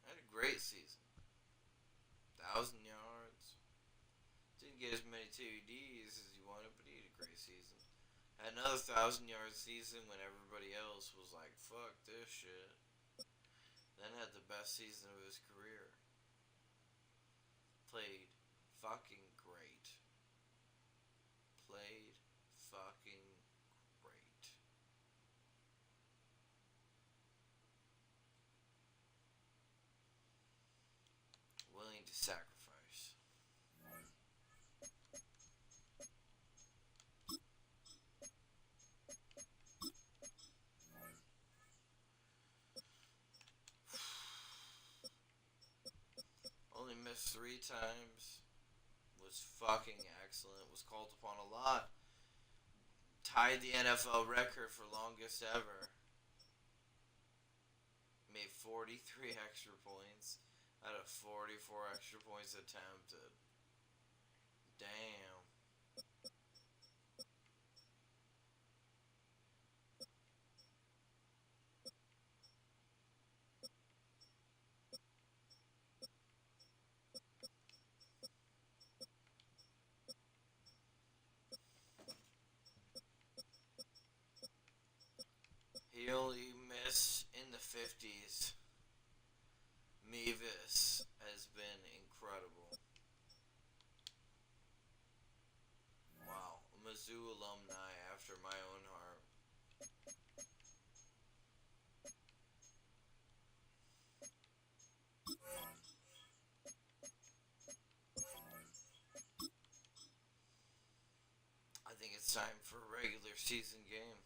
I had a great season. 1,000 yards. Didn't get as many TDs as he wanted, but he had a great season. Had another 1,000-yard season when everybody else was like, fuck this shit. Then had the best season of his career. Played fucking great. Played fucking great. Willing to sacrifice. Only missed 3 times. Was fucking excellent. Was called upon a lot. Tied the NFL record for longest ever. Made 43 extra points out of 44 extra points attempted. Damn. He only missed in the 50s. Mevis has been incredible. Wow. Mizzou alumni after my own heart. I think it's time for a regular season game.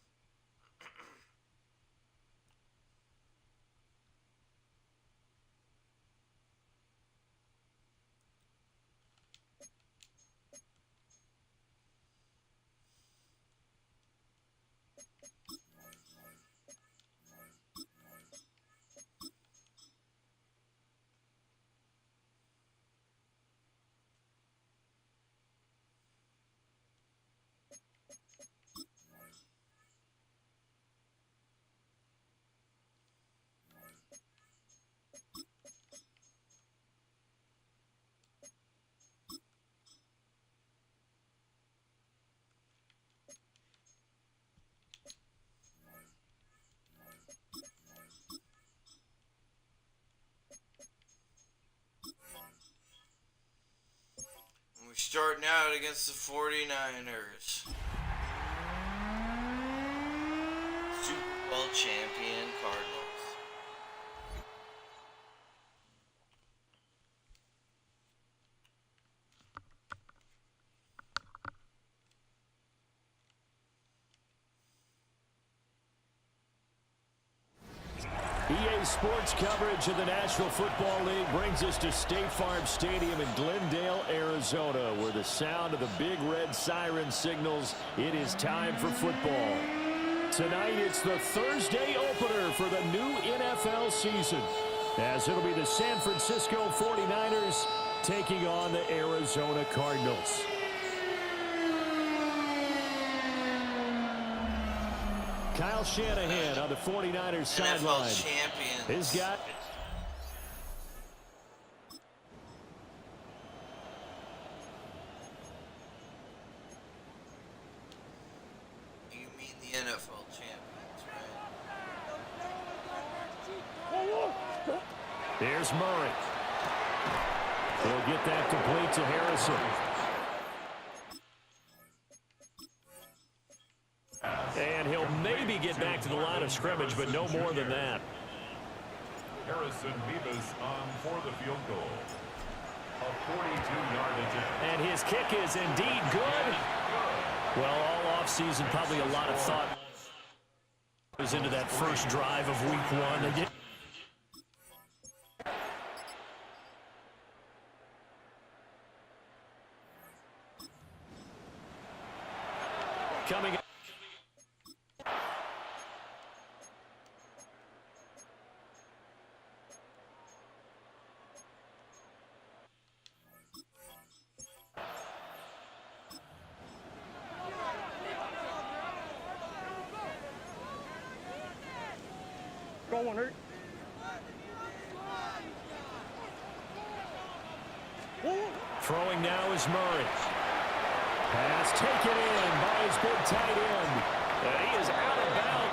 We're starting out against the 49ers. Super Bowl champion Cardinals. EA Sports coverage of the National Football League brings us to State Farm Stadium in Glendale, Arizona, where the sound of the big red siren signals it is time for football. Tonight, it's the Thursday opener for the new NFL season, as it'll be the San Francisco 49ers taking on the Arizona Cardinals. Kyle Shanahan on the 49ers sideline. NFL champions. His guy. You mean the NFL champions, right? There's Murray. He'll get that complete to Harrison. And he'll maybe get back to the line of scrimmage, but no more than that. Harrison Mevis on for the field goal. A 42-yard attempt. And his kick is indeed good. Well, all offseason, probably a lot of thought Into that first drive of week one. They get coming up. Go on, hurt. Throwing now is Murray. Pass taken in by his big tight end. And he is out of bounds.